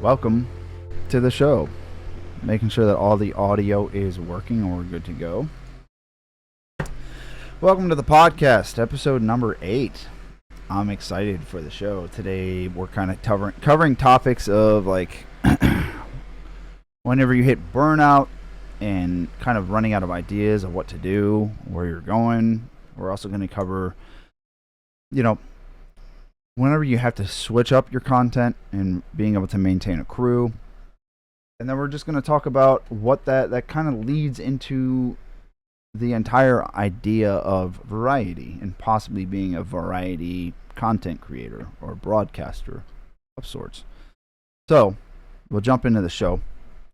Welcome to the show. Making sure that all the audio is working and we're good to go. Welcome to the podcast, episode number 8. I'm excited for the show. Today we're kind of covering topics of like whenever you hit burnout and kind of running out of ideas of what to do, where you're going. We're also going to cover, whenever you have to switch up your content and being able to maintain a crew. And then we're just going to talk about what that kind of leads into the entire idea of variety and possibly being a variety content creator or broadcaster of sorts. So we'll jump into the show.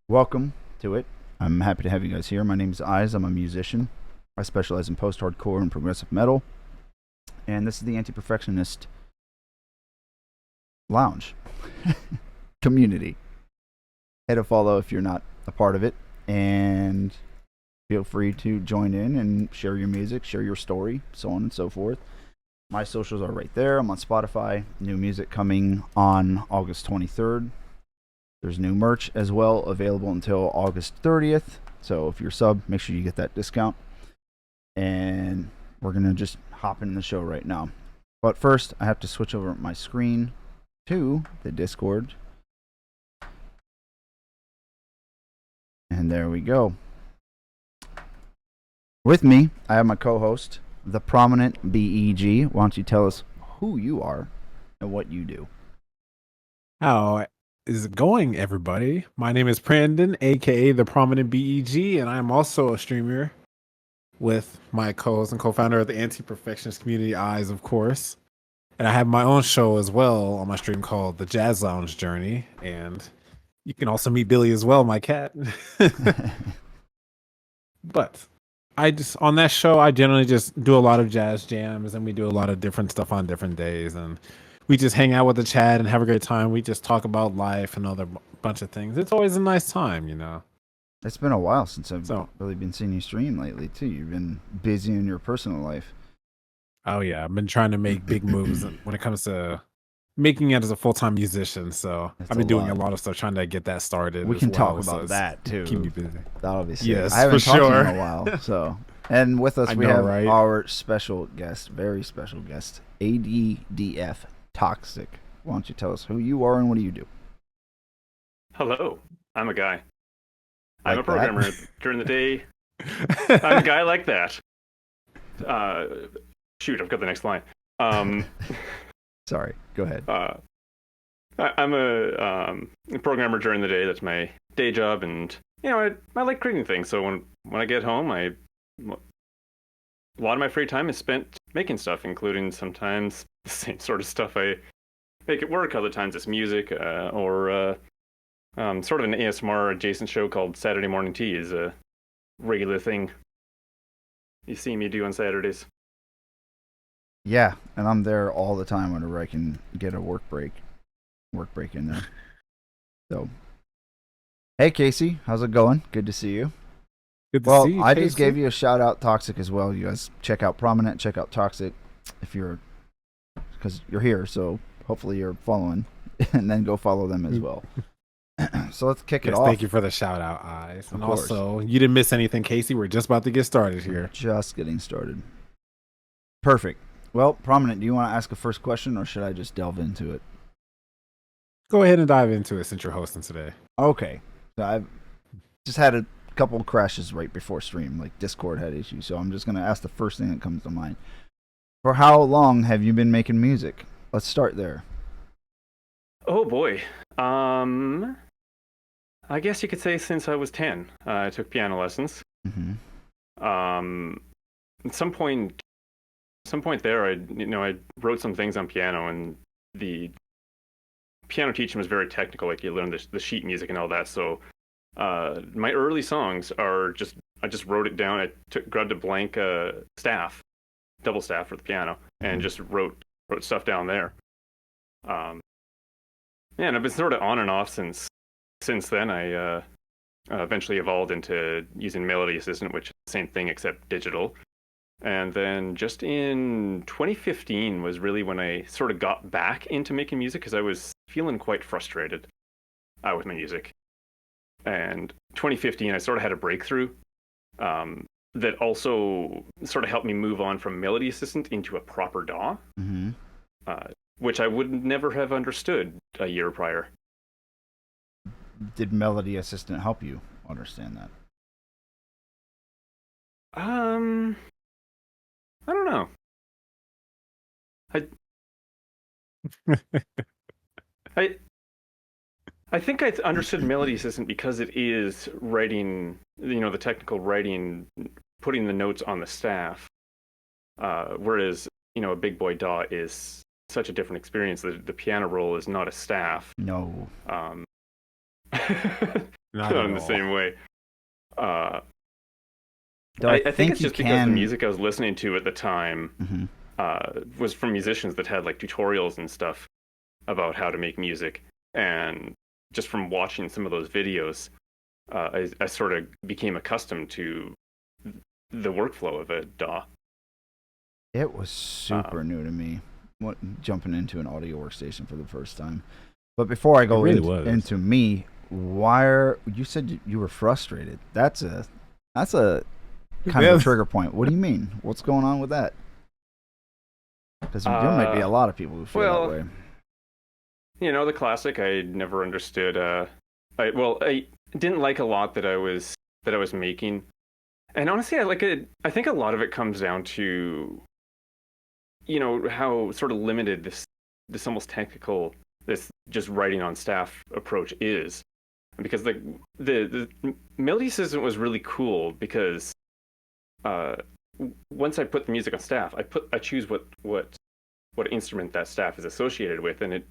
Welcome to it. I'm happy to have you guys here. My name is Eyes. I'm a musician. I specialize in post-hardcore and progressive metal. And this is the Antiperfectionist Lounge community. Hit a follow if you're not a part of it, and feel free to join in and share your music, share your story, so on and so forth. My socials are right there. I'm on Spotify. New music coming on August 23rd. There's new merch as well available until August 30th. So if you're sub, make sure you get that discount. And we're going to just hop in the show right now. But first, I have to switch over my screen to the Discord. And there we go. With me, I have my co-host, the prominent BEG. Why don't you tell us who you are and what you do? How is it going, everybody? My name is Brandon, aka the prominent BEG, and I'm also a streamer with my co-host and co-founder of the Anti-Perfectionist Community, Eyes, of course. And I have my own show as well on my stream called The Jazz Lounge Journey, and you can also meet Billy as well, my cat. But on that show, I generally just do a lot of jazz jams, and we do a lot of different stuff on different days, and we just hang out with the chat and have a great time. We just talk about life and other bunch of things. It's always a nice time, It's been a while since I've really been seeing you stream lately, too. You've been busy in your personal life. Oh, yeah. I've been trying to make big moves when it comes to making it as a full-time musician. So I've been doing a lot of stuff trying to get that started. We can talk about that, too. Keep me busy. That'll be sick. Yes, I haven't talked for to you sure. in a while. So, and with us, we have our special guest, very special guest, ADDF Toxic. Why don't you tell us who you are and what do you do? Hello, I'm a guy. I'm a programmer during the day. I'm a guy like that. Shoot, I've got the next line. Sorry, go ahead. I'm a programmer during the day. That's my day job, and I like creating things. So when I get home, a lot of my free time is spent making stuff, including sometimes the same sort of stuff I make at work. Other times it's music, or sort of an ASMR adjacent show called Saturday Morning Tea is a regular thing you see me do on Saturdays. Yeah, and I'm there all the time whenever I can get a work break in there. So, hey Casey, how's it going? Good to see you. Good to see you, I Casey. just gave you a shout out, Toxic, as well. You guys check out Prominent, check out Toxic, because you're here. So hopefully you're following, and then go follow them as well. So let's kick it off. Thank you for the shout out, Eyes. And also, you didn't miss anything, Casey. We're just about to get started here. Just getting started. Perfect. Well, Prominent, do you want to ask a first question, or should I just delve into it? Go ahead and dive into it since you're hosting today. Okay. So I've just had a couple of crashes right before stream, like Discord had issues. So I'm just going to ask the first thing that comes to mind. For how long have you been making music? Let's start there. Oh boy. I guess you could say since I was 10. I took piano lessons. Mm-hmm. At some point there, I wrote some things on piano, and the piano teaching was very technical. Like you learn the sheet music and all that. So my early songs are I just wrote it down. I grabbed a blank staff, double staff for the piano, and just wrote stuff down there. And I've been sort of on and off since then. I eventually evolved into using Melody Assistant, which is the same thing except digital. And then just in 2015 was really when I sort of got back into making music, because I was feeling quite frustrated. with my music. And 2015, I sort of had a breakthrough that also sort of helped me move on from Melody Assistant into a proper DAW, which I would never have understood a year prior. Did Melody Assistant help you understand that? I don't know. I think I understood Melody Assistant because it is writing, the technical writing, putting the notes on the staff. Whereas, a big boy DAW is such a different experience. The piano roll is not a staff. No. Not in the same way. I think it's just because the music I was listening to at the time was from musicians that had like tutorials and stuff about how to make music. And just from watching some of those videos, I sort of became accustomed to the workflow of a DAW. It was super new to me, jumping into an audio workstation for the first time. But before I go into me, you said you were frustrated? That's a kind of a trigger point. What do you mean? What's going on with that? Because there might be a lot of people who feel that way. The classic. I never understood. I didn't like a lot that I was making, and honestly, I think a lot of it comes down to, how sort of limited this almost technical, this just writing on staff approach is, because the Melody Assistant was really cool because once I put the music on staff, I choose what instrument that staff is associated with, and it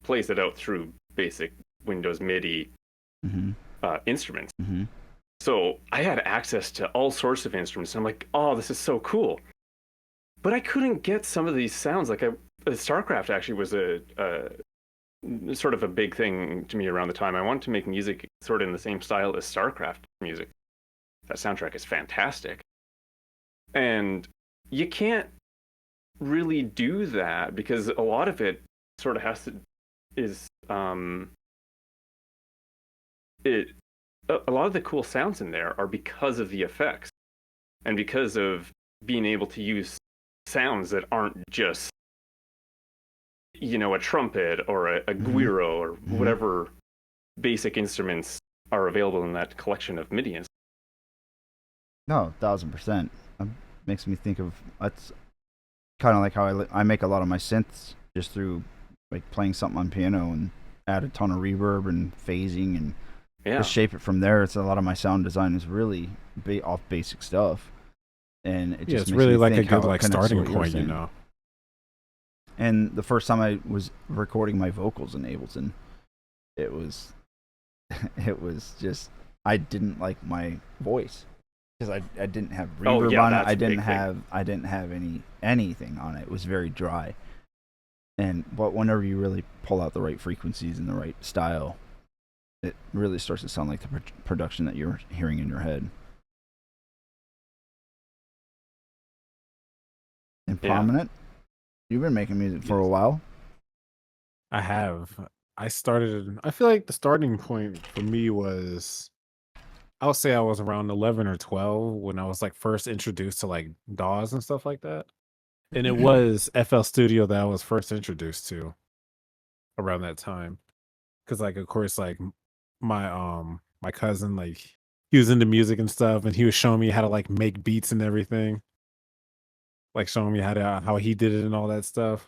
plays it out through basic Windows MIDI instruments. So I had access to all sorts of instruments. And I'm like, oh, this is so cool. But I couldn't get some of these sounds. Like StarCraft actually was a sort of a big thing to me around the time. I wanted to make music sort of in the same style as StarCraft music. That soundtrack is fantastic. And you can't really do that because a lot of it sort of a lot of the cool sounds in there are because of the effects and because of being able to use sounds that aren't just a trumpet or a guiro or whatever basic instruments are available in that collection of MIDI instruments. No, 1,000%. Makes me think of, that's kind of like how I make a lot of my synths just through like playing something on piano and add a ton of reverb and phasing and just shape it from there. It's a lot of my sound design is really off basic stuff, and it just it's makes really me like think a good how like it connects to starting what you're point, saying. And the first time I was recording my vocals in Ableton, it was just, I didn't like my voice because I didn't have reverb on it. I didn't have anything on it. It was very dry. But whenever you really pull out the right frequencies and the right style, it really starts to sound like the production that you're hearing in your head. And Prominent, you've been making music for a while. I have. I feel like the starting point for me was, I would say I was around 11 or 12 when I was like first introduced to like DAWs and stuff like that. And it was FL Studio that I was first introduced to around that time. Cause like, of course, like my cousin, like he was into music and stuff and he was showing me how to like make beats and everything. Like showing me how he did it and all that stuff.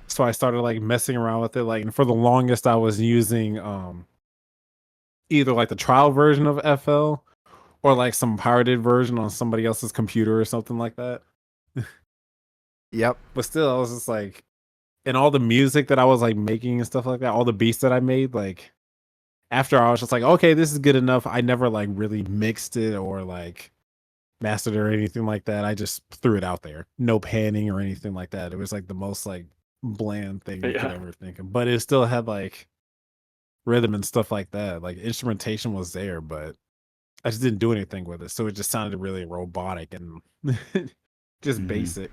So I started like messing around with it. Like, and for the longest I was using either like the trial version of FL or like some pirated version on somebody else's computer or something like that. Yep. But still, I was just like, and all the music that I was like making and stuff like that, all the beats that I made, like after I was just like, okay, this is good enough. I never like really mixed it or like mastered it or anything like that. I just threw it out there. No panning or anything like that. It was like the most like bland thing you could ever think of. But it still had like rhythm and stuff like that. Like instrumentation was there, but I just didn't do anything with it. So it just sounded really robotic and just basic.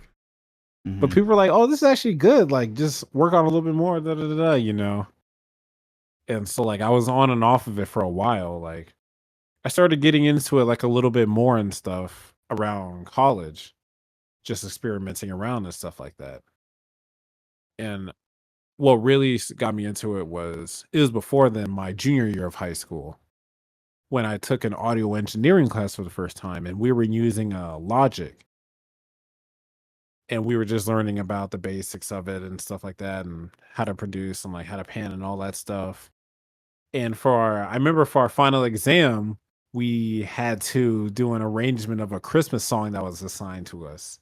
But people were like, oh, this is actually good. Like, just work on a little bit more, you know. And so like I was on and off of it for a while. Like I started getting into it like a little bit more and stuff around college, just experimenting around and stuff like that. And what really got me into it was before then, my junior year of high school, when I took an audio engineering class for the first time, and we were using Logic, and we were just learning about the basics of it and stuff like that, and how to produce and like how to pan and all that stuff. And I remember for our final exam, we had to do an arrangement of a Christmas song that was assigned to us.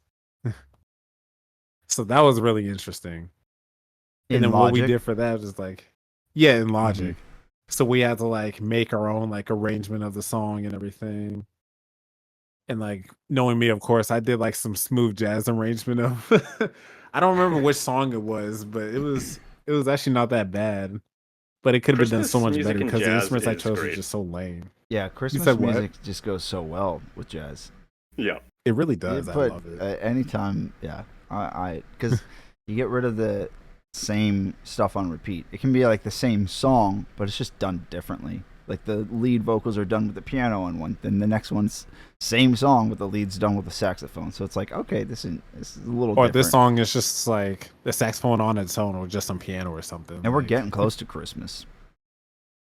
So that was really interesting. And In then what we Logic? did for that was like, yeah, in Mhm. Logic. So we had to like make our own like arrangement of the song and everything. And like knowing me, of course, I did like some smooth jazz arrangement of I don't remember which song it was, but it was actually not that bad. But it could have been done so Christmas much music better and because the jazz instruments I is chose were great. just so lame. Yeah, You Christmas said what? music just goes so well with jazz. Yeah. It really does. I But love it. anytime, yeah, because you get rid of the same stuff on repeat. It can be like the same song, but it's just done differently. Like the lead vocals are done with the piano on one, then the next one's same song, but the lead's done with the saxophone. So it's like, okay, this is a little Or different. this song is just like the saxophone on its own or just some piano or something. And we're like, getting close to Christmas.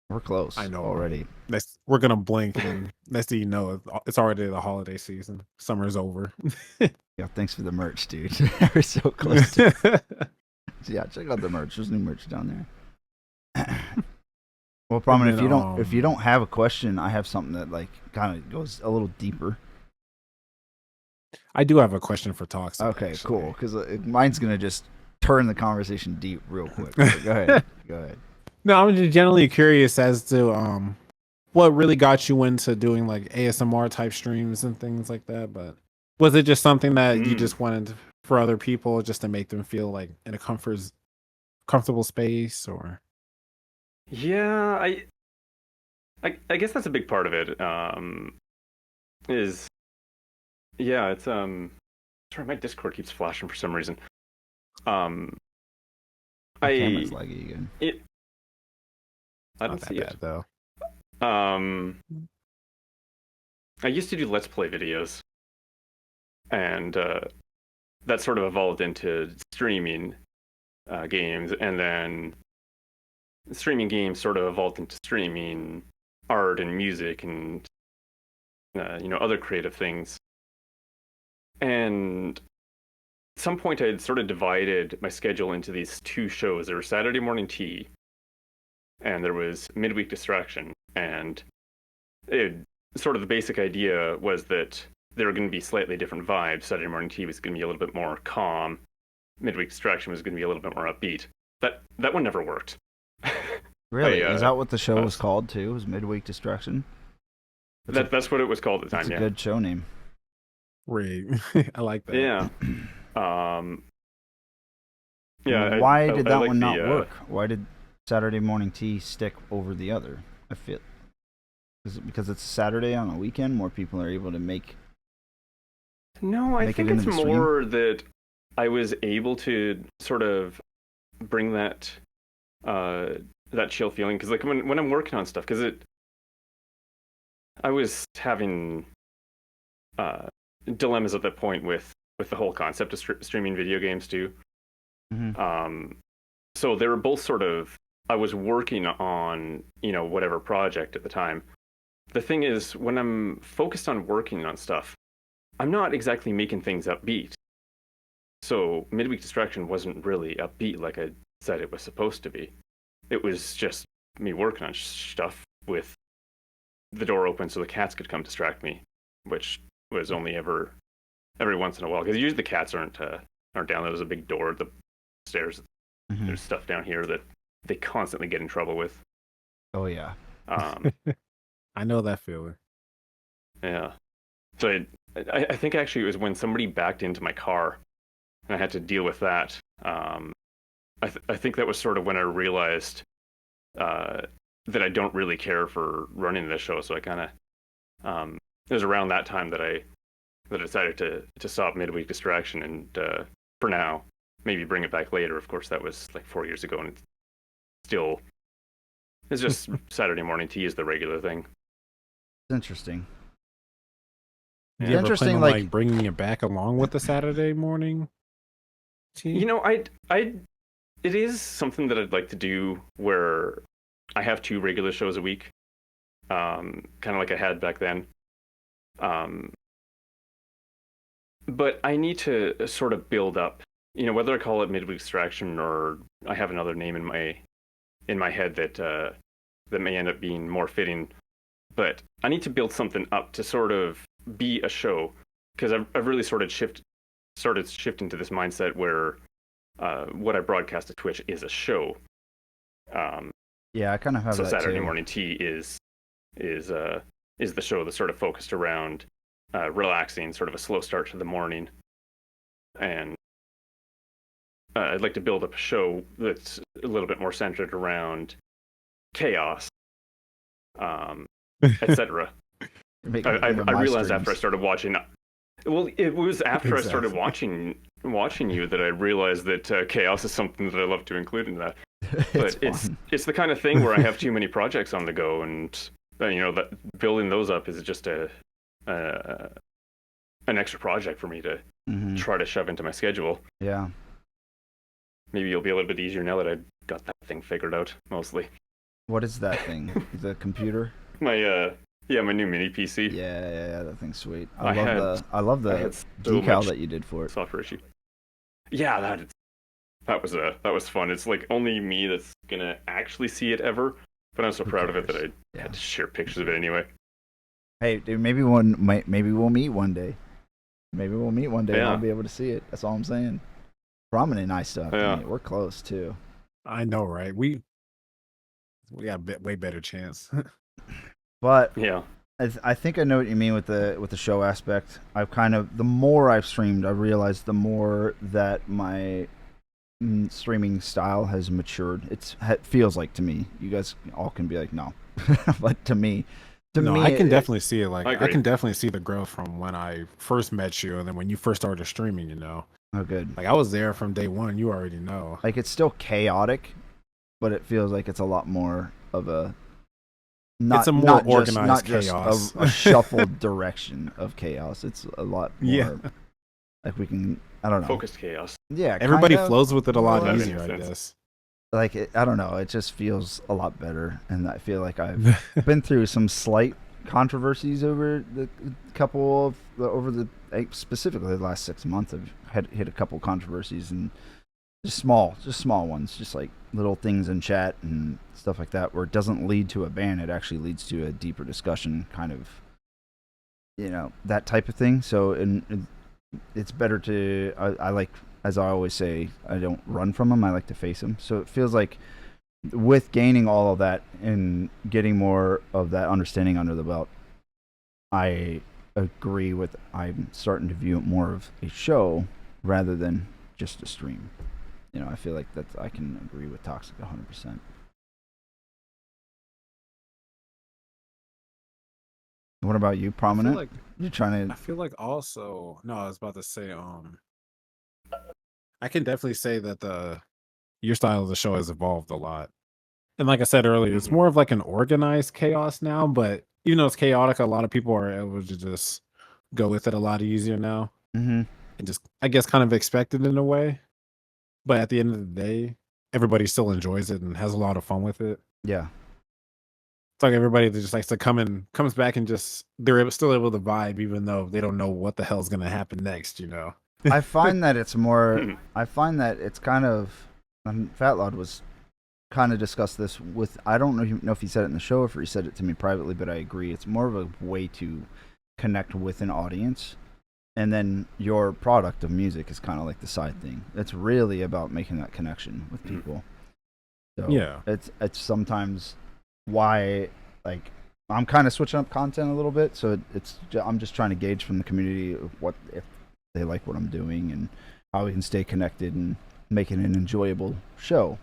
We're close. I know already. we're gonna blink and next thing you know, it's already the holiday season. Summer's over. Yeah, thanks for the merch, dude. We're so close. Yeah, check out the merch. There's new merch down there. Well, Prominent, if you don't have a question, I have something that like kind of goes a little deeper. I do have a question for Toxic. Okay, actually. cool. Because mine's gonna just turn the conversation deep real quick. So go ahead. Go ahead. No, I'm just generally curious as to what really got you into doing like ASMR type streams and things like that. But was it just something that you just wanted for other people just to make them feel like in a comfortable space, or? Yeah, I guess that's a big part of it. It's sorry, my Discord keeps flashing for some reason. My camera's laggy again. I don't Not that see bad it. though. I used to do Let's Play videos, and that sort of evolved into streaming games, and then streaming games sort of evolved into streaming art and music and other creative things. And at some point, I had sort of divided my schedule into these two shows. There was Saturday Morning Tea, and there was Midweek Distraction. And sort of the basic idea was that there were going to be slightly different vibes. Saturday Morning Tea was going to be a little bit more calm. Midweek Distraction was going to be a little bit more upbeat. That one never worked. Really? Is that what the show was called too? Was Midweek Distraction? That's what it was called at the time. That's a good show name. Right. I like that. Yeah. Why did that one not work? Why did Saturday Morning Tea stick over the other? I feel. Is it because it's Saturday on a weekend? More people are able to make. No, I think it's more that I was able to sort of bring that chill feeling, because like when I'm working on stuff, because I was having dilemmas at that point with the whole concept of streaming video games too. Mm-hmm. So they were both sort of, I was working on whatever project at the time. The thing is, when I'm focused on working on stuff, I'm not exactly making things upbeat. So Midweek Distraction wasn't really upbeat like I said it was supposed to be. It was just me working on stuff with the door open so the cats could come distract me, which was only every once in a while, because usually the cats aren't down there. There's a big door at the stairs. Mm-hmm. There's stuff down here that they constantly get in trouble with. Oh yeah. I know that feeling. Yeah. So I think actually it was when somebody backed into my car and I had to deal with that. I think that was sort of when I realized that I don't really care for running this show. So I kind of it was around that time that I decided to stop Midweek Distraction and for now maybe bring it back later. Of course, that was like 4 years ago, and it's It's just Saturday morning tea is the regular thing. It's interesting. Do Yeah. you ever Interesting, plan on like- like bringing it back along with the Saturday morning tea? You know, it is something that I'd like to do where I have 2 regular shows a week, kind of like I had back then. But I need to sort of build up, you know, whether I call it midweek extraction or I have another name in my head that that may end up being more fitting. But I need to build something up to sort of be a show, because I've really started shifting to this mindset where what I broadcast to Twitch is a show. Yeah, I kind of have So that Saturday too. morning tea is the show that's sort of focused around relaxing, sort of a slow start to the morning, and I'd like to build up a show that's a little bit more centered around chaos, etc. I realized after I started watching. Well, it was after I started watching you that I realized that chaos is something that I love to include in that. But it's the kind of thing where I have too many projects on the go, and you know, that building those up is just an extra project for me to try to shove into my schedule. Yeah. Maybe it'll be a little bit easier now that I got that thing figured out mostly. What is that thing? The computer? My my new mini PC. Yeah, that thing's sweet. I love the had so decal much that you did for it. software issue. Yeah, that was fun. It's like only me that's gonna actually see it ever, but I'm so proud of it that I had to share pictures of it anyway. Hey, dude, maybe we'll meet one day. Maybe we'll meet one day and Yeah. I'll be able to see it. That's all I'm saying. Prominent and I stuff. Yeah. I mean, we're close too. I know, right? We got a way better chance. But Yeah. I think I know what you mean with the show aspect. I've kind of, the more I've streamed, I've realized the more that my streaming style has matured. It feels like to me. You guys all can be like, no, but to me, I can definitely see it. Like I I agree. can definitely see the growth from when I first met you, and then when you first started streaming. You know, Oh, good. like I was there from day one. You already know. Like it's still chaotic, but it feels like it's a lot more of a. It's a more organized chaos. A shuffled direction of chaos. It's a lot more. Yeah. Like we can. I don't know. Focused chaos. Yeah. Everybody kind of. flows with it a lot Well, that easier, makes I sense. guess. Like I don't know. It just feels a lot better, and I feel like I've been through some slight controversies over the couple of specifically the last 6 months. I've hit a couple controversies, and just small ones, just like little things in chat and stuff like that, where it doesn't lead to a ban. It actually leads to a deeper discussion, kind of, that type of thing. So, and it's better to I like, as I always say, I don't run from them. I like to face them. So it feels like with gaining all of that and getting more of that understanding under the belt, I agree with, I'm starting to view it more of a show rather than just a stream. I feel like I can agree with Toxic 100%. What about you, Prominent? You're trying I to. feel like also no, I was about to say I can definitely say that your style of the show has evolved a lot. And like I said earlier, it's more of like an organized chaos now, but even though it's chaotic, a lot of people are able to just go with it a lot easier now. Mm-hmm. And just, I guess, kind of expect it in a way. But at the end of the day, everybody still enjoys it and has a lot of fun with it. Yeah. It's like everybody that just likes to comes back and just still able to vibe, even though they don't know what the hell's gonna happen next. I find that it's more. I find that it's kind of. Fat Lord was kind of discussed this with. I don't know if he said it in the show or if he said it to me privately, but I agree. It's more of a way to connect with an audience, and then your product of music is kind of like the side thing. It's really about making that connection with people. So Yeah. it's sometimes why, like, I'm kind of switching up content a little bit. So I'm just trying to gauge from the community of what, if they like what I'm doing and how we can stay connected and make it an enjoyable show.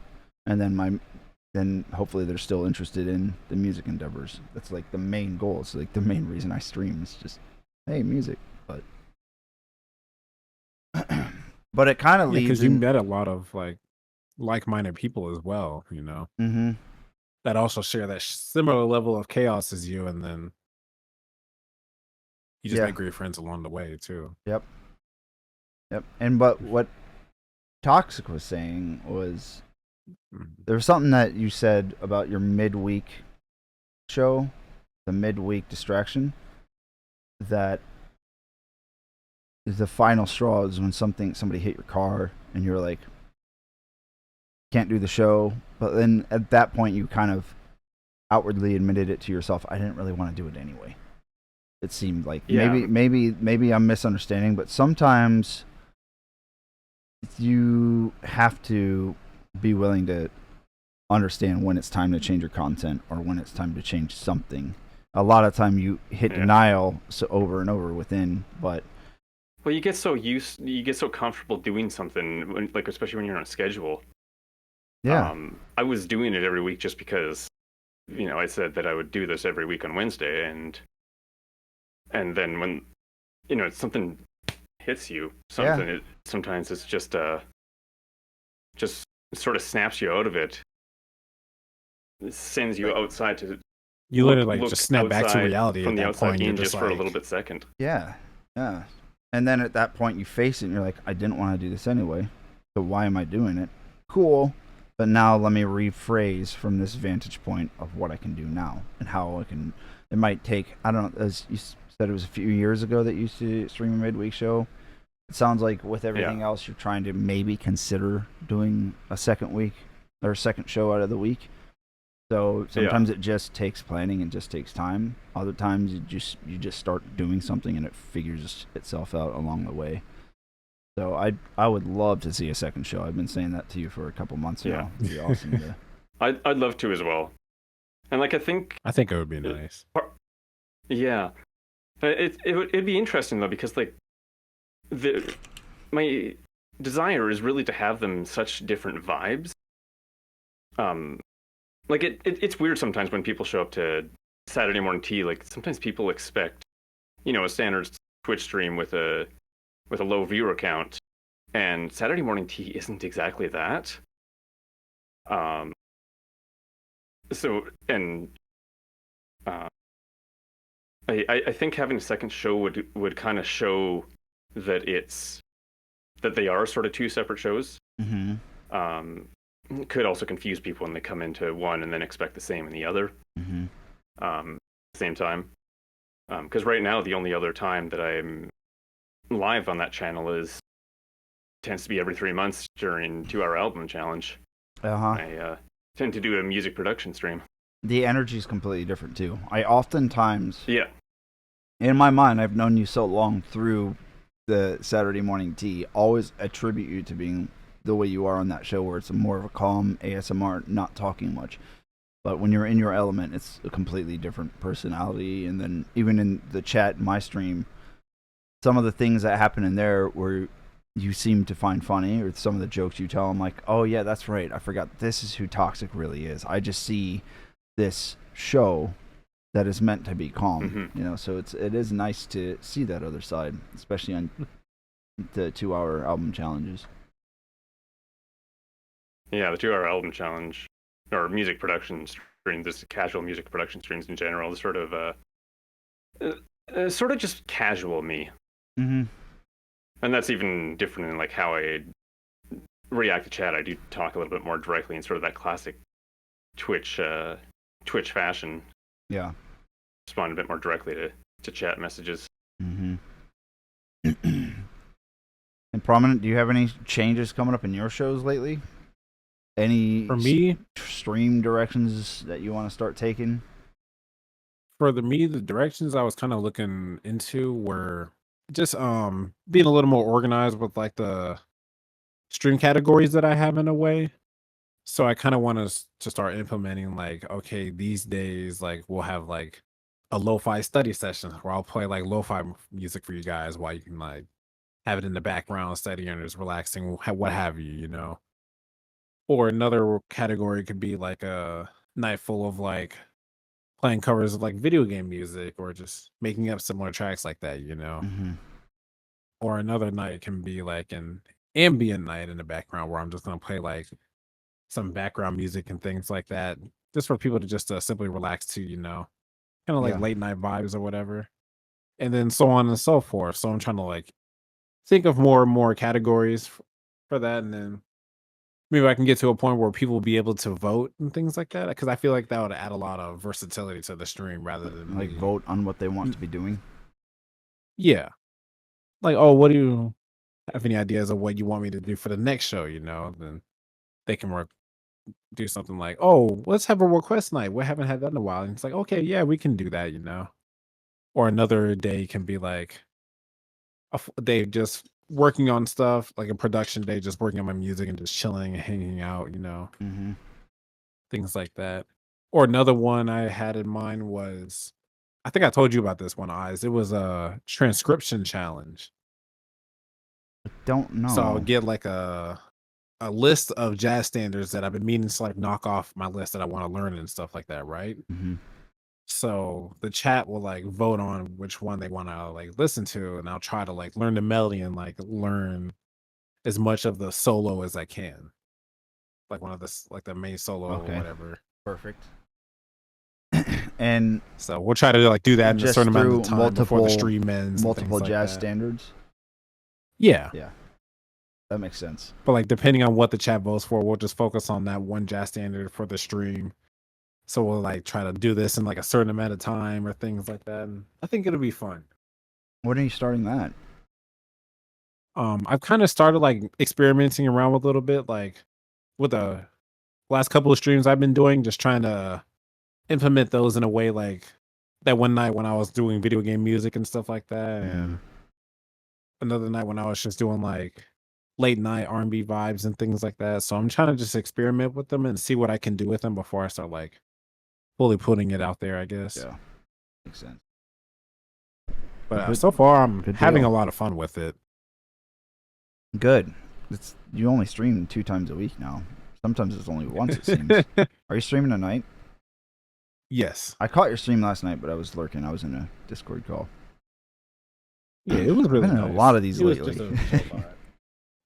And then hopefully they're still interested in the music endeavors. That's like the main goal. It's like the main reason I stream is just, hey, music. But but it kind of leads because you met a lot of like-minded people as well. Mm-hmm. that also share that similar level of chaos as you, and then you just Yeah. make great friends along the way too. Yep. And but what Toxic was saying was there was something that you said about your midweek show, the midweek distraction, that the final straw is when somebody hit your car and you're like, can't do the show. But then at that point you kind of outwardly admitted it to yourself. I didn't really want to do it anyway. It seemed like maybe I'm misunderstanding, but sometimes you have to be willing to understand when it's time to change your content or when it's time to change something. A lot of time you hit denial over and over within, but well, you get so comfortable doing something, like especially when you're on a schedule. Yeah. I was doing it every week just because, I said that I would do this every week on Wednesday, and then when, something hits you, sometimes it's just sort of snaps you out of it. It sends you outside to. You literally just snap back to reality from at the that outside point. in You're just just for a like, little bit second. Yeah. And then at that point you face it and you're like, I didn't want to do this anyway, so why am I doing it? Cool. But now let me rephrase from this vantage point of what I can do now and how it might take, I don't know, as you said, it was a few years ago that you used to stream a midweek show. It sounds like with everything else, you're trying to maybe consider doing a second week or a second show out of the week. So sometimes it just takes planning and just takes time. Other times you just start doing something and it figures itself out along the way. So I would love to see a second show. I've been saying that to you for a couple months now. It'd be awesome to... I'd love to as well. And like I think it would be nice. Yeah. It'd be interesting though, because like my desire is really to have them such different vibes. Like it's weird sometimes when people show up to Saturday Morning Tea. Like sometimes people expect, a standard Twitch stream with a low viewer count, and Saturday Morning Tea isn't exactly that. I think having a second show would kind of show that that they are sort of two separate shows. Mm-hmm. Could also confuse people when they come into one and then expect the same in the other. Mm-hmm. Same time. Because right now the only other time that I'm live on that channel tends to be every 3 months during 2-hour album challenge. I tend to do a music production stream. The energy is completely different too. I oftentimes, in my mind, I've known you so long through the Saturday Morning Tea, always attribute you to being the way you are on that show, where it's more of a calm ASMR, not talking much. But when you're in your element, it's a completely different personality. And then even in the chat in my stream, some of the things that happen in there where you seem to find funny, or some of the jokes you tell, I'm like, oh yeah, that's right, I forgot, this is who Toxic really is. I just see this show that is meant to be calm. Mm-hmm. So it is nice to see that other side, especially on the 2-hour album challenges. Yeah, the 2-hour album challenge, or music production streams, just casual music production streams in general, is sort of just casual me. Mm-hmm. And that's even different in like how I react to chat. I do talk a little bit more directly in sort of that classic Twitch fashion. Yeah. Respond a bit more directly to chat messages. Mm-hmm. And Prominent, do you have any changes coming up in your shows lately? Any for me stream directions that you want to start taking? For the directions I was kind of looking into were just being a little more organized with like the stream categories that I have in a way. So I kind of want to start implementing like, okay, these days like we'll have like a lo-fi study session where I'll play like lo-fi music for you guys while you can like have it in the background, studying and just relaxing, what have you. Or another category could be like a night full of like playing covers of like video game music or just making up similar tracks like that. Mm-hmm. Or another night can be like an ambient night in the background where I'm just gonna play like some background music and things like that. just for people to just simply relax to, kind of like Yeah. late night vibes or whatever, and then so on and so forth. So I'm trying to like think of more and more categories for that, and then maybe I can get to a point where people will be able to vote and things like that. Because I feel like that would add a lot of versatility to the stream rather than Like me. vote on what they want to be doing. Yeah, like, oh, what do you have any ideas of what you want me to do for the next show? Then they can do something like, oh, let's have a request night. We haven't had that in a while, and it's like, okay, yeah, we can do that. Or another day can be like a day just working on stuff, like a production day, just working on my music and just chilling and hanging out, Mm-hmm. things like that. Or another one I had in mind was, I think I told you about this one, Eyes. It was a transcription challenge. Don't know. So I'll get like a list of jazz standards that I've been meaning to like knock off my list that I want to learn and stuff like that, right? Mm-hmm. So the chat will like vote on which one they want to like listen to, and I'll try to like learn the melody and like learn as much of the solo as I can, like one of like the main solo or Okay. whatever. Perfect. And So we'll try to like do that in a just certain amount through of time before the multiple- stream ends. and multiple things like jazz that. standards. Yeah, Yeah, that makes sense. but like depending on what the chat votes for, we'll just focus on that one jazz standard for the stream. So we'll like try to do this in like a certain amount of time or things like that. And I think it'll be fun. When are you starting that? I've kind of started like experimenting around with a little bit, like with the last couple of streams I've been doing, just trying to implement those in a way like that one night when I was doing video game music and stuff like that, and another night when I was just doing like late night R&B vibes and things like that. So I'm trying to just experiment with them and see what I can do with them before I start like fully putting it out there, I guess. Yeah, makes sense. But Good- so far I'm good having deal. a lot of fun with it. Good. You only stream 2 times a week now. Sometimes it's only once, it seems. Are you streaming tonight? Yes. I caught your stream last night, but I was lurking. I was in a Discord call. Yeah, it was really I've been in a nice. lot of these It was lately. just a chill vibe.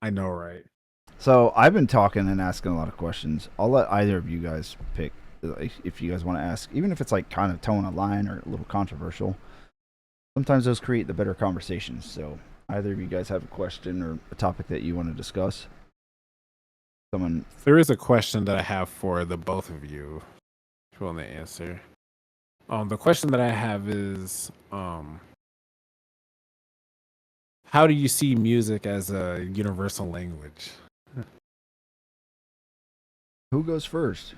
I know, right? So I've been talking and asking a lot of questions. I'll let either of you guys pick if you guys want to ask, even if it's like kind of towing a line or a little controversial. Sometimes those create the better conversations. So either of you guys have a question or a topic that you want to discuss. Someone. There is a question that I have for the both of you. If you want to answer. The question that I have is, how do you see music as a universal language? Who goes first?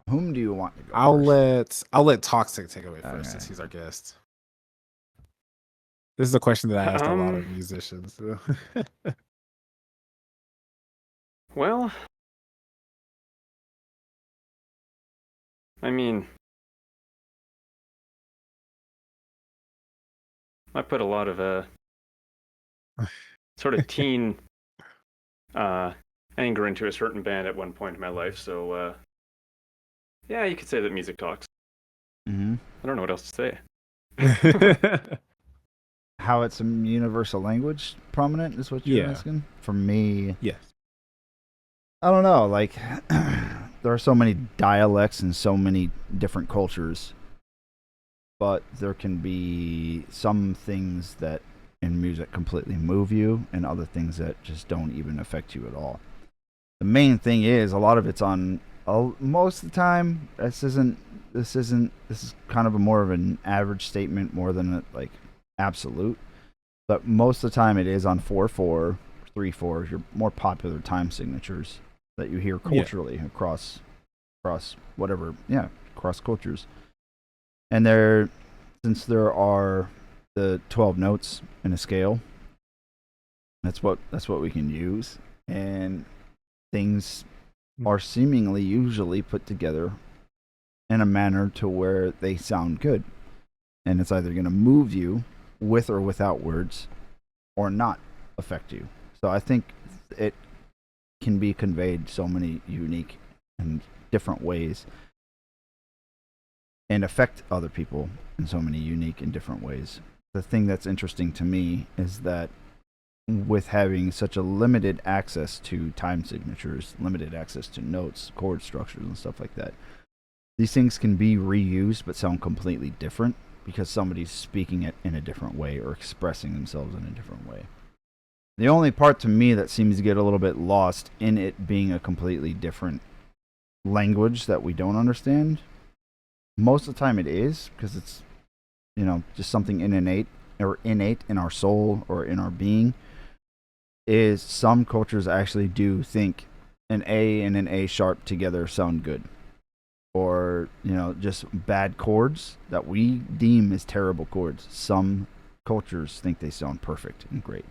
Whom do you want to go I'll let Toxic take away first Okay. since he's our guest. This is a question that I asked a lot of musicians. Well, I mean, I put a lot of sort of teen anger into a certain band at one point in my life, so yeah, you could say that music talks. Mm-hmm. I don't know what else to say. How it's a universal language prominent is what you're Yeah. asking? For me, Yes. I don't know. Like, there are so many dialects and so many different cultures, but there can be some things that in music completely move you, and other things that just don't even affect you at all. The main thing is a lot of it's on. Most of the time, this is kind of more of an average statement more than like absolute. But most of the time, it is on 4/4, 3/4, your more popular time signatures that you hear culturally across whatever, across cultures. And since there are the 12 notes in a scale, that's what we can use, and things are seemingly usually put together in a manner to where they sound good, and it's either going to move you with or without words or not affect you. So I think it can be conveyed so many unique and different ways and affect other people in so many unique and different ways. The thing that's interesting to me is that with having such a limited access to time signatures, limited access to notes, chord structures, and stuff like that, these things can be reused but sound completely different because somebody's speaking it in a different way or expressing themselves in a different way. The only part to me that seems to get a little bit lost in it being a completely different language that we don't understand, most of the time it is, because it's, just something innate in our soul or in our being, is some cultures actually do think an A and an A sharp together sound good. Or, just bad chords that we deem as terrible chords. Some cultures think they sound perfect and great.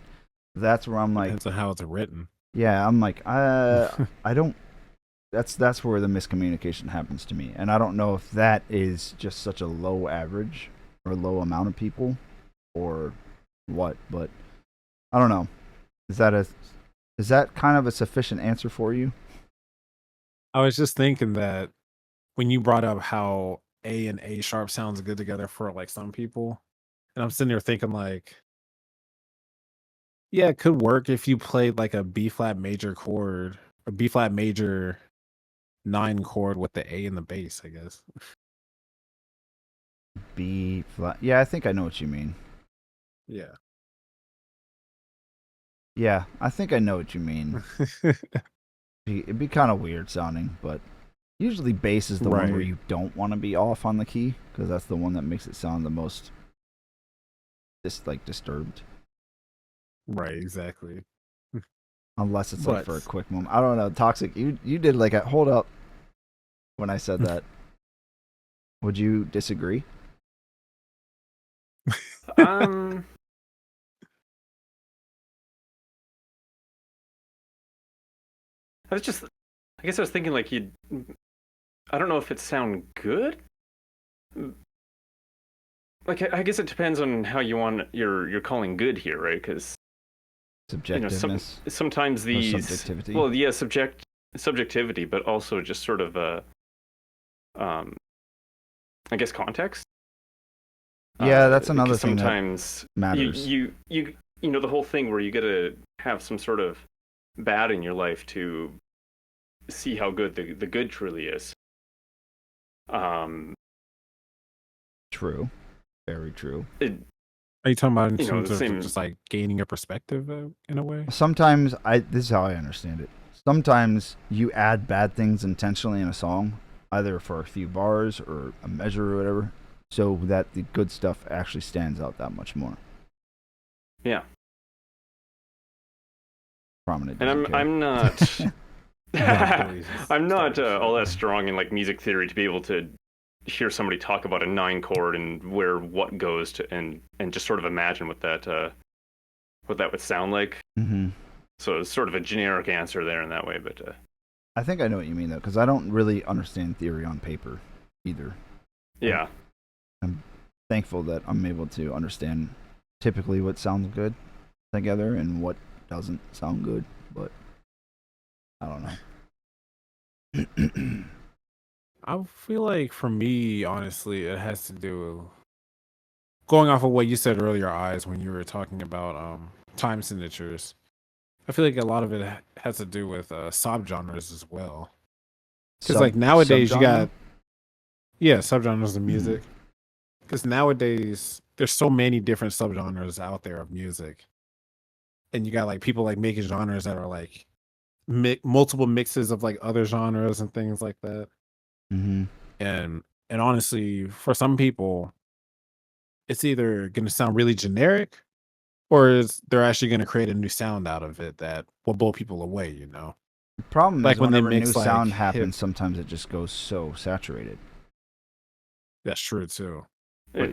That's where I'm like, depends on how it's written. Yeah, I'm like, I don't. That's where the miscommunication happens to me, and I don't know if that is just such a low average or low amount of people, or what. But I don't know. Is that kind of a sufficient answer for you? I was just thinking that when you brought up how A and A sharp sounds good together for like some people, and I'm sitting there thinking like, yeah, it could work if you played like a B flat major chord or B flat major 9 chord with the A in the bass, I guess. B flat. Yeah, I think I know what you mean. Yeah. Yeah, I think I know what you mean. It'd be kind of weird sounding, but usually bass is the one where Right. you don't want to be off on the key, because that's the one that makes it sound the most disturbed. Right, exactly. Unless it's like But for a quick moment. I don't know. Toxic, you did like a hold up when I said that. Would you disagree? I guess I was thinking like I don't know if it sound good. Like I guess it depends on how you want you're calling good here, right? Because Subjectiveness sometimes or these subjectivity. well, yeah, subjectivity, but also just sort of I guess context. Yeah, that's another Because thing that sometimes matters. you the whole thing where you gotta have some sort of bad in your life to see how good the good truly is. True. Very true. are you talking about in The terms of same. just like gaining a perspective in a way? Sometimes this is how I understand it. Sometimes you add bad things intentionally in a song, either for a few bars or a measure or whatever, so that the good stuff actually stands out that much more. Yeah. Prominent. And doesn't care. I'm not Yeah, I'm not started all that shit. strong in like music theory to be able to hear somebody talk about a 9 chord and where what goes to and just sort of imagine what that would sound like. Mm-hmm. So it's sort of a generic answer there in that way, but I think I know what you mean though, because I don't really understand theory on paper either. yeah. I'm thankful that I'm able to understand typically what sounds good together and what doesn't sound good, but I don't know. I feel like for me, honestly, it has to do with going off of what you said earlier, Eyes, when you were talking about time signatures. I feel like a lot of it has to do with subgenres as well. Because like nowadays you got subgenres of music. Because nowadays there's so many different subgenres out there of music, and you got like people like making genres that are like multiple mixes of like other genres and things like that. Mm-hmm. And honestly, for some people, it's either going to sound really generic, or they're actually going to create a new sound out of it that will blow people away. The problem Like is when they whenever new mix like sound hip. happens, sometimes it just goes so saturated. That's true too. But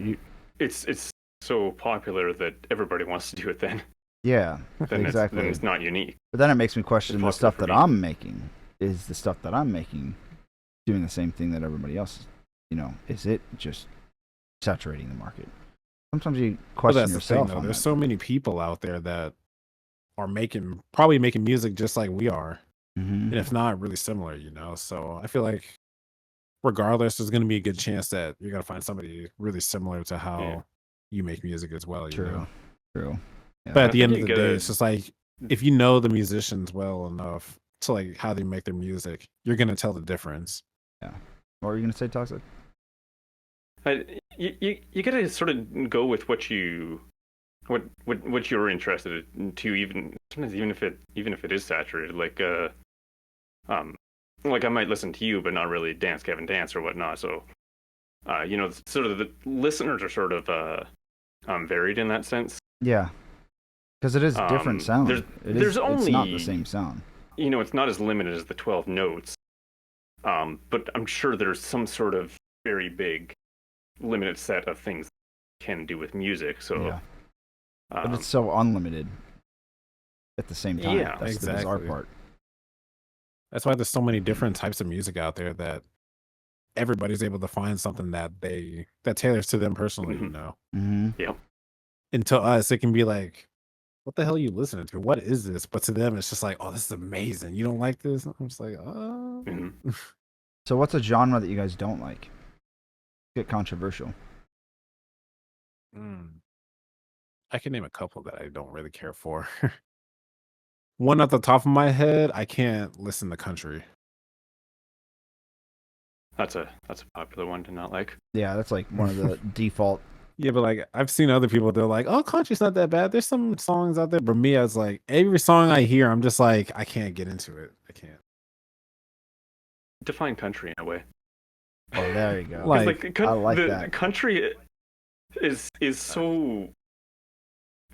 It's so popular that everybody wants to do it then. yeah, Then exactly. it's not unique. But then it makes me question It's the popular stuff for that me. I'm making. Is the stuff that I'm making doing the same thing that everybody else is? Is it just saturating the market? Sometimes you Well, question that's the thing, yourself though. on There's that. so many people out there that are probably making music just like we are, Mm-hmm. and if not, really similar. So I feel like regardless, there's going to be a good chance that you're going to find somebody really similar to how you make music as well. True. Yeah. But at the I end think of you the day, gotta- it's just like if you know the musicians well enough to like how they make their music, you're going to tell the difference. Yeah. What were you gonna say, Toxic? You gotta sort of go with what you're interested in to, even sometimes even if it is saturated, like I might listen to you but not really Dance Kevin Dance or whatnot. So sort of the listeners are sort of varied in that sense. Yeah, because it is different sound. It's not the same sound. It's not as limited as the 12 notes. But I'm sure there's some sort of very big limited set of things you can do with music. So, yeah. But it's so unlimited at the same time. Yeah, that's exactly. the bizarre part. That's why there's so many different types of music out there that everybody's able to find something that tailors to them personally. Mm-hmm. Yeah. And to us, it can be like, what the hell are you listening to? What is this? But to them, it's just like, oh, this is amazing. You don't like this? I'm just like, oh. Mm-hmm. So what's a genre that you guys don't like? Get controversial. I can name a couple that I don't really care for. One off the top of my head, I can't listen to country. That's a popular one to not like. Yeah, that's like one of the default. Yeah, but like I've seen other people, they're like, oh, country's not that bad. There's some songs out there. But me, I was like, every song I hear, I'm just like, I can't get into it. I can't. Define country in a way. Oh, there you go. Like, I like that. Country is so.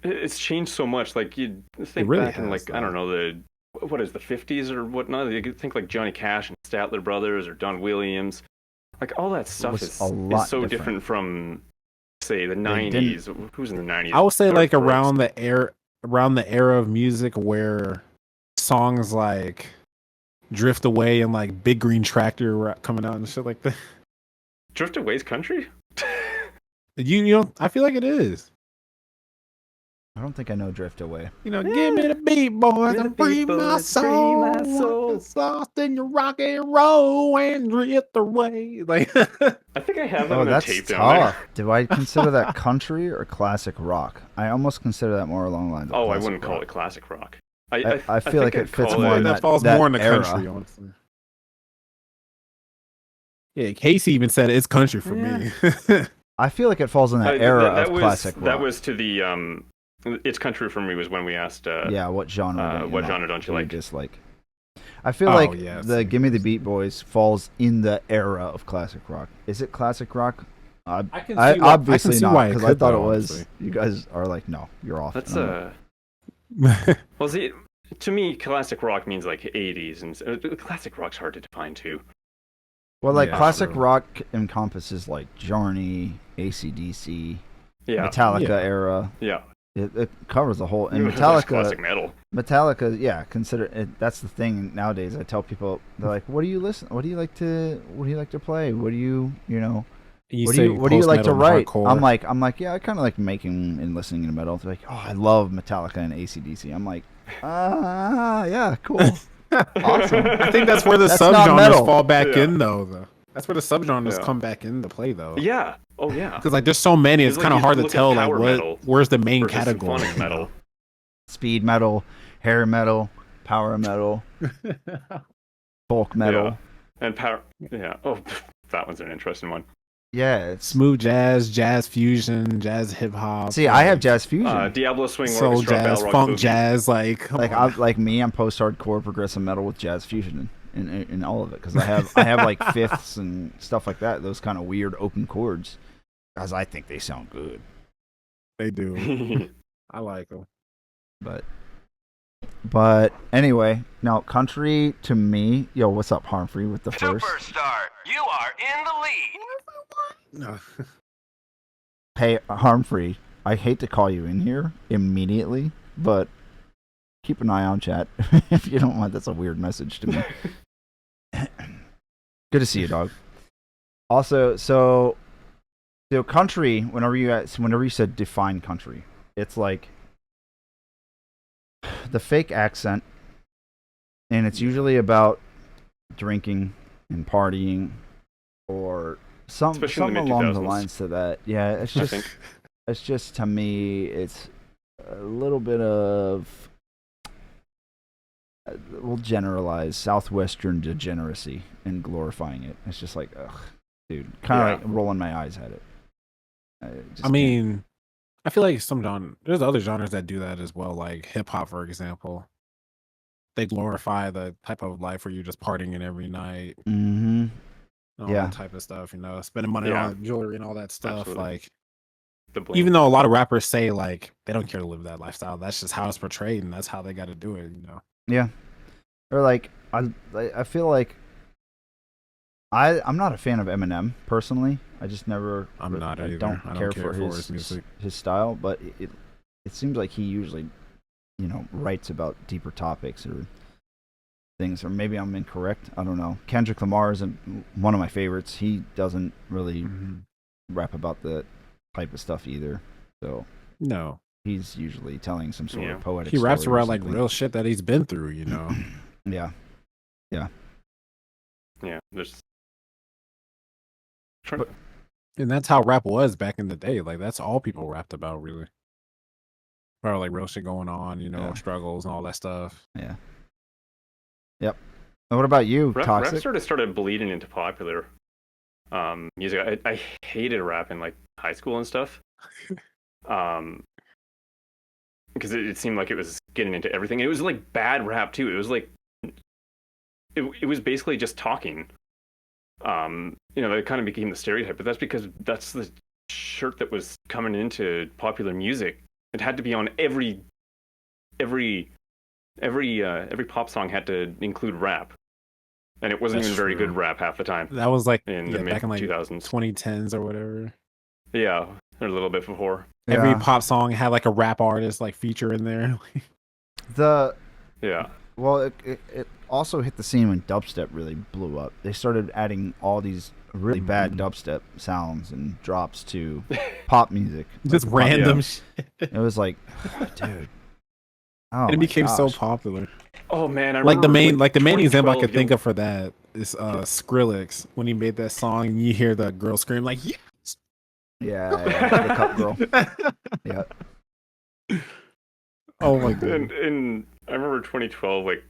It's changed so much. Like you think really back in I don't know what is the 50s or whatnot. You could think like Johnny Cash and Statler Brothers or Don Williams. Like all that stuff is so different from say the 90s. Who's in the 90s? I would say like around the era of music where songs like Drift Away and like Big Green Tractor were coming out and shit like that. Drift Away's country? You know, I feel like it is. I don't think I know Drift Away. Give me the beat, boys, and free my soul. Lost in your rock and roll and drift away. Like, I think I have that on a tape down there. Do I consider that country or classic rock? I almost consider that more along the lines of I classic wouldn't rock. call it classic rock. I feel like it fits more in that falls that more in the era. country, honestly. Yeah, Casey even said it's country for me. I feel like it falls in that era of classic rock. That was to the it's country for me was when we asked what genre don't you like? Dislike. I feel the Gimme the Beat Boys falls in the era of classic rock. Is it classic rock? I obviously not, because I thought it was. Honestly. You guys are like, no, you're off. That's well, see, to me, classic rock means like 80s, and classic rock's hard to define too. Well, like classic rock encompasses like Journey, AC/DC, Metallica era. Yeah. It covers the whole, and classic metal. Metallica, consider it. That's the thing nowadays. I tell people, they're like, "What do you listen? What do you like to play? What do you what do you like to write?" Hardcore. I'm like, yeah, I kind of like making and listening to metal. They're like, oh, I love Metallica and AC/DC. I'm like, yeah, cool, awesome. I think that's where the subgenres fall back in, though. That's where the subgenres come back into play, though. Yeah. Oh, yeah. Because like there's so many, it's kind of hard to tell like where's the main category. Metal, speed metal, hair metal, power metal, folk metal, and power. Yeah. Oh, that one's an interesting one. Yeah, it's smooth jazz fusion, jazz hip hop. See, I have jazz fusion, Diablo Swing, soul orchestra, jazz, funk jazz, like me. I'm post-hardcore progressive metal with jazz fusion in all of it, because I have like fifths and stuff like that. Those kind of weird open chords, because I think they sound good. They do. I like them. But anyway, now country to me, yo, what's up, Humphrey, with the first? Superstar, you are in the lead. No. Hey, Humphrey, I hate to call you in here immediately, but keep an eye on chat if you don't mind. That's a weird message to me. Good to see you, dog. Also, so country, whenever you said define country, it's like the fake accent, and it's usually about drinking and partying or something along the lines to that. Yeah, it's just to me, it's a little bit of we'll generalize Southwestern degeneracy and glorifying it. It's just like, ugh, dude, kind of like rolling my eyes at it. I mean, I feel like there's other genres that do that as well, like hip hop, for example. They glorify the type of life where you're just partying in every night, Mm-hmm. all that type of stuff, spending money on jewelry and all that stuff. Absolutely. Like, The bling. even though a lot of rappers say like they don't care to live that lifestyle, that's just how it's portrayed and that's how they got to do it. Yeah. Or like, I feel like I'm not a fan of Eminem personally. I just never. I'm not I either. don't I care don't care for his music. his style, but it seems like he usually, writes about deeper topics or things. Or maybe I'm incorrect. I don't know. Kendrick Lamar is one of my favorites. He doesn't really rap about the type of stuff either. So No, he's usually telling some sort of poetic. he raps story or about like something. real shit that he's been through. Yeah. Yeah, there's. And that's how rap was back in the day. Like that's all people rapped about, really. Or like real shit going on, struggles and all that stuff. Yeah. Yep. And what about you, Rap Toxic? sort of started bleeding into popular music. I hated rap in like high school and stuff. Because it seemed like it was getting into everything. It was like bad rap too. It was like it was basically just talking. It kind of became the stereotype, but that's because that's the shirt that was coming into popular music. It had to be on every pop song had to include rap, and it wasn't That's even very true. good rap half the time. That was like in the mid back in like 2000s, 2010s or whatever. Yeah, or a little bit before. Every pop song had like a rap artist like feature in there. Well, it also hit the scene when dubstep really blew up. They started adding all these really bad dubstep sounds and drops to pop music. Just Like, random shit. It was like, dude. Oh, And it my became so gosh. popular. Oh man, I Like the remember, main example I 2012, could think of for that is Skrillex when he made that song and you hear the girl scream like yes. Yeah, the cup girl. Yeah. Oh my god. And I remember 2012, like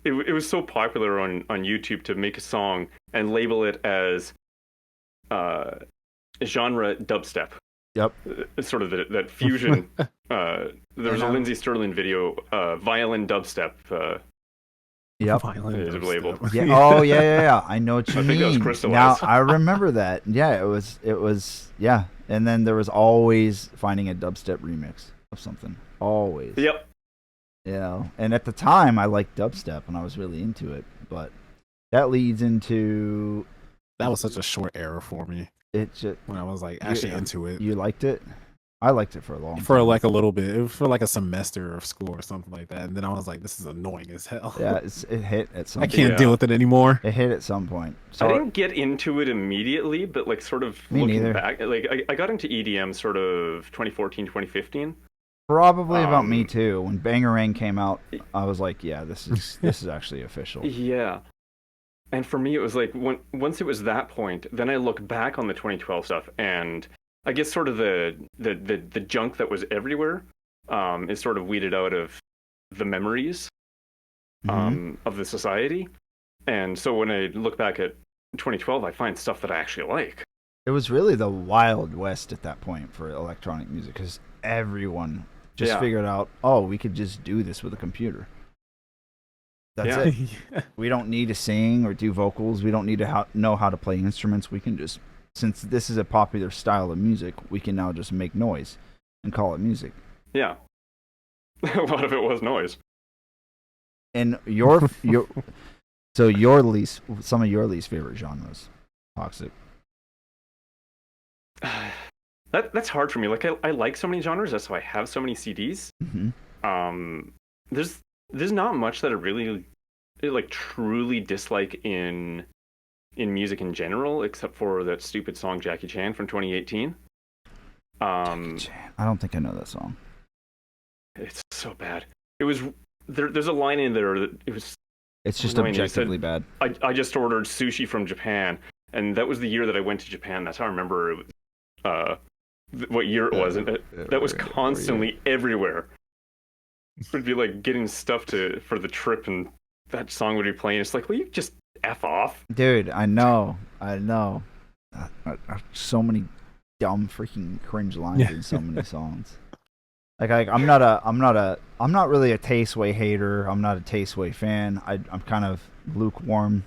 it was so popular on YouTube to make a song and label it as genre dubstep. Yep. It's sort of that fusion. There was a Lindsey Sterling video, violin dubstep. Yep. Is labeled. Yeah. Oh yeah. I know what you mean. I think that was Now crystallized. I remember that. Yeah, it was. Yeah, and then there was always finding a dubstep remix of something. Always. Yep. And at the time I liked dubstep and I was really into it, but that leads into That was such a short era for me it. Just when I was like actually into it. You liked it? I liked it for a long time. For like a little bit. It was for like a semester of school or something like that. And then I was like, this is annoying as hell. Yeah, it hit at some I point. can't deal with it anymore. It hit at some point. So I didn't get into it immediately, but like sort of Me looking neither. back, like I got into EDM sort of 2014, 2015. probably about me too. When Bangarang came out, I was like, yeah, this is actually official. Yeah. And for me, it was like once it was that point, then I look back on the 2012 stuff, and I guess sort of the junk that was everywhere is sort of weeded out of the memories of the society. And so when I look back at 2012, I find stuff that I actually like. It was really the Wild West at that point for electronic music because everyone just figured out, oh, we could just do this with a computer. That's it. We don't need to sing or do vocals. We don't need to know how to play instruments. We can just, since this is a popular style of music, we can now just make noise and call it music. Yeah. A lot of it was noise. And some of your least favorite genres, Toxic. That's hard for me. Like I like so many genres. That's why I have so many CDs. Mm-hmm. There's not much that I really like truly dislike in music in general, except for that stupid song Jackie Chan from 2018. Jackie Chan. I don't think I know that song. It's so bad. It was there's a line in there that it was. It's just annoying. objectively bad. I just ordered sushi from Japan, and that was the year that I went to Japan. That's how I remember it was, what year it was. And that was constantly everywhere. would be like getting stuff for the trip, and that song would be playing. It's like, will you just F off? Dude, I know. So many dumb freaking cringe lines in so many songs. Like I'm not really a Tasteway hater. I'm not a Tasteway fan. I'm kind of lukewarm.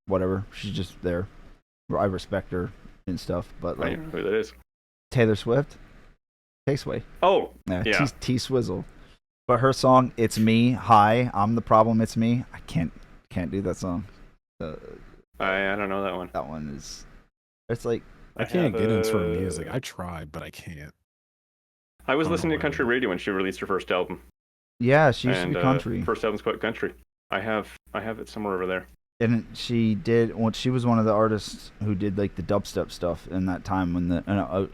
Whatever. She's just there. I respect her and stuff, but I like don't know who that is. Taylor Swift, Tasteway. Oh, Yeah. yeah. T Swizzle. But her song, "It's Me," hi, I'm the problem. It's me. I can't do that song. I don't know that one. That one is. It's like I can't get into her music. I tried, but I can't. I was I don't listening know to country why. radio when she released her first album. yeah, she used to And be country. first album's quite country. I have it somewhere over there. And she was one of the artists who did like the dubstep stuff in that time when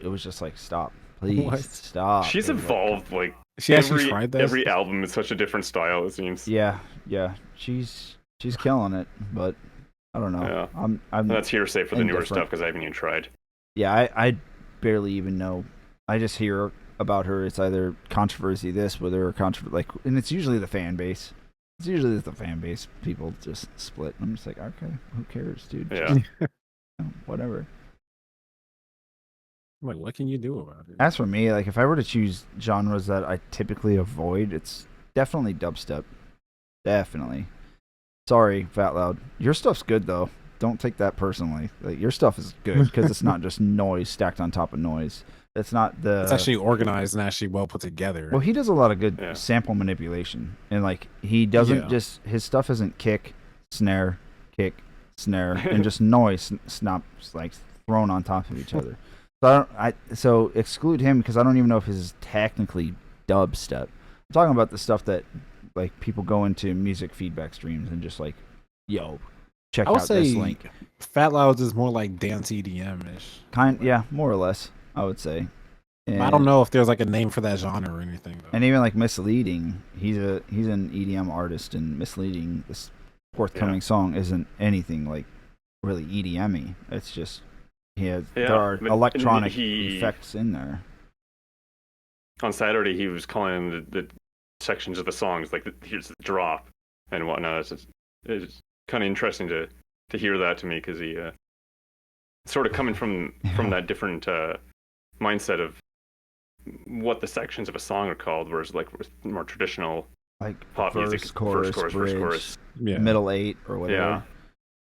it was just like, stop, please, What? stop. She's It was like- evolved like She actually tried this. every album is such a different style. It seems. yeah, she's killing it, but I don't know. Yeah. I'm And that's hearsay for the newer indifferent. stuff because I haven't even tried. yeah, I barely even know. I just hear about her. It's either controversy this with her or controversy like, and it's usually the fan base. It's usually the fan base. People just split. I'm just like, okay, who cares, dude? Yeah. Just, whatever. I'm like, what can you do about it? As for me, like if I were to choose genres that I typically avoid, it's definitely dubstep. Definitely. Sorry, Fat Loud. Your stuff's good though. Don't take that personally. Like your stuff is good because it's not just noise stacked on top of noise. It's not the. It's actually organized and actually well put together. Well, he does a lot of good Yeah. sample manipulation, and like he doesn't Yeah. just his stuff isn't kick, snare, and just noise snaps like thrown on top of each other. So so exclude him because I don't even know if his is technically dubstep. I'm talking about the stuff that like people go into music feedback streams and just like, yo, check I would out say this link. Fat Louds is more like dance EDM ish. Yeah, more or less, I would say. I don't know if there's like a name for that genre or anything though. And even like Misleading, he's an EDM artist, and Misleading, this forthcoming song isn't anything like really EDM-y. It's just there are but electronic he- effects in there. On Saturday, he was calling the sections of the songs like here's the drop and whatnot. It's kind of interesting to hear that to me because he sort of coming from that different mindset of what the sections of a song are called, whereas like with more traditional Like pop verse, music, chorus, first bridge, chorus. Yeah. middle eight or whatever. Yeah.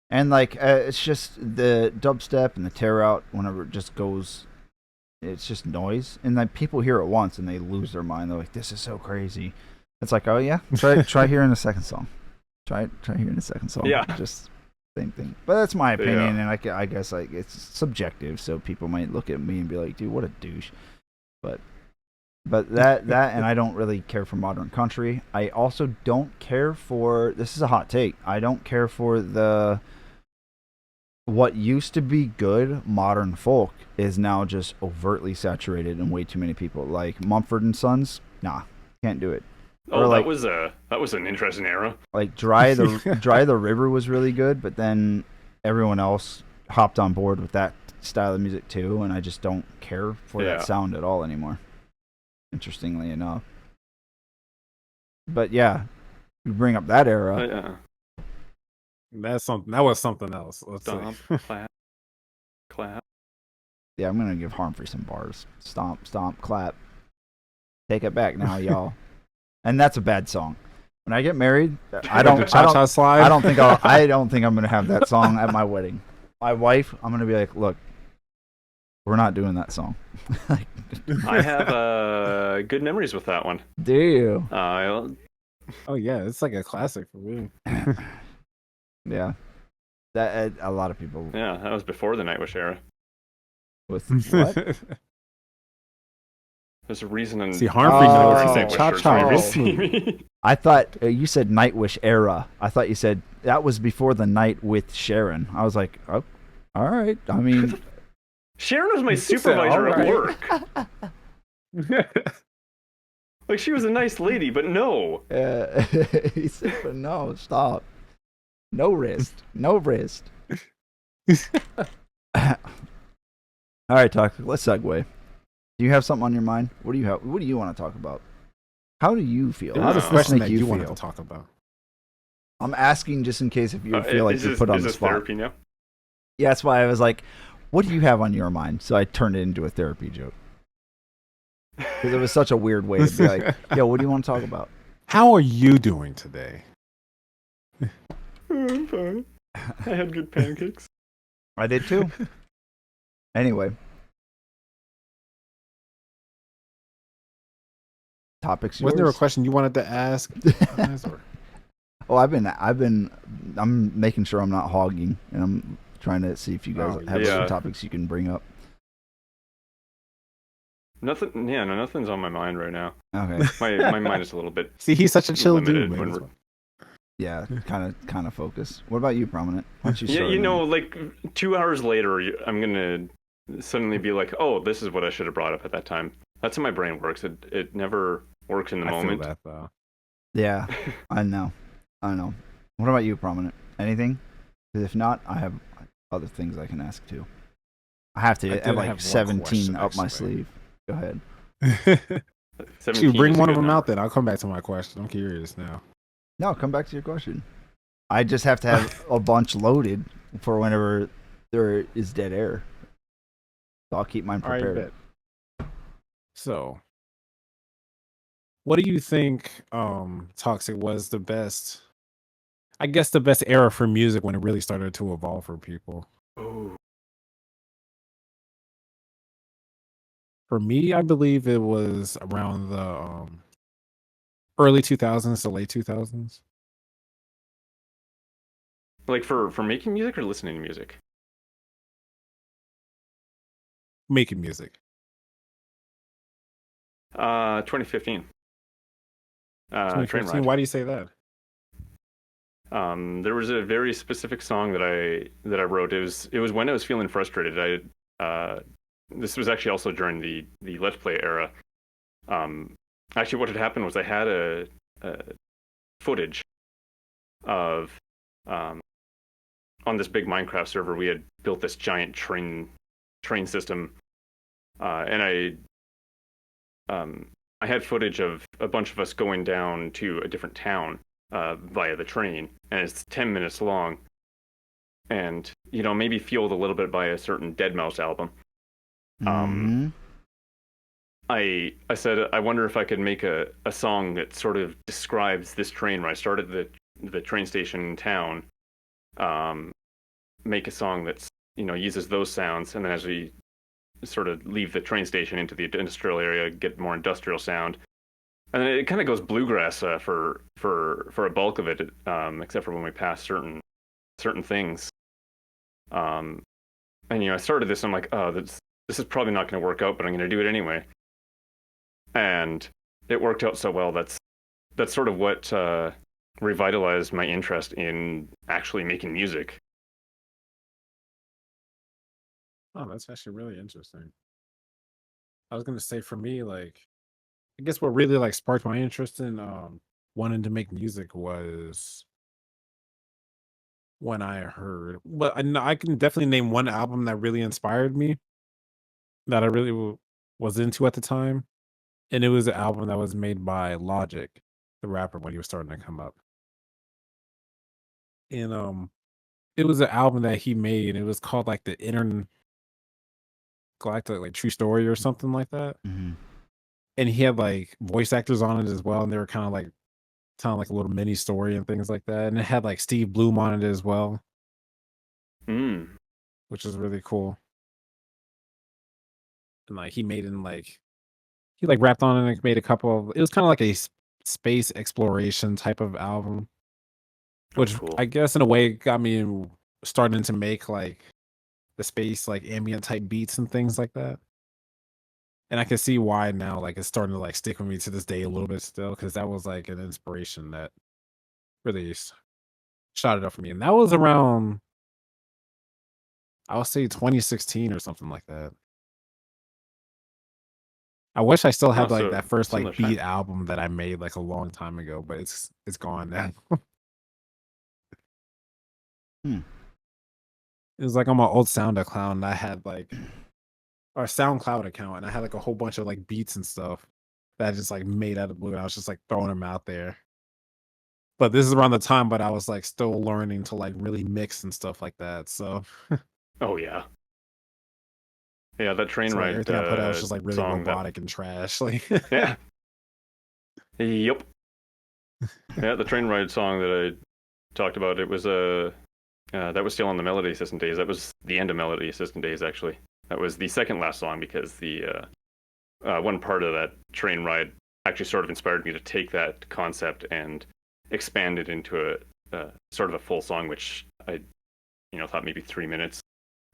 And like it's just the dubstep and the tear out whenever it just goes, it's just noise, and like people hear it once and they lose their mind. They're like, "This is so crazy." It's like, oh yeah, try hearing the second song. Try hearing the second song. Yeah. Just same thing. But that's my opinion, Yeah. and I guess like it's subjective. So people might look at me and be like, "Dude, what a douche." But that and I don't really care for modern country. I also don't care for, this is a hot take, I don't care for what used to be good modern folk is now just overtly saturated and way too many people. Like Mumford and Sons, nah, can't do it. Oh, Or, like- that was an interesting era. Like Dry the River was really good, but then everyone else hopped on board with that style of music too, and I just don't care for Yeah. that sound at all anymore. Interestingly enough. But yeah, you bring up that era. That's something. That was something else. Let's Stomp, say. clap. Yeah, I'm gonna give Harmfree some bars. Stomp, stomp, clap. Take it back now, y'all. And that's a bad song. When I get married, I The don't cha-cha slide. I don't think I'm gonna have that song at my wedding. My wife, I'm gonna be like, look, we're not doing that song. I have good memories with that one. Do you? Oh yeah, it's like a classic for me. Yeah. That a lot of people Yeah, that was before the Nightwish era. with what? There's a reason. And See, Harmfree knows he said Nightwish cha shirts cha. whenever you real see smooth. me. I thought you said Nightwish era. I thought you said that was before the night with Sharon. I was like, oh, all right. I mean, Sharon was my You said, supervisor at "Alright." work. Like she was a nice lady, but no. he said, but no, stop. No wrist. No wrist. All right, Tuck. Let's segue. Do you have something on your mind? What do you want to talk about? How do you feel? There How was a does this question make that you you wanted feel? to talk about. I'm asking just in case if you feel like you're this, put on is the this spot. therapy now? Yeah, that's why I was like, what do you have on your mind? So I turned it into a therapy joke. Because it was such a weird way to be like, yo, what do you want to talk about? How are you doing today? I'm fine. I had good pancakes. I did too. Anyway. Topics yours. Wasn't there a question you wanted to ask? Oh, I'm making sure I'm not hogging, and I'm trying to see if you guys have other topics you can bring up. Nothing's on my mind right now. Okay. My mind is a little bit. See, he's such a chill dude, limited man. Yeah, kind of focus. What about you, Prominent? Why don't you start? Yeah, like 2 hours later, I'm gonna suddenly be like, oh, this is what I should have brought up at that time. That's how my brain works. It never works in the moment. Feel that, though. Yeah, I know. What about you, Prominent? Anything? Because if not, I have other things I can ask too. I have to. I have like 17 up my sleeve. Go ahead. You bring one of them out then. I'll come back to my question. I'm curious now. No, come back to your question. I just have to have a bunch loaded for whenever there is dead air. So I'll keep mine prepared. All right, bet. So, what do you think Toxic was the best, I guess the best era for music when it really started to evolve for people? Oh. For me, I believe it was around the early 2000s to late 2000s. Like for making music or listening to music? Making music. 2015. 2015. Why do you say that? There was a very specific song that I wrote. It was when I was feeling frustrated. This was actually also during the Let's Play era. Actually, what had happened was I had a footage of on this big Minecraft server. We had built this giant train system, and I had footage of a bunch of us going down to a different town via the train, and it's 10 minutes long, and maybe fueled a little bit by a certain Deadmau5 album. I said I wonder if I could make a song that sort of describes this train where I started the train station in town. Make a song that's uses those sounds, and then as we sort of leave the train station into the industrial area, get more industrial sound, and then it kind of goes bluegrass for a bulk of it, except for when we pass certain things. And I started this, I'm like, oh, this is probably not going to work out, but I'm going to do it anyway. And it worked out so well. That's sort of what revitalized my interest in actually making music. Oh, that's actually really interesting. I was gonna say for me, like, I guess what really like sparked my interest in wanting to make music was when I heard. But I can definitely name one album that really inspired me, that I really was into at the time, and it was an album that was made by Logic, the rapper, when he was starting to come up. And it was an album that he made. It was called like the Galactic, like True Story or something like that. Mm-hmm. And he had like voice actors on it as well, and they were kind of like telling like a little mini story and things like that. And it had like Steve Bloom on it as well, which is really cool. And like he rapped on it and made a couple of. It was kind of like a space exploration type of album, which cool. I guess in a way got me starting to make like the space like ambient type beats and things like that. And I can see why now, like it's starting to like stick with me to this day a little bit still, because that was like an inspiration that really shot it up for me. And that was around, I would say 2016 or something like that. I wish I still had like that first like beat album that I made like a long time ago, but it's gone now. It was like on my old SoundCloud, and I had like our SoundCloud account, and I had like a whole bunch of like beats and stuff. that I just like made out of the blue. I was just like throwing them out there. But this is around the time, but I was like still learning to like really mix and stuff like that. So, Oh yeah, yeah. That train so like, ride everything I put out was just like really song. robotic and trash. Like, Yeah. Yep. Yeah, the train ride song that I talked about. It was that was still on the Melody Assistant days. That was the end of Melody Assistant days, actually. That was the second last song because the one part of that train ride actually sort of inspired me to take that concept and expand it into a sort of a full song, which I, thought maybe 3 minutes.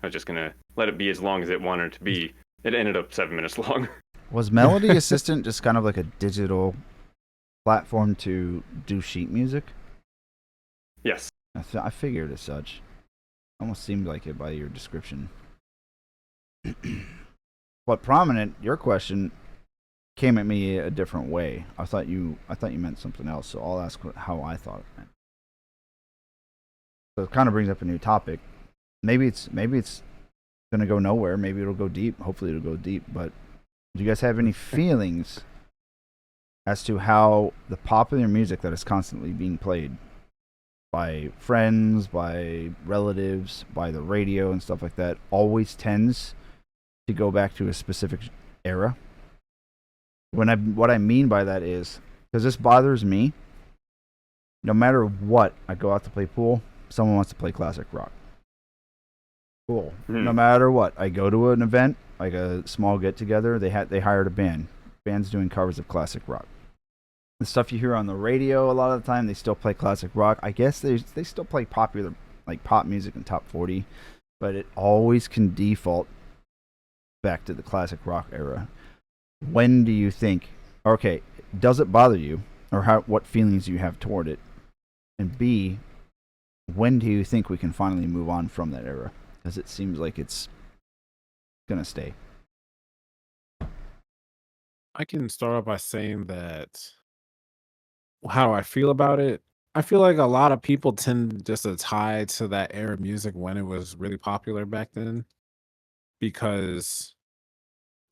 I was just gonna let it be as long as it wanted to be. It ended up 7 minutes long. Was Melody Assistant just kind of like a digital platform to do sheet music? Yes. I figured as such. Almost seemed like it by your description. But Prominent, your question came at me a different way. I thought you meant something else, so I'll ask how I thought it meant. So it kind of brings up a new topic. Maybe it's gonna go nowhere. Maybe it'll go deep. Hopefully it'll go deep. But do you guys have any feelings as to how the popular music that is constantly being played by friends, by relatives, by the radio and stuff like that always tends to go back to a specific era? What I mean by that is, because this bothers me, no matter what, I go out to play pool, someone wants to play classic rock. Cool. No matter what, I go to an event, like a small get-together, they hired a band. Band's doing covers of classic rock. The stuff you hear on the radio, a lot of the time, they still play classic rock. I guess they still play popular, like pop music and top 40, but it always can default back to the classic rock era. When do you think, okay, does it bother you, or what feelings do you have toward it? And B, when do you think we can finally move on from that era? Because it seems like it's gonna stay. I can start off by saying that how do I feel about it? I feel like a lot of people tend just to tie to that era of music when it was really popular back then because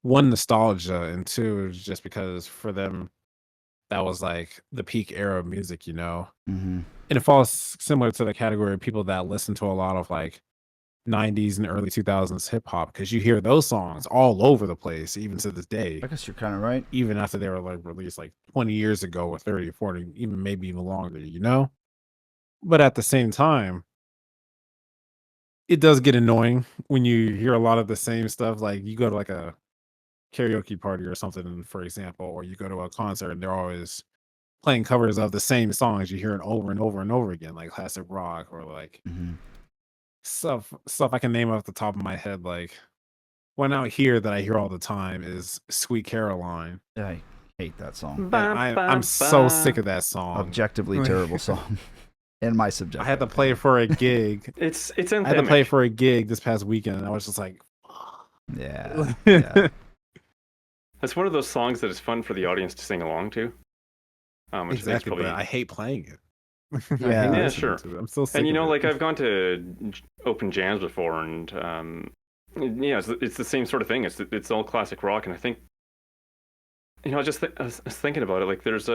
one, nostalgia, and two, it's just because for them that was like the peak era of music, Mm-hmm. And it falls similar to the category of people that listen to a lot of like 90s and early 2000s hip hop because you hear those songs all over the place, even to this day. I guess you're kind of right. Even after they were like released like 20 years ago or 30 or 40, even maybe even longer. But at the same time, it does get annoying when you hear a lot of the same stuff. Like you go to like a karaoke party or something, for example, or you go to a concert and they're always playing covers of the same songs. You hear it over and over and over again, like classic rock or like Mm-hmm. stuff I can name off the top of my head. Like one out here that I hear all the time is Sweet Caroline. I hate that song. And I'm so sick of that song. Objectively terrible song. In my subjective. I had to play for a gig. It's I had to play for a gig this past weekend, and I was just like, yeah. Yeah. That's one of those songs that is fun for the audience to sing along to. Which exactly, probably... but I hate playing it. Yeah, sure. I'm so sick. And of like it. I've gone to open jams before, and it's the same sort of thing. It's all classic rock, and I think, I was thinking about it. Like there's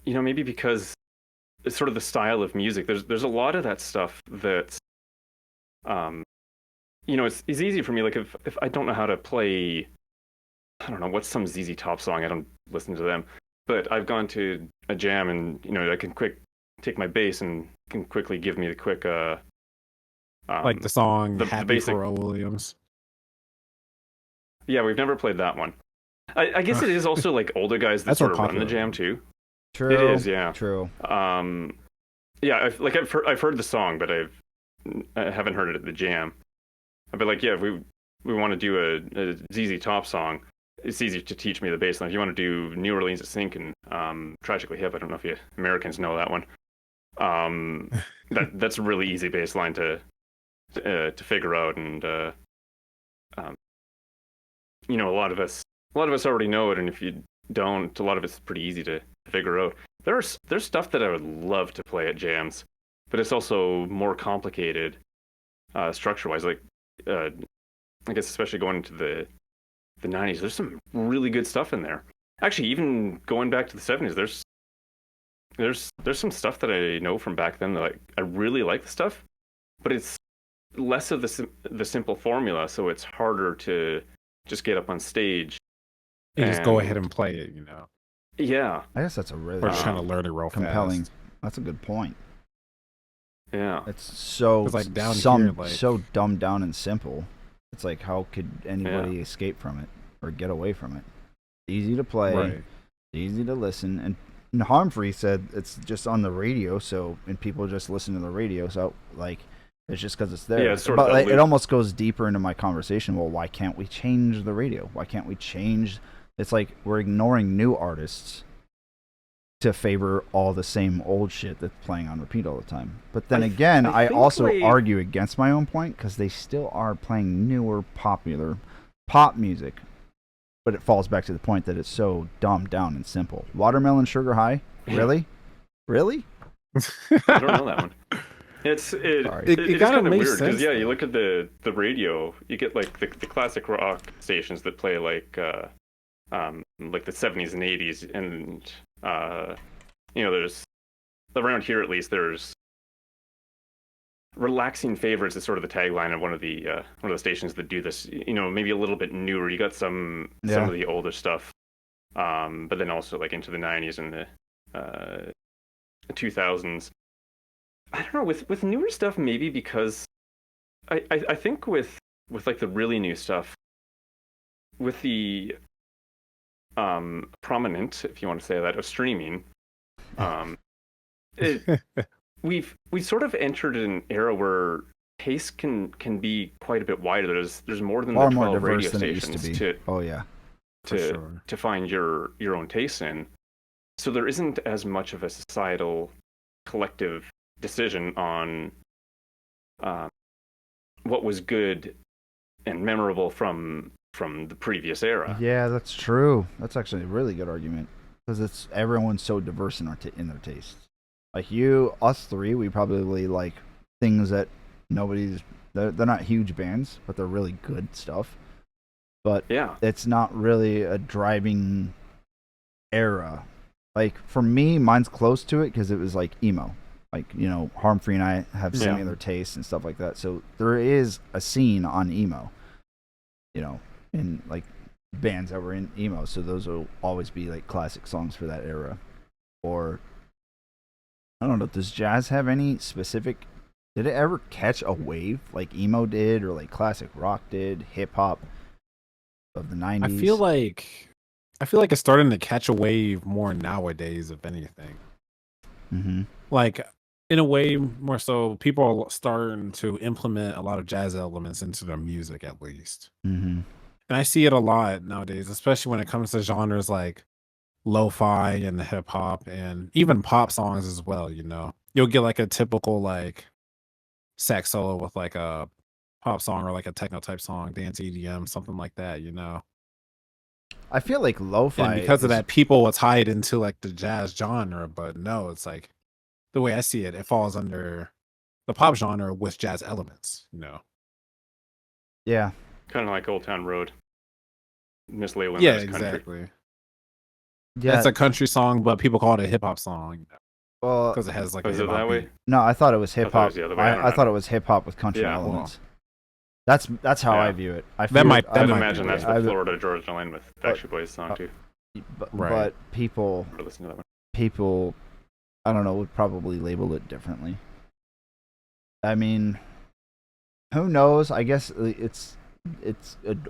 maybe because it's sort of the style of music. There's a lot of that stuff that, it's easy for me. Like if I don't know how to play, I don't know what's some ZZ Top song. I don't listen to them. But I've gone to a jam and, I can take my bass and can quickly give me the quick... like the song the Happy basic... Pharrell Williams. Yeah, we've never played that one. I guess it is also like older guys that sort of run the jam too. True. It is, yeah. True. Yeah, I've heard the song, but I haven't heard it at the jam. But like, yeah, if we want to do a ZZ Top song, it's easy to teach me the bass line. If you want to do New Orleans at Sink and Tragically Hip, I don't know if you Americans know that one. That's a really easy bass line to figure out, and a lot of us already know it, and if you don't, a lot of it's pretty easy to figure out. There's stuff that I would love to play at jams, but it's also more complicated structure-wise. Like I guess especially going into the 90s, there's some really good stuff in there. Actually, even going back to the 70s, there's some stuff that I know from back then that I really like the stuff, but it's less of the simple formula, so it's harder to just get up on stage. You just go ahead and play it, Yeah. I guess that's a really We're just trying to learn it real compelling. fast. That's a good point. Yeah. It's so like down here, like... so dumbed down and simple. It's like, how could anybody escape from it or get away from it? Easy to play, easy to listen, and Harmfree said it's just on the radio, and people just listen to the radio, so like it's just because it's there. Yeah, it's sort but of like, it almost goes deeper into my conversation. Well, why can't we change the radio? Why can't we change? It's like we're ignoring new artists to favor all the same old shit that's playing on repeat all the time. But then again, I also argue against my own point because they still are playing newer, popular pop music. But it falls back to the point that it's so dumbed down and simple. Watermelon Sugar High? Really? Really? I don't know that one. It's kind of weird because you look at the radio, you get like the classic rock stations that play like the 70s and 80s, and there's around here at least there's relaxing favorites is sort of the tagline of one of the stations that do this. Maybe a little bit newer. You got some of the older stuff, but then also like into the 90s and the 2000s. I don't know, with newer stuff, maybe because I think with like the really new stuff, with the prominent, if you want to say that, of streaming, we've sort of entered an era where taste can be quite a bit wider. There's more than far the 12 more radio diverse than it stations used to be. to find your own taste in. So there isn't as much of a societal collective decision on what was good and memorable from the previous era. Yeah, that's true. That's actually a really good argument because everyone's so diverse in their tastes. Like us three, we probably like things that they're not huge bands, but they're really good stuff. But it's not really a driving era. Like for me, mine's close to it because it was like emo. Like, Harmfree and I have similar tastes and stuff like that. So there is a scene on emo, in like bands that were in emo. So those will always be like classic songs for that era. Or, I don't know, does jazz have any specific, did it ever catch a wave like emo did or like classic rock did, hip hop of the 90s? I feel like it's starting to catch a wave more nowadays, if anything. Mm-hmm. Like, in a way, more so, people are starting to implement a lot of jazz elements into their music, at least. Mm-hmm. And I see it a lot nowadays, especially when it comes to genres like lo-fi and hip hop and even pop songs as well. You'll get like a typical like sax solo with like a pop song or like a techno type song, dance EDM, something like that. I feel like lo-fi, and because of that, people will tie it into like the jazz genre, but no, it's like the way I see it, it falls under the pop genre with jazz elements. Yeah, kind of like Old Town Road. Miss Leyland. Yeah, exactly. Yeah, it's a country song, but people call it a hip hop song. Well, because it has like. Is it that way? No, I thought it was hip hop. I thought it was hip hop with country elements. That's how I view it. I'd imagine that's what Florida Georgia Line with Backstreet Boys song too. But people, I don't know, would probably label it differently. I mean, who knows? I guess it's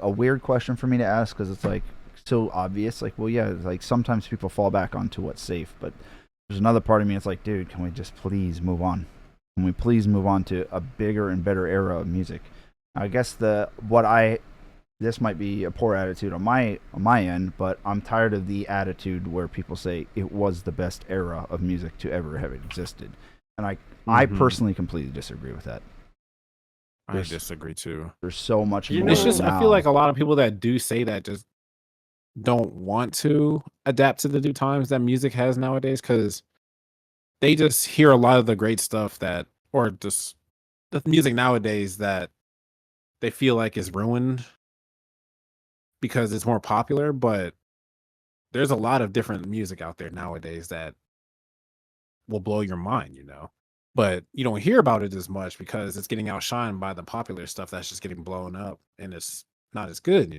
a weird question for me to ask because it's like so obvious. Like, well, yeah, like sometimes people fall back onto what's safe, but there's another part of me that's like, dude, can we just please move on? Can we please move on to a bigger and better era of music? I guess this might be a poor attitude on my end, but I'm tired of the attitude where people say it was the best era of music to ever have existed, and I personally completely disagree with that. I disagree too. There's so much more. It's just I feel like a lot of people that do say that just don't want to adapt to the new times that music has nowadays because they just hear a lot of the great stuff or just the music nowadays that they feel like is ruined because it's more popular, but there's a lot of different music out there nowadays that will blow your mind, but you don't hear about it as much because it's getting outshined by the popular stuff that's just getting blown up and it's not as good.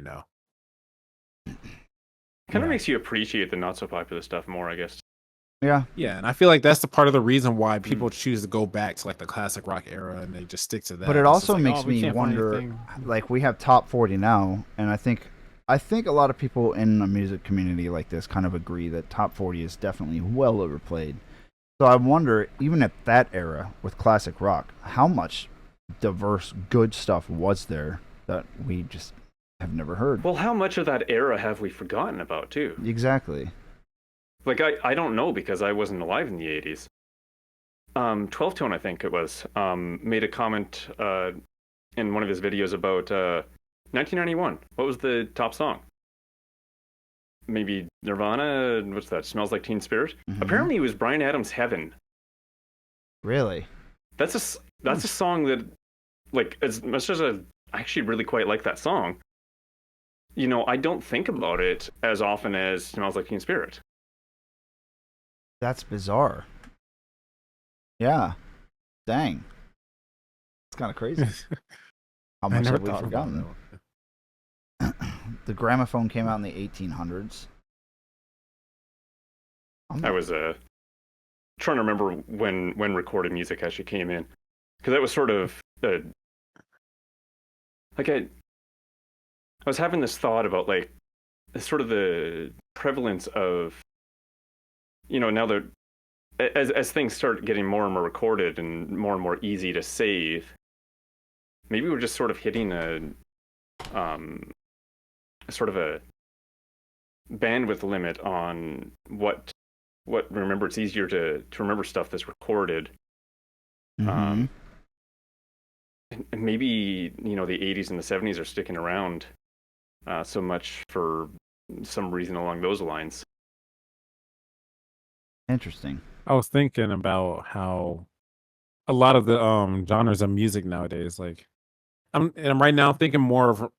Kind of makes you appreciate the not so popular stuff more, I guess. Yeah. Yeah, and I feel like that's the part of the reason why people choose to go back to like the classic rock era and they just stick to that. But it It's just also like, makes we me can't find wonder, anything. like, we have top 40 now, and I think a lot of people in the music community like this kind of agree that top 40 is definitely well overplayed. So I wonder, even at that era with classic rock, how much diverse good stuff was there that we just have never heard. Well, how much of that era have we forgotten about, too? Exactly. Like, I don't know because I wasn't alive in the 80s. 12 Tone, I think it was, made a comment in one of his videos about 1991. What was the top song? Maybe Nirvana? What's that? Smells Like Teen Spirit? Mhm. Apparently it was Bryan Adams' Heaven. Really? That's a song that, like, as much as I actually really quite like that song, I don't think about it as often as Smells Like Teen Spirit. That's bizarre. Yeah. Dang. It's kind of crazy. How I much never have we thought about forgotten? that. The gramophone came out in the 1800s. I was trying to remember when recorded music actually came in, because that was sort of like I was having this thought about like sort of the prevalence of now that as things start getting more and more recorded and more easy to save, maybe we're just sort of hitting a sort of a bandwidth limit on what remember. It's easier to remember stuff that's recorded. Mm-hmm. And maybe the 80s and the 70s are sticking around so much for some reason along those lines. Interesting. I was thinking about how a lot of the genres of music nowadays, like I'm right now thinking more of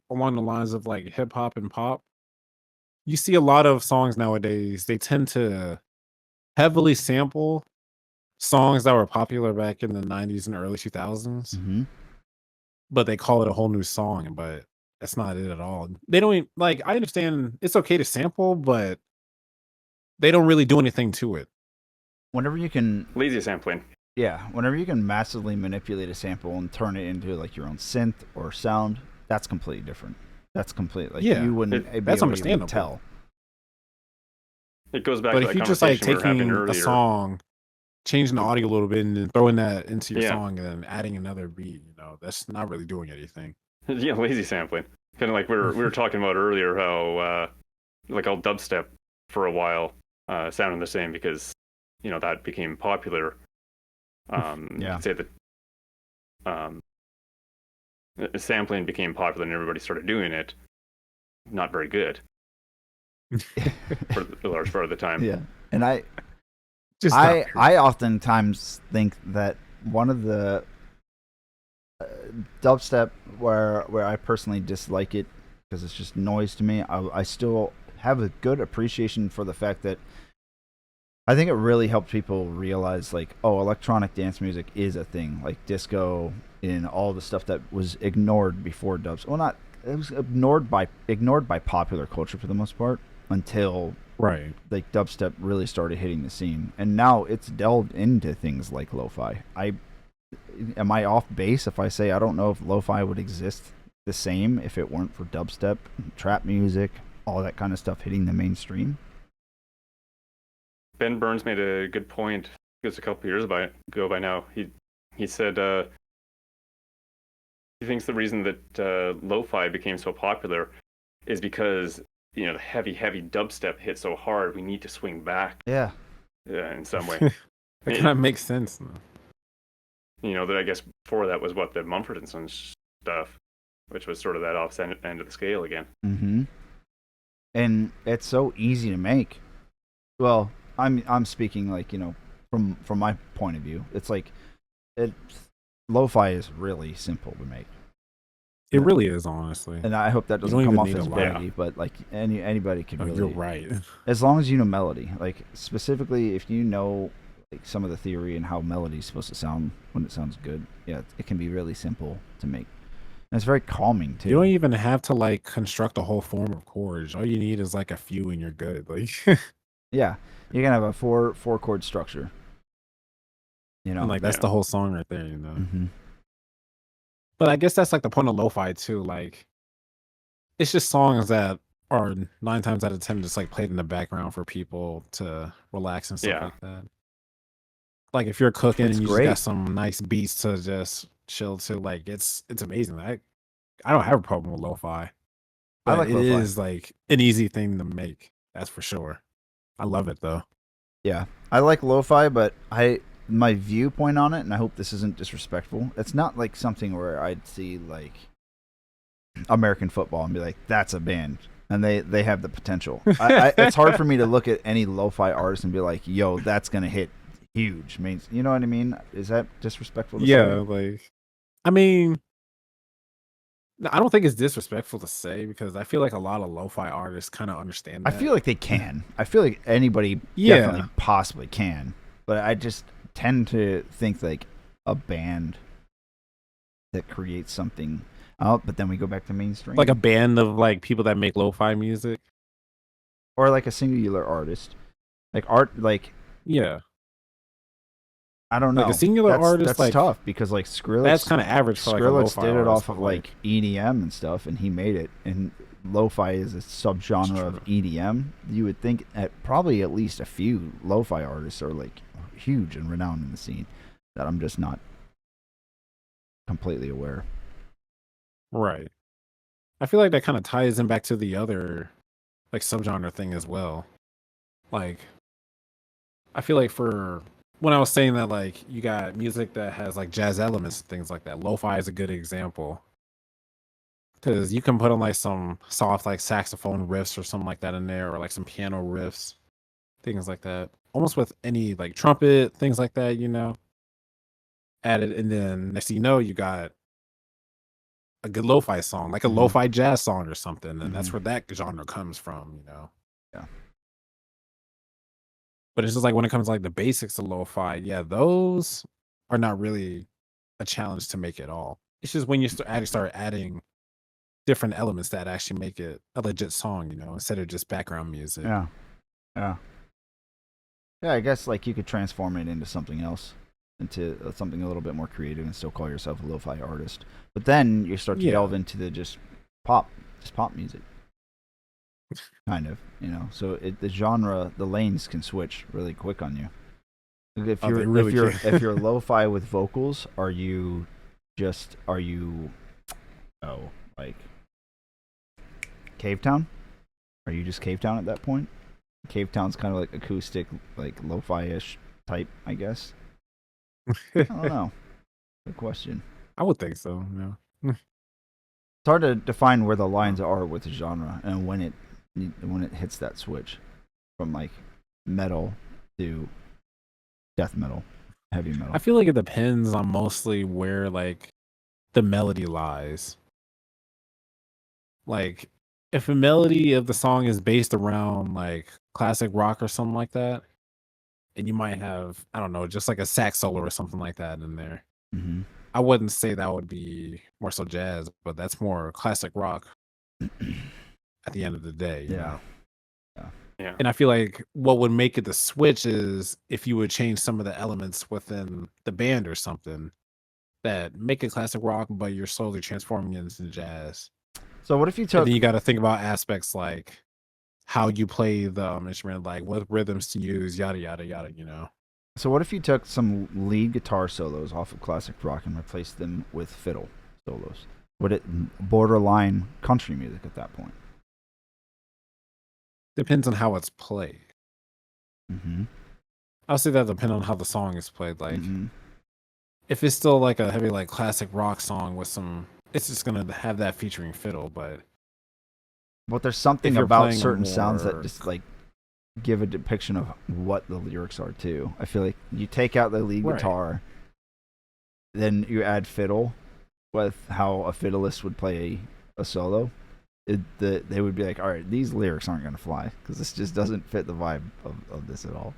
along the lines of like hip hop and pop. You see a lot of songs nowadays, they tend to heavily sample songs that were popular back in the 90s and early 2000s, Mm-hmm. but they call it a whole new song, but that's not it at all. They don't like, I understand it's okay to sample, but they don't really do anything to it. Whenever you can, Lazy sampling. whenever you can massively manipulate a sample and turn it into like your own synth or sound, that's completely different. That's complete. Like Yeah, you wouldn't be that's able to even understandable. tell. It goes back But to if that you just like conversation we were having taking a earlier. song, changing the audio a little bit, and then throwing that into your Yeah. song, and then adding another beat, that's not really doing anything. Yeah, lazy sampling. Kind of like we were talking about earlier, how like all dubstep for a while sounded the same because that became popular. You could say that sampling became popular and everybody started doing it. Not very good for the large part of the time. Yeah, and I Just I oftentimes think that one of the dubstep where I personally dislike it because it's just noise to me. I still have a good appreciation for the fact that I think it really helped people realize like, oh, electronic dance music is a thing, like disco and all the stuff that was ignored before dubstep. Well, not it was ignored by popular culture for the most part until right. like dubstep really started hitting the scene, and now it's delved into things like lo-fi. Am I off base if I say I don't know if lo-fi would exist the same if it weren't for dubstep, trap music, all that kind of stuff hitting the mainstream? Ben Burns made a good point. It was a couple years ago by now. He said he thinks the reason that lo-fi became so popular is because the heavy dubstep hit so hard. We need to swing back Yeah. in some way. That kind of makes sense. That I guess before that was what the Mumford and Sons stuff, which was sort of that opposite end of the scale again. Mm-hmm. And it's so easy to make. Well, I'm speaking like from my point of view. It's like lo-fi is really simple to make. It really is, honestly. And I hope that You doesn't don't come even off need as a lot. braggy, but like anybody can Oh, really. you're right. As long as you know melody, like specifically if you know like some of the theory and how melody is supposed to sound when it sounds good, yeah, it can be really simple to make. And it's very calming too. You don't even have to like construct a whole form of chords. All you need is like a few, and you're good. Like, Yeah, you can have a four chord structure. You know, and like that's the whole song right there. You know. hmm But I guess that's like the point of lo-fi too. Like, it's just songs that are 9 times out of 10 just like played in the background for people to relax and stuff Yeah. like that. Like if you're cooking It's and you great. just got some nice beats to just chill to, like it's amazing. I don't have a problem with lo-fi. I But like it lo-fi. is like an easy thing to make. That's for sure. I love it though. Yeah, I like lo-fi, but my viewpoint on it, and I hope this isn't disrespectful. It's not like something where I'd see like American football and be like, "That's a band," and they have the potential. It's hard for me to look at any lo-fi artist and be like, "Yo, that's gonna hit huge." Means, you know what I mean? Is that disrespectful? To Yeah, say? like I mean, I don't think it's disrespectful to say because I feel like a lot of lo-fi artists kind of understand I that. feel like they can. I feel like anybody Yeah. definitely possibly can, but I just tend to think like a band that creates something. Oh, but then we go back to mainstream. Like a band of like people that make lo-fi music. Or like a singular artist. Like art, like Yeah, I don't know. like a singular artist. That's like tough because like Skrillex. that's kind of average for like a Skrillex lo-fi did it artist, off of but, like EDM and stuff, and he made it. And lo-fi is a subgenre of EDM. You would think at probably at least a few lo-fi artists are like huge and renowned in the scene that I'm just not completely aware. right. I feel like that kind of ties in back to the other like subgenre thing as well. Like, I feel like for when I was saying that, like you got music that has like jazz elements and things like that. Lo-fi is a good example because you can put on like some soft like saxophone riffs or something like that in there, or like some piano riffs, things like that. Almost with any like trumpet, things like that, you know, added, and then next thing you know, you got a good lo-fi song, like a Mhm. lo-fi jazz song or something, and that's Mhm. where that genre comes from, you know. Yeah. But it's just like when it comes to like the basics of lo-fi, yeah, those are not really a challenge to make at all. It's just when you start adding different elements that actually make it a legit song, you know, instead of just background music. Yeah. Yeah. Yeah, I guess like you could transform it into something else, into something a little bit more creative, and still call yourself a lo-fi artist. But then you start to Yeah. delve into the just pop music, kind of, you know. So the genre, the lanes can switch really quick on you. Like, if Oh, you're they really can. if you're lo-fi with vocals, are you like Cave Town? Are you just Cave Town at that point? Cave Town's kind of like acoustic, like lo-fi-ish type, I guess. I don't know. Good question. I would think so, you know. It's hard to define where the lines are with the genre and when it hits that switch from like metal to death metal, heavy metal. I feel like it depends on mostly where like the melody lies. Like if a melody of the song is based around like classic rock or something like that, and you might have, I don't know, just like a sax solo or something like that in there. Mm-hmm. I wouldn't say that would be more so jazz, but that's more classic rock at the end of the day. You know? Yeah. And I feel like what would make it the switch is if you would change some of the elements within the band or something that make it classic rock, but you're slowly transforming it into jazz. So what if you And took then you got to think about aspects like how you play the instrument, like what rhythms to use, yada yada yada. You know. So what if you took some lead guitar solos off of classic rock and replaced them with fiddle solos? Would it borderline country music at that point? Depends on how it's played. Mm-hmm. I'll say that depends on how the song is played. Like Mm-hmm. if it's still like a heavy like classic rock song with some, it's just gonna have that featuring fiddle. But But there's something if you're about playing a certain sounds that more- just like give a depiction of what the lyrics are too. I feel like you take out the lead Right. guitar, then you add fiddle. with how a fiddleist would play a solo, they would be like, all right, these lyrics aren't going to fly because this just doesn't fit the vibe of this at all.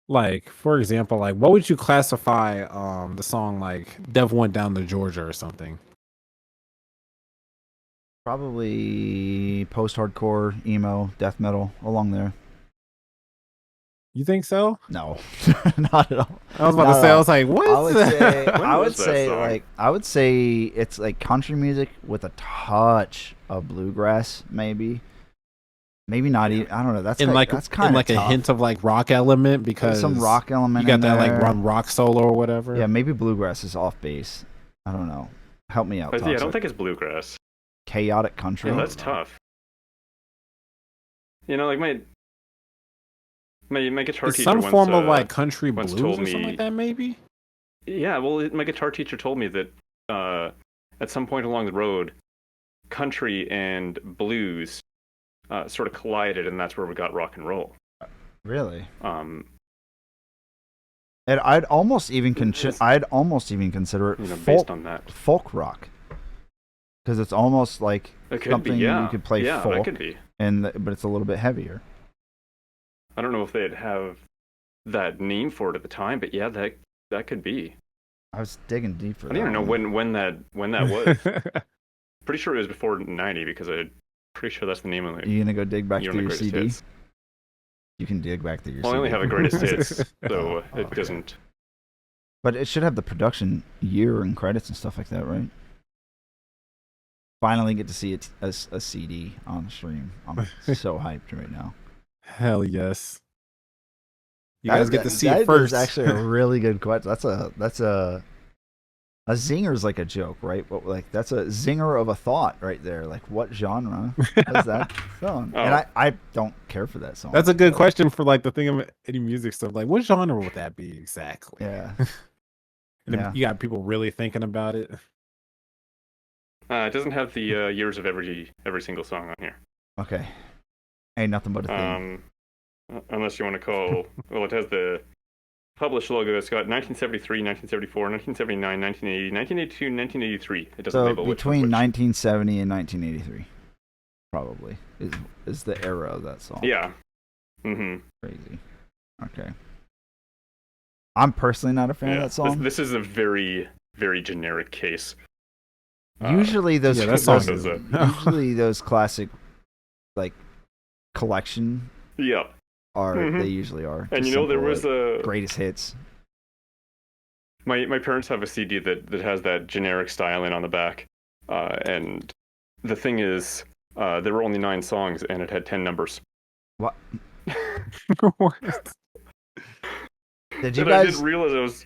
Like, for example, like what would you classify the song like Dev Went Down to Georgia or something? Probably post-hardcore, emo, death metal, along there. You think so? No, not at all. I was about Not to at say, I all. was like, what? I would say, When I would was that say, song? I would say it's like country music with a touch of bluegrass, maybe. Maybe not even. I don't know. That's in like, like that's in kind of like a hint of like rock element because some rock element. you got in that like there. one rock solo or whatever. Yeah, maybe bluegrass is off base. I don't know. Help me out. I don't Toxic. think it's bluegrass. Chaotic country. Yeah, that's tough. You know, like my guitar It's teacher some once, form of like country once blues told or something me- like that, maybe. Yeah, well, my guitar teacher told me that at some point along the road, country and blues sort of collided, and that's where we got rock and roll. Really? Um, And I'd almost even consider it you know, folk, based on that, folk rock, because it's almost like it could something be. Yeah, you could play yeah, folk, that could be. but it's a little bit heavier. I don't know if they'd have that name for it at the time, but yeah, that could be. I was digging deep for I that. don't even know one. when that was. Pretty sure it was before '90 because I'm pretty sure that's the name of it. You gonna go dig back You through know, your the greatest CD? hits. You can dig back through your Well, I CD. only have the greatest hits, so Oh, it okay. doesn't. But it should have the production year and credits and stuff like that, right? Finally get to see a CD on stream. I'm so hyped right now. Hell yes. You guys get to see that it first. That is actually a really good question. That's a zinger's like a joke, right? But like that's a zinger of a thought right there. Like what genre is that song? Oh. And I don't care for that song. That's a good so, question for like the thing of any music stuff. Like, what genre would that be exactly? Yeah. And then Yeah. you got people really thinking about it. It doesn't have the years of every single song on here. Okay. Ain't nothing but a thing. Unless you want to call. Well, it has the published logo. It's got 1973, 1974, 1979, 1980, 1982, 1983. It doesn't So label which between one's 1970 and 1983, probably is the era of that song. which. Yeah. Mm-hmm. Crazy. Okay. I'm personally not a fan of that song. This is a very, very generic case. Usually those yeah, that song is a- usually those classic like collection Yeah. are Mhm. they usually are. And Just you know, there simple, was like, a. greatest hits. My parents have a CD that has that generic styling on the back. And the thing is, there were only 9 songs and it had 10 numbers. What did you And I guys didn't realize it was.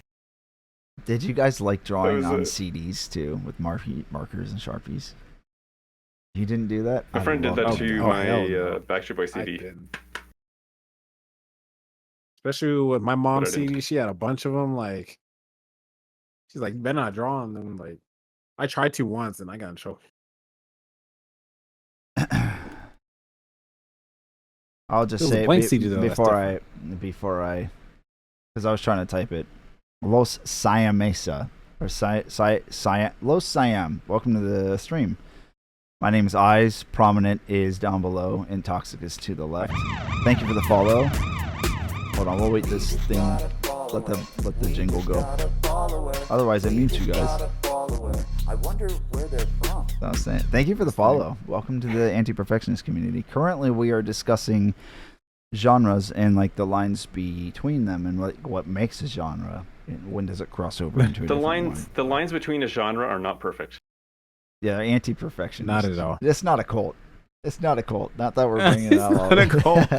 did you guys like drawing was on a- CDs too with markers and Sharpies? You didn't do that? My I'd friend did love that to. to Oh, my hell no. Backstreet Boys I CD. didn't. Especially with my mom's But I didn't. CD, she had a bunch of them. Like, she's like, "You better not draw on them." Like, I tried to once and I got in trouble. I'll just It was a say blank CD though, that's before I because I was trying to type it. Los Siamesa or Los Siam. Welcome to the stream. My name is Eyes. Prominent is down below, and Toxic is to the left. Thank you for the follow. Hold on, we'll wait this thing. Let the jingle go. Otherwise, I mute you guys. I wonder where they're from. So I was saying, thank you for the follow. Welcome to the Anti-Perfectionist community. Currently, we are discussing genres and like the lines between them and what makes a genre. And when does it cross over into a The different one? the lines between a genre are not perfect. Yeah, Anti-Perfectionist. Not at all. It's not a cult. It's not a cult. Not that we're bringing it It's out. not a cult.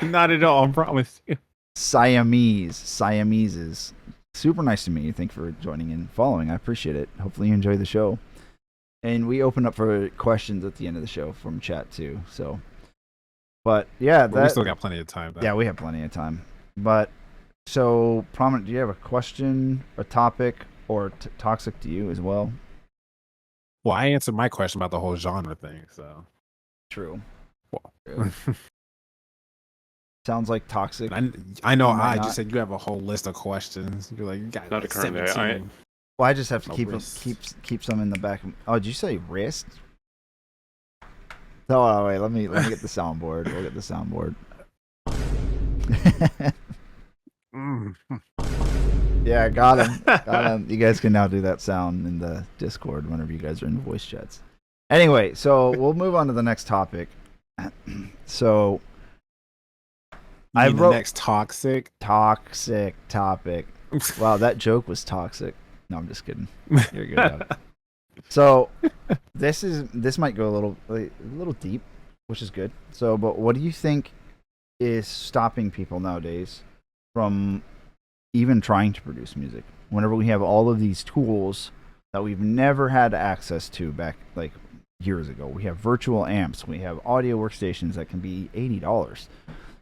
Not at all. I promise you. Siameses. Super nice to meet you. Thank you for joining and following. I appreciate it. Hopefully you enjoy the show. And we open up for questions at the end of the show from chat too. So, but yeah, But we still got plenty of time. Though. yeah, we have plenty of time. But so, Prominent, do you have a question, a topic, or Toxic to you as well? Well, I answered my question about the whole genre thing. So, True. well, True. Sounds like Toxic. I know. Might I not. just said you have a whole list of questions. You're like, you got Not like currently. 17. Well, I just have to No keep wrist. keep some in the back. Oh, did you say wrist? Oh, wait. Let me get the soundboard. We'll get the soundboard. Mm. Yeah, got him. Got him. You guys can now do that sound in the Discord whenever you guys are in the voice chats. Anyway, so we'll move on to the next topic. So You I mean the wrote next toxic. toxic topic. Wow, that joke was toxic. No, I'm just kidding. You're good. Dog. So this might go a little deep, which is good. So, but what do you think is stopping people nowadays from even trying to produce music? Whenever we have all of these tools that we've never had access to back like years ago, we have virtual amps, we have audio workstations that can be $80.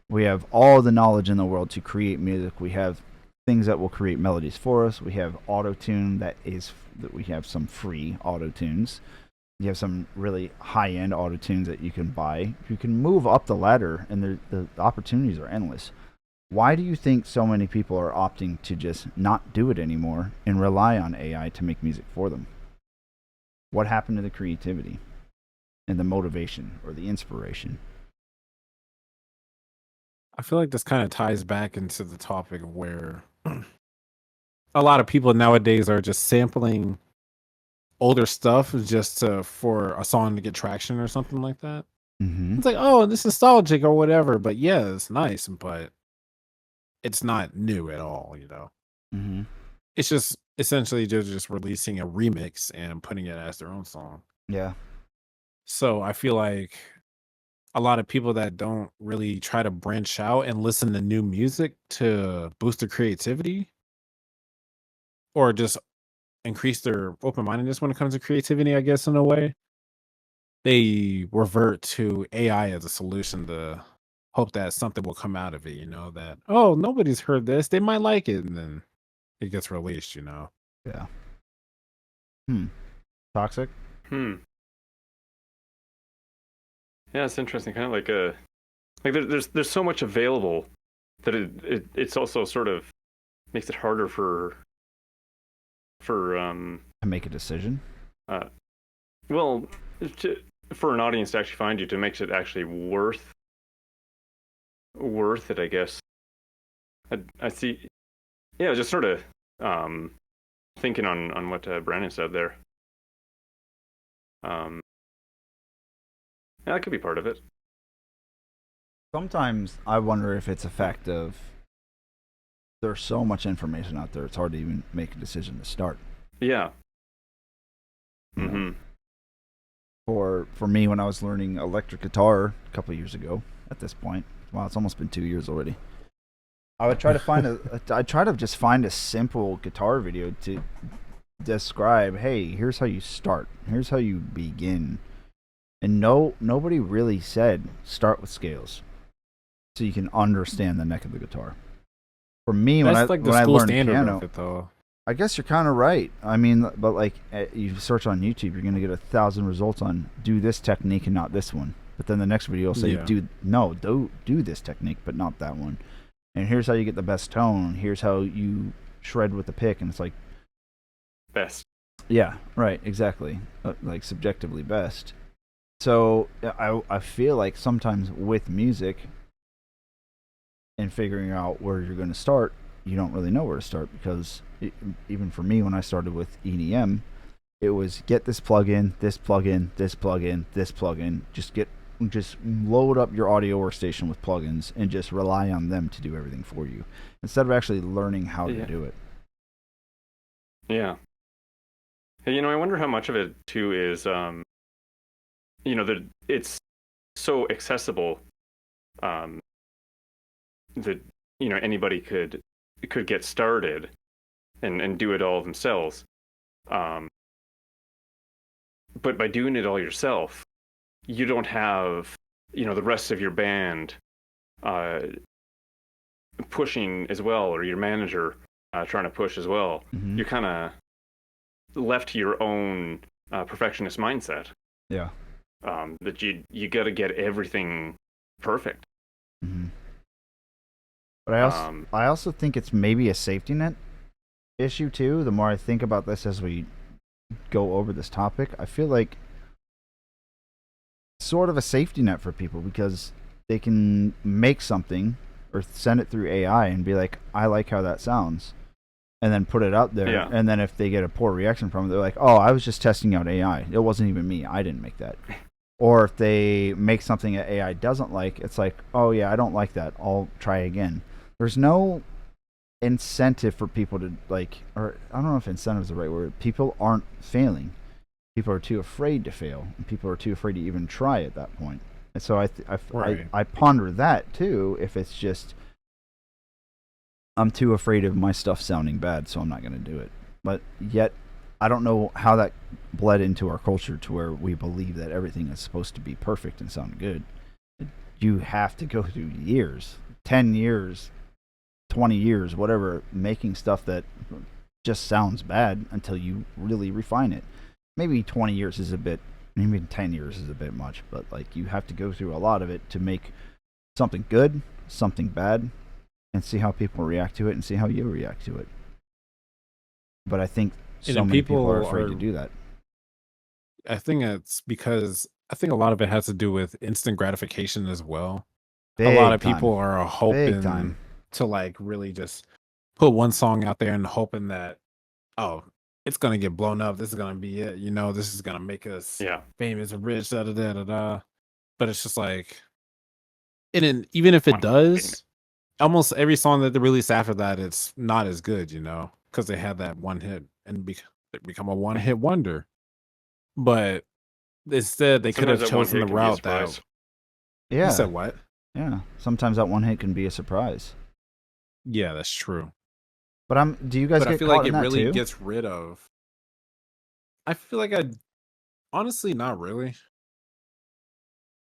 We have all the knowledge in the world to create music. We have things that will create melodies for us. We have auto-tune that we have some free auto-tunes. You have some really high-end auto-tunes that you can buy. You can move up the ladder, and the opportunities are endless. Why do you think so many people are opting to just not do it anymore and rely on AI to make music for them? What happened to the creativity and the motivation or the inspiration? I feel like this kind of ties back into the topic where a lot of people nowadays are just sampling older stuff just for a song to get traction or something like that. Mm-hmm. It's like, oh, this is nostalgic or whatever, but yeah, it's nice, but it's not new at all, you know. Mm-hmm. It's just essentially just releasing a remix and putting it as their own song. Yeah. So I feel like a lot of people that don't really try to branch out and listen to new music to boost their creativity or just increase their open-mindedness when it comes to creativity, I guess, in a way, they revert to AI as a solution to hope that something will come out of it, you know, that, oh, nobody's heard this. They might like it. And then it gets released, you know. Yeah. Toxic? Yeah, it's interesting. Kind of like there's so much available that it's also sort of makes it harder for To make a decision? well for an audience to actually find you, to make it actually worth it, I guess. I see. Yeah, just sort of thinking on what Brandon said there. Yeah, that could be part of it. Sometimes I wonder if it's a fact of there's so much information out there, it's hard to even make a decision to start. Yeah. You know? Mm-hmm. For me, when I was learning electric guitar a couple of years ago, at this point, wow, it's almost been 2 years already. I would try to find I'd try to just find a simple guitar video to describe, hey, here's how you start, here's how you begin, and nobody really said start with scales, so you can understand the neck of the guitar. For me, That's when like I the school learned standard piano, of it, though. I guess you're kind of right. I mean, but like you search on YouTube, you're gonna get 1,000 results on do this technique and not this one. But then the next video will say Yeah. do this technique but not that one. And here's how you get the best tone. Here's how you shred with the pick, and it's like Best. yeah, right, exactly, like subjectively best. So I feel like sometimes with music and figuring out where you're going to start, you don't really know where to start, because even for me, when I started with EDM, it was get this plugin, this plugin, this plugin, this plugin. Just load up your audio workstation with plugins and just rely on them to do everything for you, instead of actually learning how to do it. Yeah. Hey, I wonder how much of it too is, that it's so accessible, that anybody could get started and do it all themselves. But by doing it all yourself, you don't have the rest of your band pushing as well, or your manager trying to push as well. Mm-hmm. You're kind of left to your own perfectionist mindset. Yeah. That you got to get everything perfect. Mm-hmm. But I also think it's maybe a safety net, issue too, the more I think about this as we go over this topic, I feel like sort of a safety net for people because they can make something or send it through AI and be like, I like how that sounds, and then put it out there. Yeah. And then if they get a poor reaction from it, they're like, oh, I was just testing out AI. It wasn't even me. I didn't make that. Or if they make something that AI doesn't like, it's like, oh yeah, I don't like that. I'll try again. There's no incentive for people to like, or I don't know if incentive is the right word. People aren't failing. People are too afraid to fail, and people are too afraid to even try at that point. And so Right. I ponder that too. If it's just I'm too afraid of my stuff sounding bad, so I'm not going to do it. But yet, I don't know how that bled into our culture to where we believe that everything is supposed to be perfect and sound good. You have to go through years, 10 years, 20 years, whatever, making stuff that just sounds bad until you really refine it. Maybe 20 years is a bit, maybe 10 years is a bit much, but like you have to go through a lot of it to make something good, something bad, and see how people react to it and see how you react to it. But I think And so then many people are people afraid are- to do that. I think it's because I think a lot of it has to do with instant gratification as well. A lot of Big people time. are Big hoping time. to like really just put one song out there and hoping that, oh, it's gonna get blown up. This is gonna be it. You know, this is gonna make us Yeah. famous and rich. Da da da da da. But it's just like, and then even if it Wow, kidding me. does, almost every song that they release after that, it's not as good. You know, because they had that one hit and they become a one hit wonder. But instead, they could have Sometimes that one chosen hit the can be a route surprise. that you Yeah. said what? Yeah. Sometimes that one hit can be a surprise. Yeah, that's true. But do you guys But I get feel caught like in it that really too? gets rid of. I feel like I honestly not really.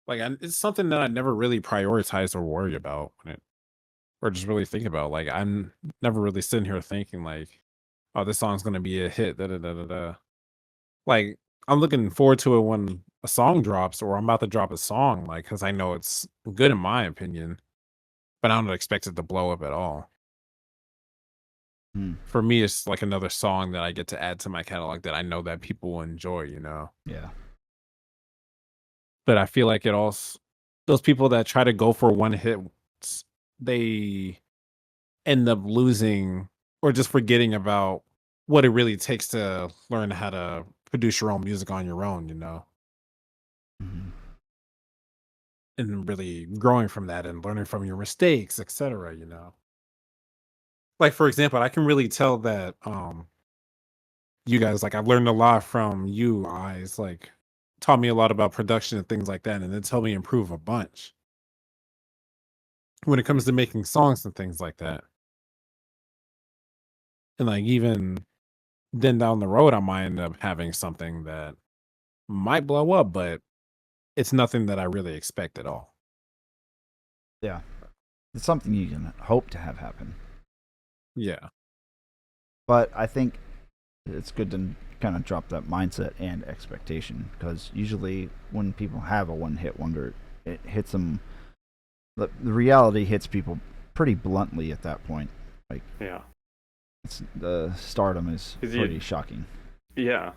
Like it's something that I never really prioritized or worry about when it, or just really think about. Like I'm never really sitting here thinking like, oh, this song's gonna be a hit. Da da da da da. Like I'm looking forward to it when a song drops or I'm about to drop a song, like because I know it's good in my opinion, but I don't expect it to blow up at all. Hmm. For me, it's like another song that I get to add to my catalog that I know that people will enjoy, you know. Yeah. But I feel like it also those people that try to go for one hit, they end up losing or just forgetting about what it really takes to learn how to produce your own music on your own, you know, Mhm. and really growing from that and learning from your mistakes, etc. You know, like for example, I can really tell that you guys like I've learned a lot from you guys, like taught me a lot about production and things like that, and it's helped me improve a bunch when it comes to making songs and things like that. And like even then down the road, I might end up having something that might blow up, but it's nothing that I really expect at all. Yeah. It's something you can hope to have happen. Yeah. But I think it's good to kind of drop that mindset and expectation because usually when people have a one hit wonder, it hits them. The reality hits people pretty bluntly at that point. Like, Yeah. the stardom is 'Cause pretty shocking. Yeah.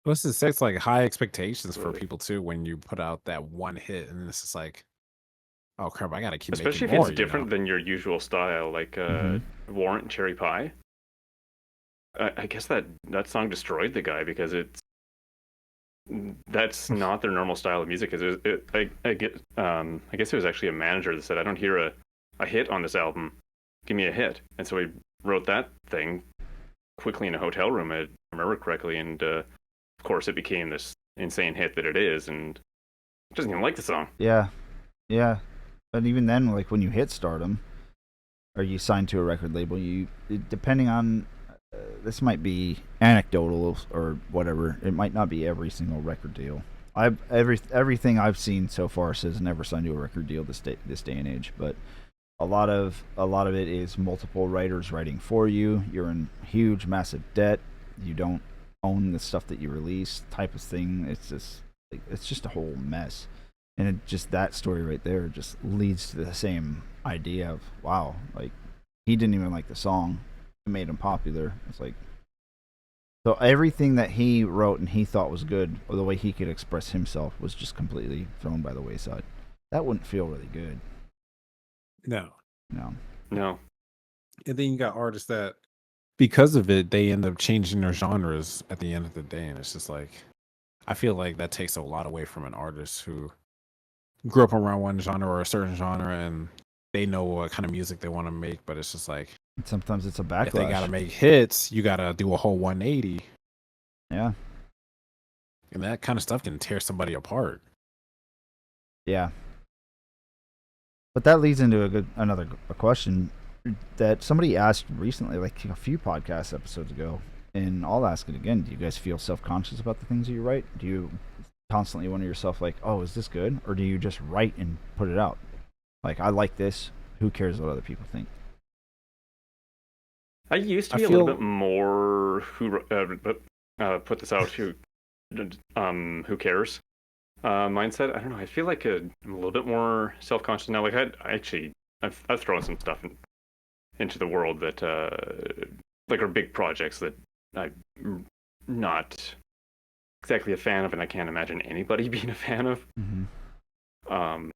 Plus, it sets like high expectations for Absolutely. people too when you put out that one hit, and it's just like, oh crap, I gotta keep Especially if making more. it's different than your usual style, like Mhm. Warrant and Cherry Pie. I guess that song destroyed the guy because that's not their normal style of music. I guess it was actually a manager that said, I don't hear a hit on this album. Give me a hit. And so he wrote that thing quickly in a hotel room, I remember correctly. And of course, it became this insane hit that it is. And he doesn't even like the song. Yeah. Yeah. But even then, like when you hit stardom or you sign to a record label, depending on this might be anecdotal or whatever. It might not be every single record deal. Everything I've seen so far says never sign to a record deal this day and age. But a lot of it is multiple writers writing for you. You're in huge, massive debt. You don't own the stuff that you release, type of thing. It's just a whole mess. And that story right there just leads to the same idea of wow, like he didn't even like the song. made him popular. It's like, so everything that he wrote and he thought was good, or the way he could express himself, was just completely thrown by the wayside. That wouldn't feel really good. No. No. No. And then you got artists that, because of it, they end up changing their genres at the end of the day. And it's just like, I feel like that takes a lot away from an artist who grew up around one genre or a certain genre and they know what kind of music they want to make. But it's just like, And sometimes it's a backlash. if they got to make hits, you got to do a whole 180. Yeah. And that kind of stuff can tear somebody apart. Yeah. But that leads into another question that somebody asked recently, like a few podcast episodes ago, and I'll ask it again. Do you guys feel self-conscious about the things that you write? Do you constantly wonder yourself, like, oh, is this good? Or do you just write and put it out? Like, I like this. Who cares what other people think? I used to I be a feel- little bit more put this out who cares mindset. I don't know. I feel like I'm a little bit more self-conscious now. Like I've thrown some stuff into the world that like are big projects that I'm not exactly a fan of, and I can't imagine anybody being a fan of. Mm-hmm.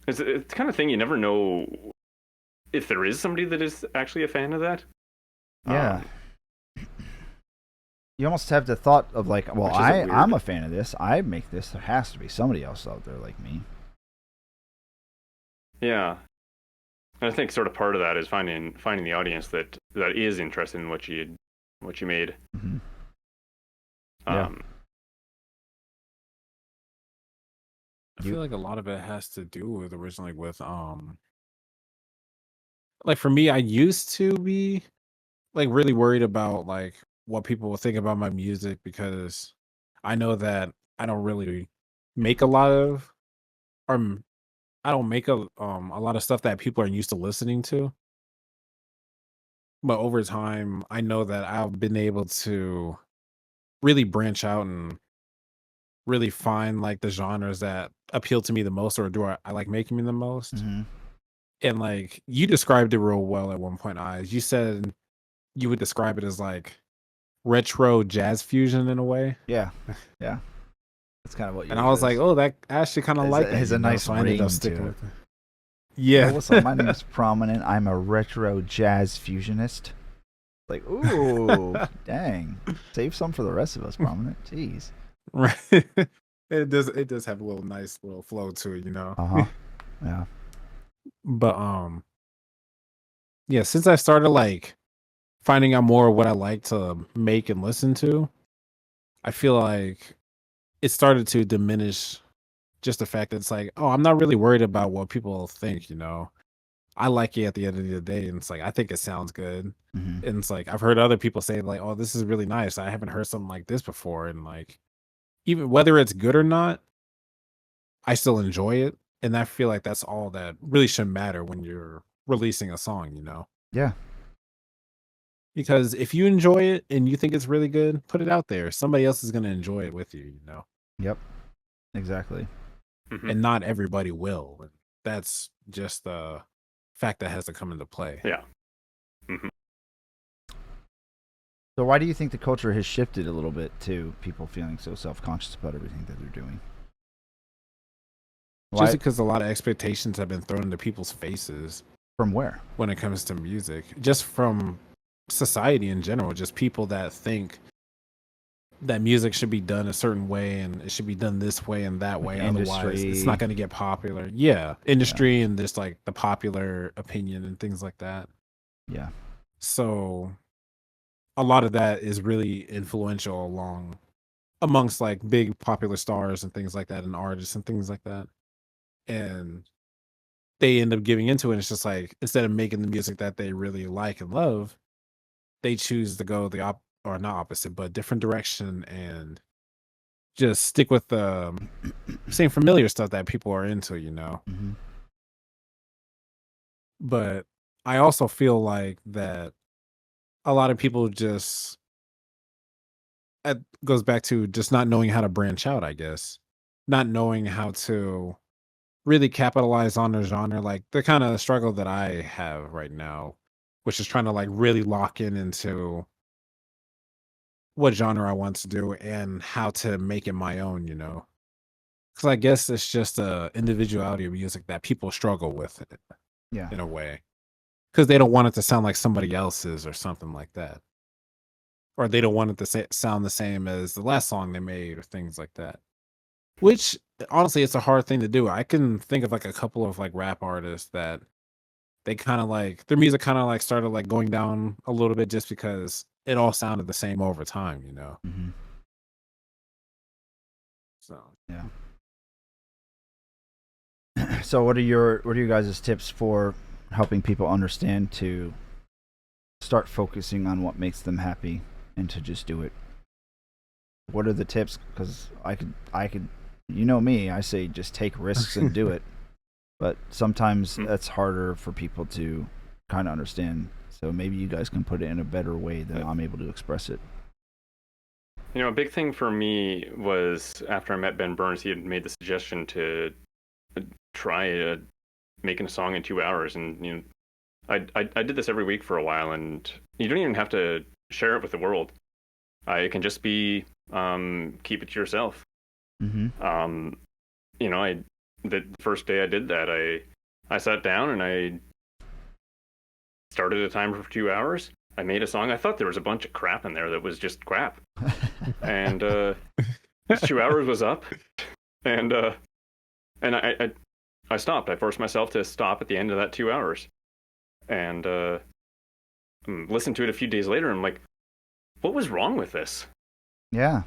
It's the kind of thing you never know if there is somebody that is actually a fan of that. Yeah. You almost have the thought of like, well, Which is weird. I'm a fan of this. I make this. There has to be somebody else out there like me. Yeah. And I think sort of part of that is finding the audience that is interested in what you made. Mm-hmm. Yeah. I feel like a lot of it has to do with originally with like for me, I used to be like really worried about like what people will think about my music because I know that I don't really make a lot of I don't make a lot of stuff that people are used to listening to. But over time, I know that I've been able to really branch out and really find like the genres that appeal to me the most or I like making me the most. Mm-hmm. And like you described it real well at one point, Eyes. You said you would describe it as like retro jazz fusion in a way. Yeah. Yeah. That's kind of what you And I was like, oh, that I actually kind of like that. has a you know, nice so I ended ring up sticking to it. with it. Yeah. What's up? My name is Prominent. I'm a retro jazz fusionist. Like, ooh, dang. Save some for the rest of us, Prominent. Jeez. Right. It does have a little nice little flow to it, you know. Uh-huh. Yeah. But yeah, since I started like finding out more of what I like to make and listen to, I feel like it started to diminish just the fact that it's like, oh, I'm not really worried about what people think, you know. I like it at the end of the day, and it's like I think it sounds good. Mm-hmm. And it's like I've heard other people say like, oh, this is really nice. I haven't heard something like this before. And like even whether it's good or not, I still enjoy it. And I feel like that's all that really should matter when you're releasing a song, you know? Yeah. Because if you enjoy it and you think it's really good, put it out there. Somebody else is going to enjoy it with you, you know? Yep. Exactly. Mhm. And not everybody will. And that's just the fact that has to come into play. Yeah. Mhm. So why do you think the culture has shifted a little bit to people feeling so self-conscious about everything that they're doing? Just Why, because a lot of expectations have been thrown into people's faces from where? when it comes to music, just from society in general, just people that think that music should be done a certain way and it should be done this way and that way. Otherwise, it's industry. not going to get popular. Yeah, industry and just like the popular opinion and things like that. Yeah. So a lot of that is really influential amongst like big popular stars and things like that and artists and things like that. And they end up giving into it. It's just like instead of making the music that they really like and love, they choose to go or not opposite, but different direction and just stick with the same familiar stuff that people are into, you know. Mm-hmm. But I also feel like that a lot of people just it goes back to just not knowing how to branch out, I guess. Not knowing how to really capitalize on their genre, like the kind of struggle that I have right now which is trying to like really lock into what genre I want to do and how to make it my own, because I guess it's just a individuality of music that people struggle with Yeah. in a way, because they don't want it to sound like somebody else's or something like that, or they don't want it to sound the same as the last song they made or things like that. Which honestly, it's a hard thing to do. I can think of like a couple of like rap artists that they kind of like their music kind of like started like going down a little bit just because it all sounded the same over time, Mm-hmm. So Yeah. So what are your guys' tips for helping people understand to start focusing on what makes them happy and to just do it? What are the tips? Because I could, me, I say just take risks and do it. But sometimes that's harder for people to kind of understand. So maybe you guys can put it in a better way than I'm able to express it. A big thing for me was after I met Ben Burns, he had made the suggestion to try making a song in 2 hours, and I did this every week for a while, and you don't even have to share it with the world. It can just be keep it to yourself. Mm-hmm. The first day I did that, I sat down and I started a timer for 2 hours. I made a song. I thought there was a bunch of crap in there that was just crap, and 2 hours was up, and I stopped. I forced myself to stop at the end of that 2 hours, and listened to it a few days later. And I'm like, what was wrong with this? Yeah.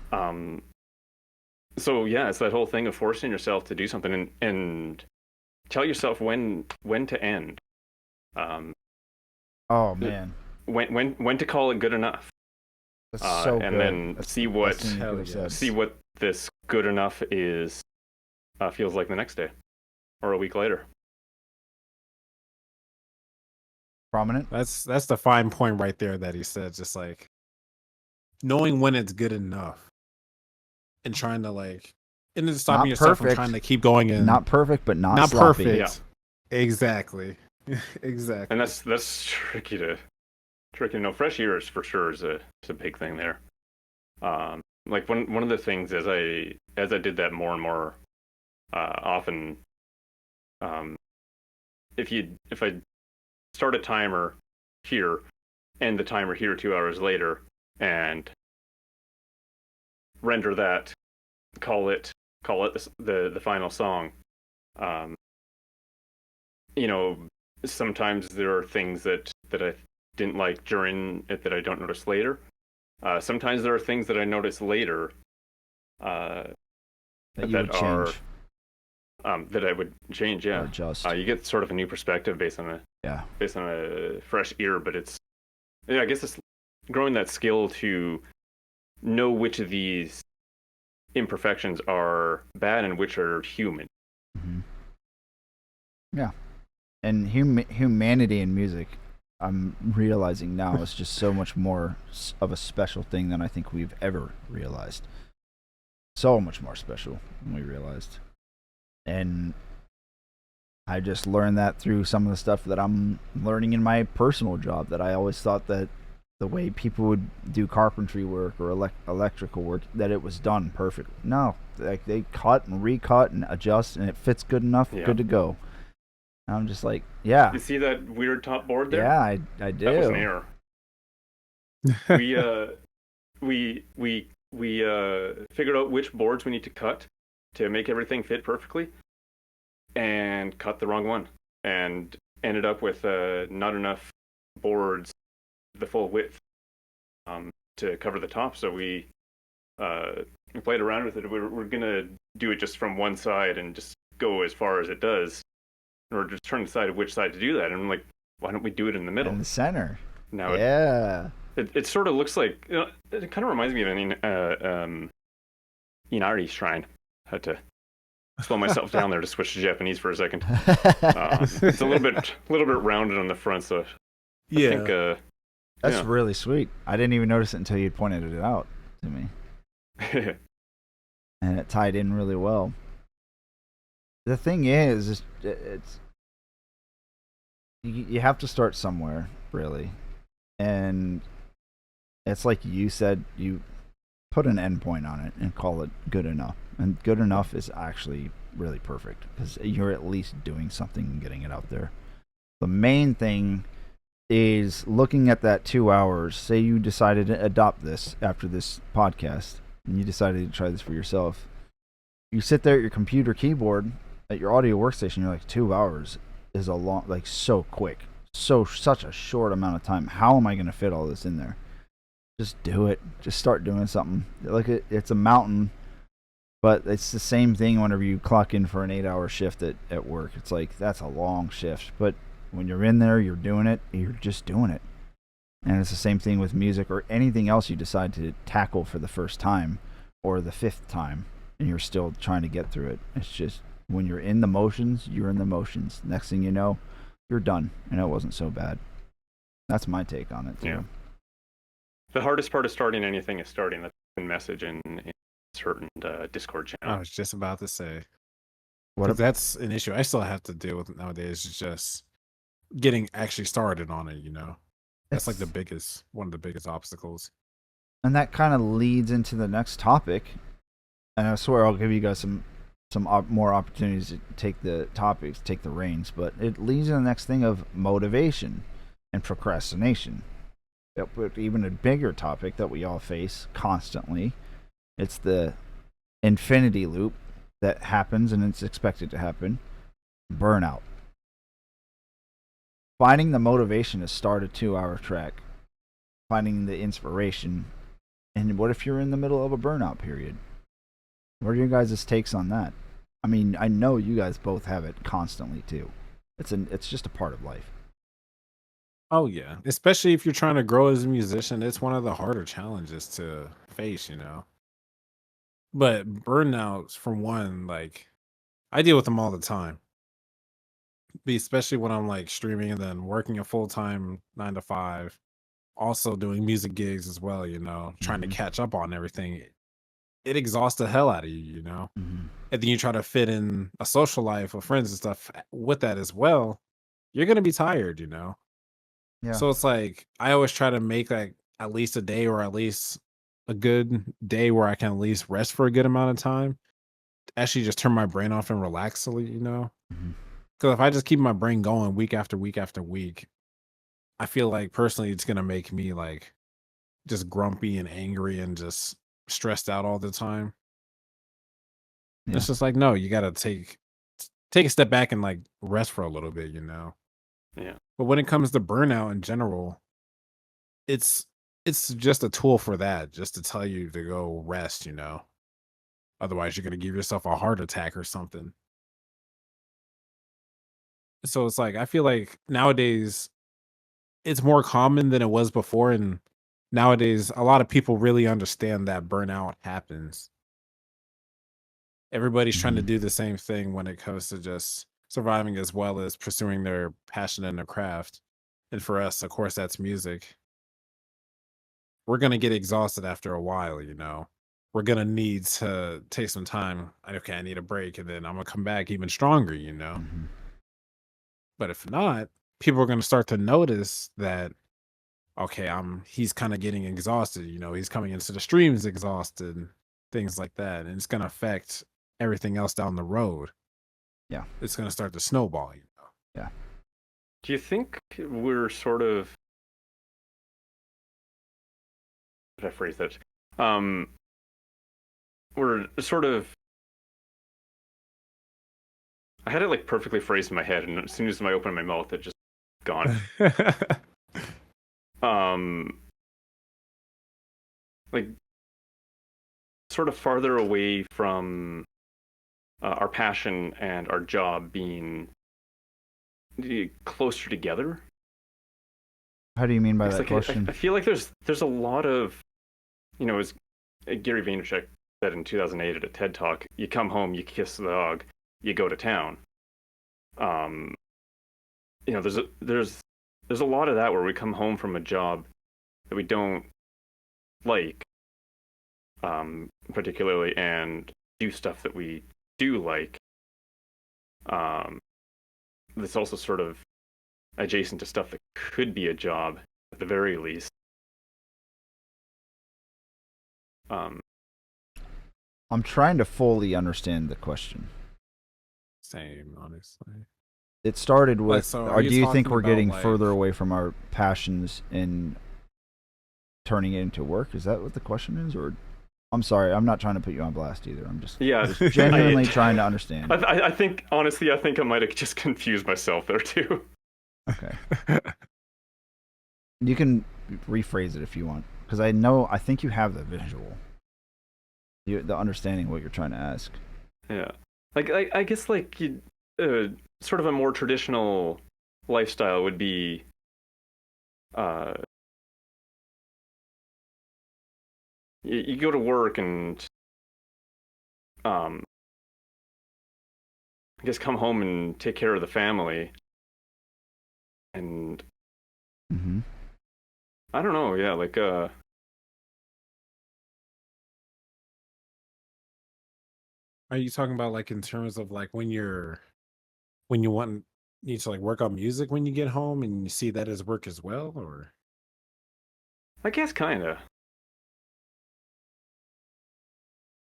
So yeah, it's that whole thing of forcing yourself to do something and tell yourself when to end. Oh man. When to call it good enough. That's so and good. then see what this good enough is feels like the next day or a week later. Prominent. that's the fine point right there that he said, just like knowing when it's good enough and trying to like, and then stopping Not yourself from perfect. trying to keep going and Not perfect, but not sloppy. perfect. Yeah. Exactly. Exactly. And that's tricky to know. Fresh ears for sure is a big thing there. Like one of the things as I did that more and more often, if I start a timer here, end the timer here 2 hours later, and render that, call it the final song. Sometimes there are things that I didn't like during it that I don't notice later. Sometimes there are things that I notice later that you would change. That I would change. Yeah, Or adjust. You get sort of a new perspective based on a fresh ear. But I guess it's growing that skill to know which of these imperfections are bad and which are human. Mm-hmm. Yeah. And humanity in music, I'm realizing now, is just so much more of a special thing than I think we've ever realized. So much more special than we realized. And I just learned that through some of the stuff that I'm learning in my personal job, that I always thought that the way people would do carpentry work or electrical work, that it was done perfect. No, like they cut and recut and adjust, and it fits good enough, good to go. And I'm just like, yeah. You see that weird top board there? Yeah, I do. That was an error. we figured out which boards we need to cut to make everything fit perfectly, and cut the wrong one, and ended up with not enough boards the full width to cover the top. So we played around with it. We're gonna do it just from one side and just go as far as it does, or just trying to decide which side to do that. And I'm like, why don't we do it in the middle? In the center. Now it sort of looks like, it kind of reminds me of an Inari shrine. Had to slow myself down there to switch to Japanese for a second. It's a little bit rounded on the front, so I think that's really sweet. I didn't even notice it until you pointed it out to me. And it tied in really well. The thing is, it's you have to start somewhere, really. And it's like you said, you put an endpoint on it and call it good enough. And good enough is actually really perfect because you're at least doing something and getting it out there. The main thing is looking at that 2 hours. Say you decided to adopt this after this podcast and you decided to try this for yourself. You sit there at your computer keyboard at your audio workstation, you're like, 2 hours is a long, like, so quick. Such a short amount of time. How am I going to fit all this in there? Just do it. Just start doing something. Like it's a mountain, but it's the same thing whenever you clock in for an 8-hour shift at work. It's like, that's a long shift. But when you're in there, you're doing it. You're just doing it. And it's the same thing with music or anything else you decide to tackle for the first time or the fifth time, and you're still trying to get through it. It's just when you're in the motions, you're in the motions. Next thing you know, you're done, and it wasn't so bad. That's my take on it, too. Yeah. The hardest part of starting anything is starting the message in certain Discord I channels. was just about to say. What That's an issue I still have to deal with nowadays. Is just getting actually started on it. That's like one of the biggest obstacles. And that kind of leads into the next topic. And I swear I'll give you guys some more opportunities to take the topics, take the reins. But it leads to the next thing of motivation and procrastination. But even a bigger topic that we all face constantly. It's the infinity loop that happens and it's expected to happen. Burnout. Finding the motivation to start a 2-hour trek. Finding the inspiration. And what if you're in the middle of a burnout period? What are your guys' takes on that? I mean, I know you guys both have it constantly too. It's just a part of life. Oh yeah, especially if you're trying to grow as a musician, it's one of the harder challenges to face. But burnouts, for one, like I deal with them all the time. Especially when I'm like streaming and then working a full time 9 to 5, also doing music gigs as well. Trying to Mhm. catch up on everything. It exhausts the hell out of you. Mm-hmm. And then you try to fit in a social life with friends and stuff with that as well. You're gonna be tired. Yeah. So it's like I always try to make like at least a day or at least a good day where I can at least rest for a good amount of time. Actually, just turn my brain off and relax a little. Mm-hmm. Because if I just keep my brain going week after week after week, I feel like personally it's gonna make me like just grumpy and angry and just stressed out all the time. Yeah. It's just like no, you gotta take a step back and like rest for a little bit. Yeah. But when it comes to burnout in general, it's just a tool for that, just to tell you to go rest. Otherwise, you're gonna give yourself a heart attack or something. So it's like I feel like nowadays it's more common than it was before, and nowadays a lot of people really understand that burnout happens. Everybody's trying to Mhm. do the same thing when it comes to just surviving as well as pursuing their passion and their craft. And for us, of course, that's music. We're gonna get exhausted after a while. We're gonna need to take some time. Okay, I need a break, and then I'm gonna come back even stronger. Mm-hmm. But if not, people are gonna start to notice that okay, he's kind of getting exhausted. He's coming into the streams exhausted, and things like that, and it's gonna affect everything else down the road. Yeah. It's gonna start to snowball. Yeah. Do you think we're sort of, how did I phrase that? We're sort of, I had it like perfectly phrased in my head, and as soon as I opened my mouth, it just gone. Like sort of farther away from our passion and our job being closer together. How do you mean by It's that like question? I feel like there's a lot of, as Gary Vaynerchuk said in 2008 at a TED Talk, you come home, you kiss the dog, you go to town. There's a lot of that where we come home from a job that we don't like, particularly, and do stuff that we do like. This also sort of adjacent to stuff that could be a job at the very least. I'm trying to fully understand the question. Same, honestly. It started Like, with, so or are you do you think talking we're about, getting like, further away from our passions and turning it into work? Is that what the question is? Or I'm sorry, I'm not trying to put you on blast either. I'm just Yeah, genuinely trying to understand. I think honestly, I think I might have just confused myself there too. Okay. You can rephrase it if you want, because I think you have the visual, the understanding of what you're trying to ask. Yeah, like I guess like you, sort of a more traditional lifestyle would be, you go to work and I guess come home and take care of the family, and Mm-hmm. I don't know, yeah, like Are you talking about like in terms of like when you want need to like work on music when you get home and you see that as work as well, or I guess kind of.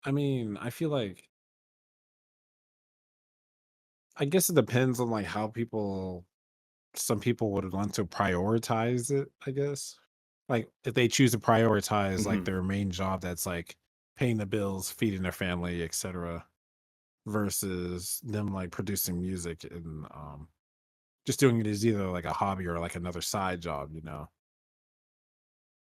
I mean, I feel like I guess it depends on like how people some people would want to prioritize it, I guess. Like if they choose to prioritize like Hmm. their main job that's like paying the bills, feeding their family, etc., versus them like producing music and just doing it as either like a hobby or like another side job, you know.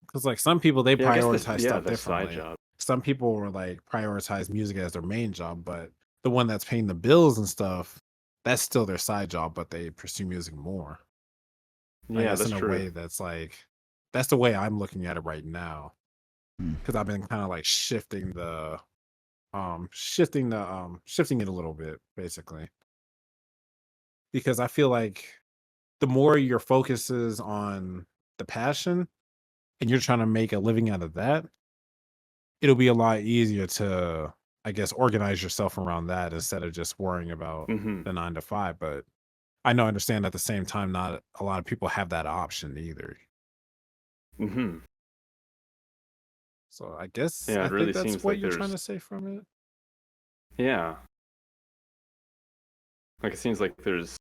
Because like some people they Yeah, I guess this, prioritize yeah, stuff the side differently. job. Some people were like prioritize music as their main job, but the one that's paying the bills and stuff, that's still their side job, but they pursue music more. I Yeah, guess that's in a true. way that's like that's the way I'm looking at it right now. Mm. Because I've been kind of like shifting it a little bit, basically. Because I feel like the more your focus is on the passion and you're trying to make a living out of that, it'll be a lot easier to, I guess, organize yourself around that instead of just worrying about Hmm. the 9 to 5. But I know, I understand at the same time, not a lot of people have that option either. Hmm. So I guess Yeah, I it think really that's seems what like you're trying there's, to say from it. yeah, like it seems like there's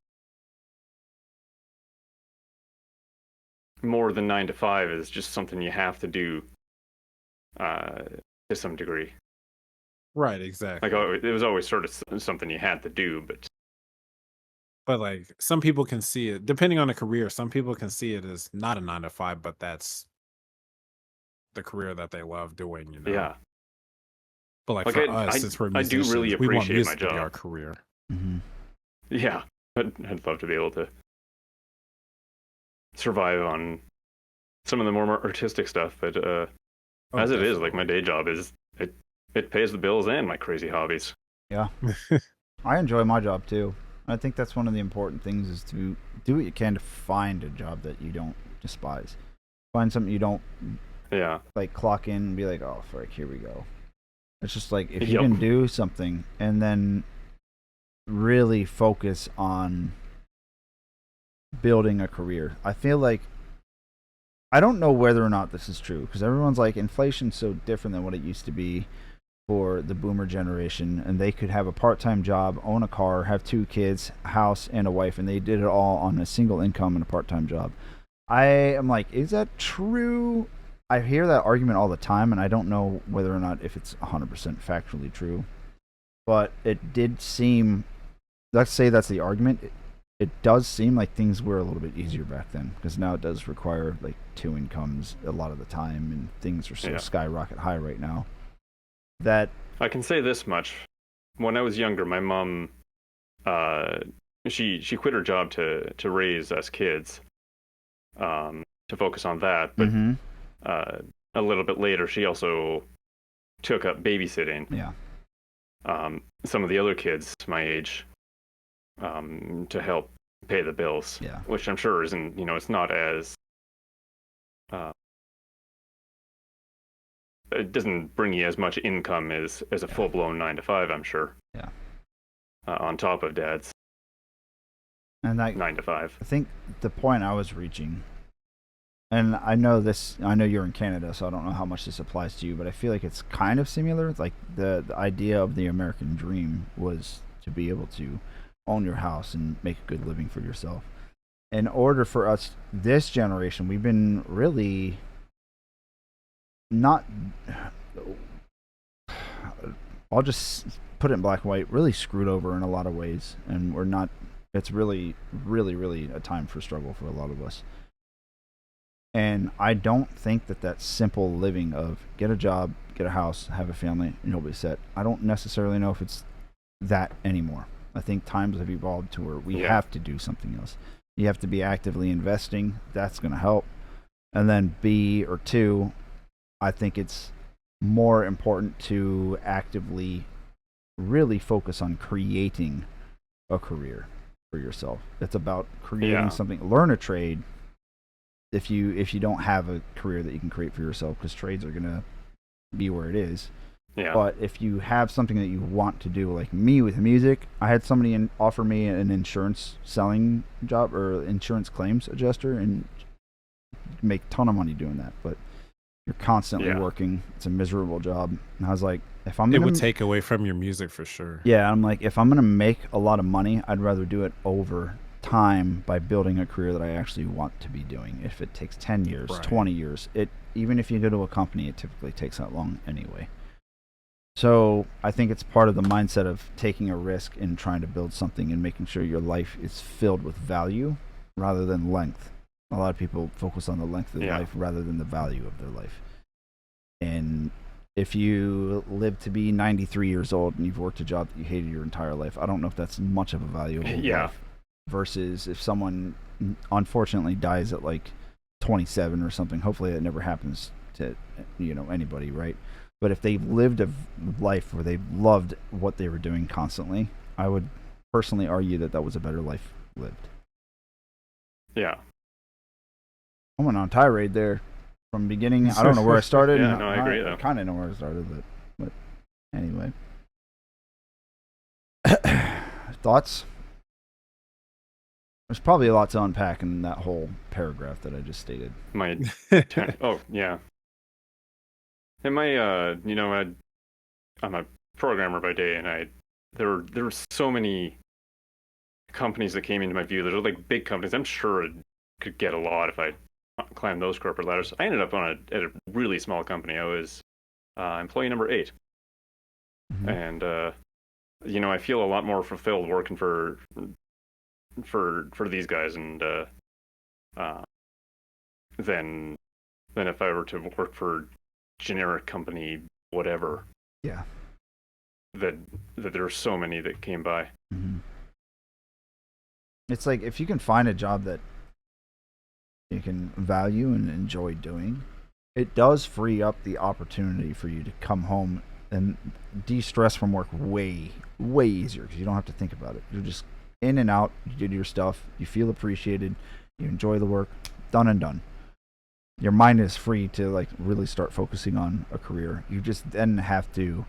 more than 9 to 5 is just something you have to do, uh, to some degree. Right, Like, exactly. oh, it was always sort of something you had to do, but But like some people can see it, depending on the career, some people can see it as not a 9 to 5, but that's the career that they love doing, you know. yeah, But like like for us, since we're I do really musicians, we want appreciate my music to be job. our career. Mm-hmm. Yeah, I'd love to be able to survive on some of the more artistic stuff, but Oh, as it is, like my definitely. day job is it pays the bills and my crazy hobbies. Yeah, I enjoy my job too. I think that's one of the important things is to do what you can to find a job that you don't despise. Find something you don't Yeah. like clock in and be like, oh, frick, here we go. It's just like if you Yep. can do something and then really focus on building a career. I feel like I don't know whether or not this is true because everyone's like inflation's so different than what it used to be for the boomer generation, and they could have a part-time job, own a car, have 2 kids, a house, and a wife, and they did it all on a single income and a part-time job. I am like, is that true? I hear that argument all the time, and I don't know whether or not if it's 100% factually true. But it did seem, let's say that's the argument. It does seem like things were a little bit easier back then because now it does require like 2 incomes a lot of the time, and things are so Yeah. skyrocket high right now that I can say this much: when I was younger, my mom, uh, she quit her job to raise us kids, to focus on that. But mm-hmm. uh, a little bit later, she also took up babysitting. Yeah. Some of the other kids my age, to help pay the bills. Yeah. Which I'm sure isn't, it's not as, uh, it doesn't bring you as much income as a full blown 9 to 5. I'm sure. Yeah. On top of dad's. And 9 to 5. I think the point I was reaching, and I know you're in Canada, so I don't know how much this applies to you, but I feel like it's kind of similar. Like the idea of the American dream was to be able to own your house and make a good living for yourself. In order for us, this generation, we've been really not, I'll just put it in black and white, really screwed over in a lot of ways. And we're not, it's really, really, really a time for struggle for a lot of us. And I don't think that simple living of get a job, get a house, have a family, and you'll be set. I don't necessarily know if it's that anymore. I think times have evolved to where we have to do something else. You have to be actively investing. That's going to help. And then B or two, I think it's more important to actively really focus on creating a career for yourself. It's about creating something. Learn a trade if you don't have a career that you can create for yourself, because trades are going to be where it is. Yeah. But if you have something that you want to do, like me with music, I had somebody offer me an insurance selling job or insurance claims adjuster, and make a ton of money doing that. But you're constantly working. It's a miserable job. And I was like, if I'm gonna, it would take away from your music for sure. Yeah, I'm like, if I'm gonna make a lot of money, I'd rather do it over time by building a career that I actually want to be doing. If it takes 10 years, 20 years, even if you go to a company, it typically takes that long anyway. So I think it's part of the mindset of taking a risk and trying to build something and making sure your life is filled with value rather than length. A lot of people focus on the length of their life rather than the value of their life. And if you live to be 93 years old and you've worked a job that you hated your entire life, I don't know if that's much of a valuable life. Versus if someone unfortunately dies at like 27 or something, hopefully that never happens to anybody, right? But if they've lived a life where they've loved what they were doing constantly, I would personally argue that was a better life lived. Yeah. I went on a tirade there from beginning. I don't know where I started. I agree though. I kind of know where I started, but anyway. Thoughts? There's probably a lot to unpack in that whole paragraph that I just stated. Oh yeah. And I'm a programmer by day, and there were so many companies that came into my view that are like big companies. I'm sure I could get a lot if I climbed those corporate ladders. I ended up at a really small company. I was employee number 8, and I feel a lot more fulfilled working for these guys, and than if I were to work for generic company whatever. Yeah. That there are so many that came by. Mm-hmm. It's like if you can find a job that you can value and enjoy doing, it does free up the opportunity for you to come home and de-stress from work way, way easier, because you don't have to think about it. You're just in and out, you do your stuff, you feel appreciated, you enjoy the work, done and done. Your mind is free to like really start focusing on a career. You just then have to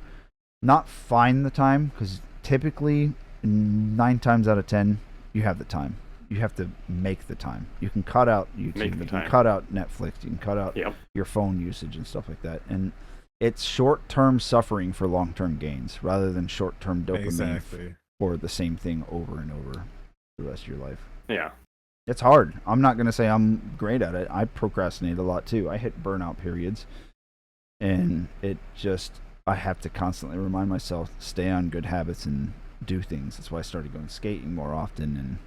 not find the time, because typically 9 times out of 10 you have the time. You have to make the time. You can cut out YouTube, you can cut out Netflix, you can cut out your phone usage and stuff like that. And it's short-term suffering for long-term gains rather than short-term dopamine for the same thing over and over the rest of your life. Yeah. It's hard. I'm not going to say I'm great at it. I procrastinate a lot too. I hit burnout periods, and I have to constantly remind myself, stay on good habits and do things. That's why I started going skating more often. And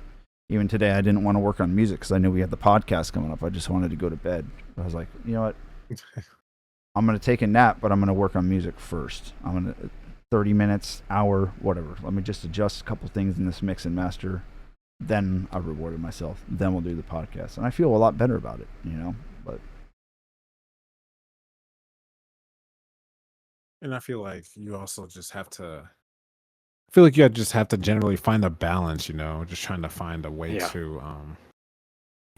even today, I didn't want to work on music because I knew we had the podcast coming up. I just wanted to go to bed. I was like, you know what? I'm going to take a nap, but I'm going to work on music first. I'm going to 30 minutes, hour, whatever. Let me just adjust a couple things in this mix and master. Then I rewarded myself. Then we'll do the podcast. And I feel a lot better about it, but. And I feel like you also just have to, I feel like you just have to generally find a balance, just trying to find a way to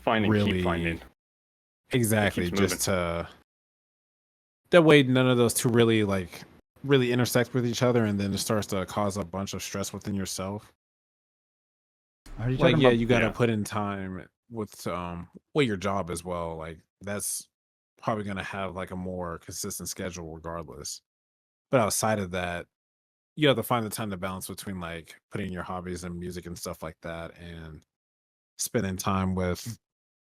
keep finding. Exactly. Just to, that way none of those two really intersect with each other, and then it starts to cause a bunch of stress within yourself. Are you Like, talking yeah, about? you got to Yeah. put in time with your job as well. Like, that's probably going to have like a more consistent schedule regardless. But outside of that, you have to find the time to balance between like putting your hobbies and music and stuff like that and spending time with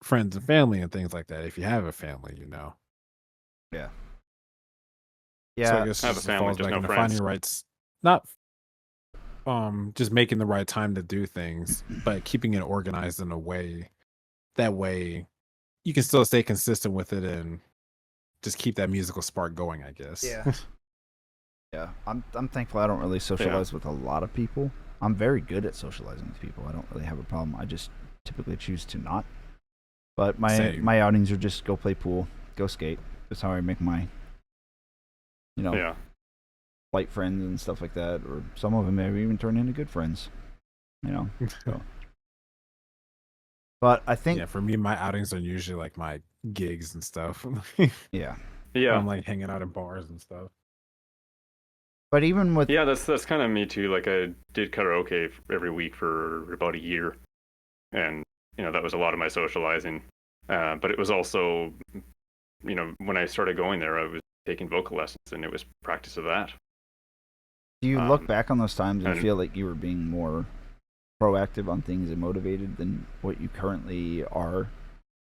friends and family and things like that if you have a family, you know. Yeah. So I Yeah. guess I have a just family, falls just back no into friends. finding not just making the right time to do things, but keeping it organized in a way that way you can still stay consistent with it and just keep that musical spark going, I guess. Yeah. Yeah. I'm thankful I don't really socialize with a lot of people. I'm very good at socializing with people. I don't really have a problem. I just typically choose to not. But Same. my outings are just go play pool, go skate. That's how I make my, Yeah. light friends and stuff like that. Or some of them maybe even turn into good friends. So. But I think, Yeah, for me, my outings are usually like my gigs and stuff. yeah. Yeah. I'm like hanging out in bars and stuff. But even with, Yeah, that's kind of me too. Like I did karaoke every week for about a year, and that was a lot of my socializing. But it was also, when I started going there, I was taking vocal lessons, and it was practice of that. do you look Um, back on those times and and- feel like you were being more proactive on things and motivated than what you currently are?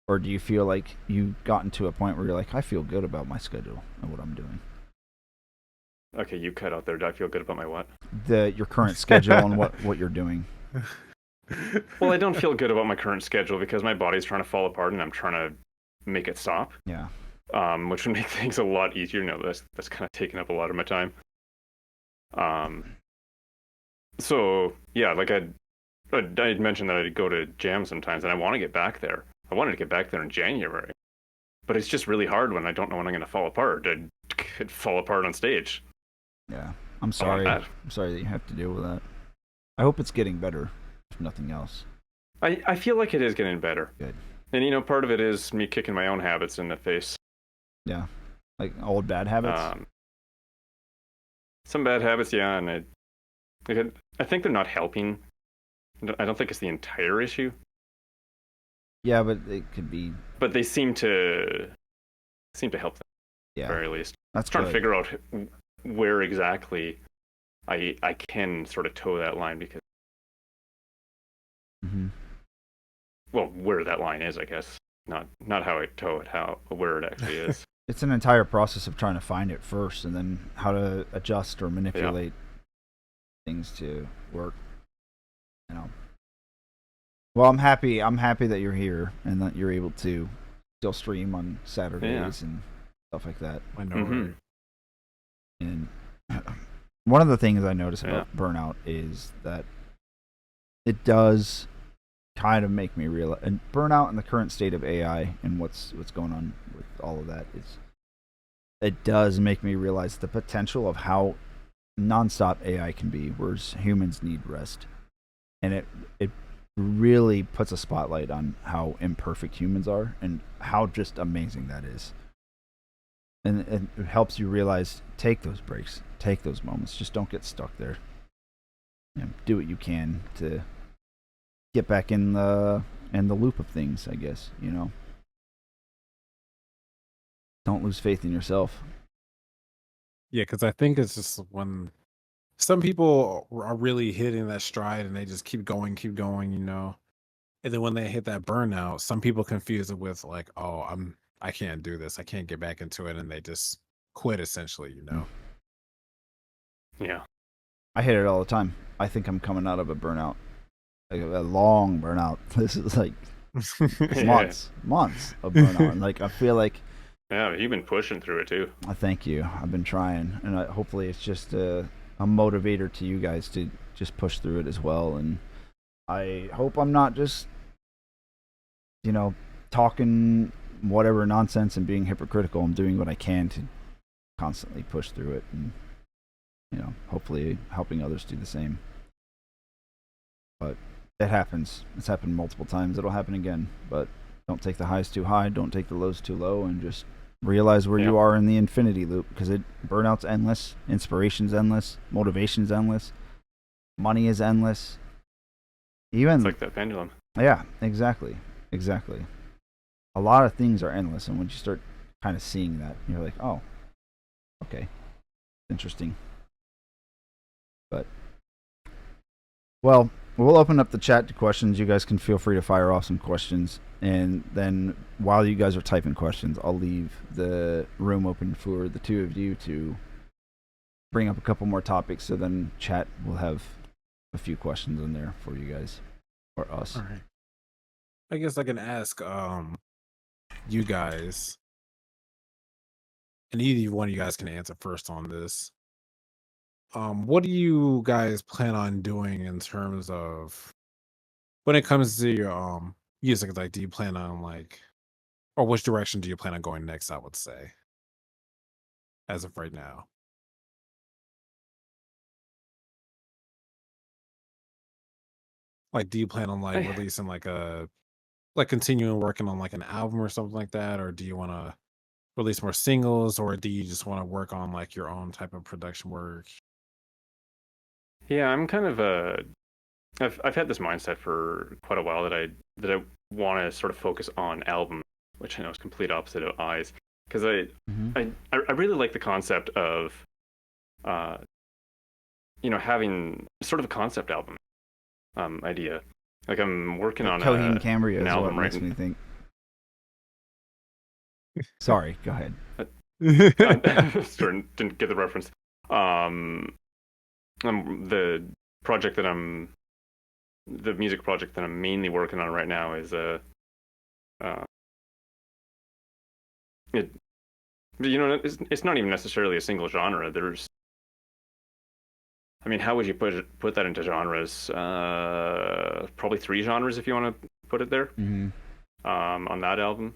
Or do you feel like you've gotten to a point where you're like, I feel good about my schedule and what I'm doing? Okay, you cut out there. Do I feel good about my what? Your current schedule and what you're doing. Well, I don't feel good about my current schedule because my body's trying to fall apart, and I'm trying to make it stop. Yeah. Which would make things a lot easier. That's kind of taking up a lot of my time. So yeah, like I'd mentioned that I'd go to jam sometimes, and I want to get back there. I wanted to get back there in January, but it's just really hard when I don't know when I'm going to fall apart. I could fall apart on stage. Yeah. I'm I sorry. want I'm sorry that you have to deal with that. I hope it's getting better, if nothing else. that. I feel like it is getting better. Good. And part of it is me kicking my own habits in the face. Yeah. Like old bad habits. Some bad habits, yeah, and I think they're not helping. I don't think it's the entire issue, Yeah, but it could be. but they seem to help them Yeah. at the very least. That's Trying good. to figure out where exactly I can sort of toe that line because, Mm-hmm. well, where that line is, I guess, not how I toe it, where it actually is. It's an entire process of trying to find it first, and then how to adjust or manipulate things to work. Well, I'm happy. I'm happy that you're here and that you're able to still stream on Saturdays and stuff like that. I know. Mhm. Right? And one of the things I notice about burnout is that it does kind of make me realize, and burnout in the current state of AI and what's going on with all of that is, it does make me realize the potential of how nonstop AI can be, whereas humans need rest, and it really puts a spotlight on how imperfect humans are and how just amazing that is. And it helps you realize, take those breaks, take those moments, just don't get stuck there. Do what you can to get back in the loop of things, I guess. Don't lose faith in yourself. Yeah, because I think it's just when some people are really hitting that stride and they just keep going, And then when they hit that burnout, some people confuse it with like, oh, I can't do this. I can't get back into it. And they just quit essentially. Yeah. I hit it all the time. I think I'm coming out of a burnout, like a long burnout. This is like months of burnout, and like I feel like. Yeah, you've been pushing through it too. I thank you. I've been trying, and hopefully it's just a motivator to you guys to just push through it as well. And I hope I'm not just, talking whatever nonsense and being hypocritical. I'm doing what I can to constantly push through it, and hopefully helping others do the same. But it happens. It's happened multiple times. It'll happen again. But don't take the highs too high. Don't take the lows too low, and just realize where you are in the infinity loop, because burnout's endless, inspiration's endless, motivation's endless, money is endless. Even It's like that pendulum. yeah, exactly. A lot of things are endless, and once you start kind of seeing that, you're like, oh, okay, interesting. But well, we'll open up the chat to questions. You guys can feel free to fire off some questions, and then while you guys are typing questions, I'll leave the room open for the two of you to bring up a couple more topics. So then chat will have a few questions in there for you guys or us. All right. I guess I can ask you guys, and either one of you guys can answer first on this. What do you guys plan on doing in terms of when it comes to your music? Like, do you plan on or which direction do you plan on going next? I would say, as of right now. Like, do you plan on releasing continuing working on an album or something like that, or do you want to release more singles, or do you just want to work on your own type of production work? Yeah, I'm kind of I've had this mindset for quite a while that I want to sort of focus on albums, which I know is complete opposite of eyes, because I really like the concept of having sort of a concept album idea. Like I'm working on Coheed and Cambria an is album what right makes me think. Sorry, go ahead. Sorry, didn't get the reference. The music project that I'm mainly working on right now is it's not even necessarily a single genre. How would you put that into genres? Probably 3 genres if you want to put it there. Mm-hmm. On that album,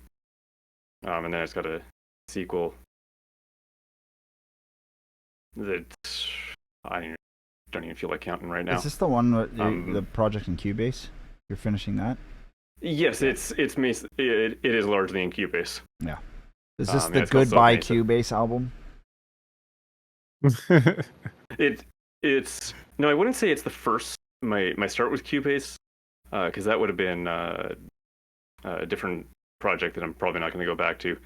and then it's got a sequel that I don't even feel like counting right now. Is this the one with the project in Cubase? You're finishing that? Yes, it is largely in Cubase. Yeah. Is this the it's called Goodbye Self-Mesa. Cubase album? It's no, I wouldn't say it's the first. My start with Cubase, because that would have been a different project that I'm probably not going to go back to.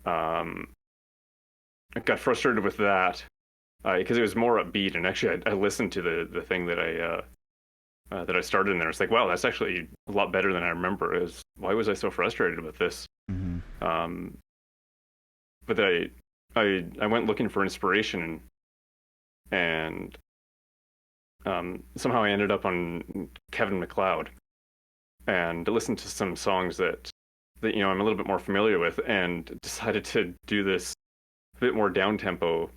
I got frustrated with that because it was more upbeat, and actually I listened to the thing that I started in there. It's like, wow, that's actually a lot better than I remember. Why was I so frustrated with this? Mm-hmm. But I went looking for inspiration, and somehow I ended up on Kevin MacLeod and listened to some songs that I'm a little bit more familiar with, and decided to do this a bit more down tempo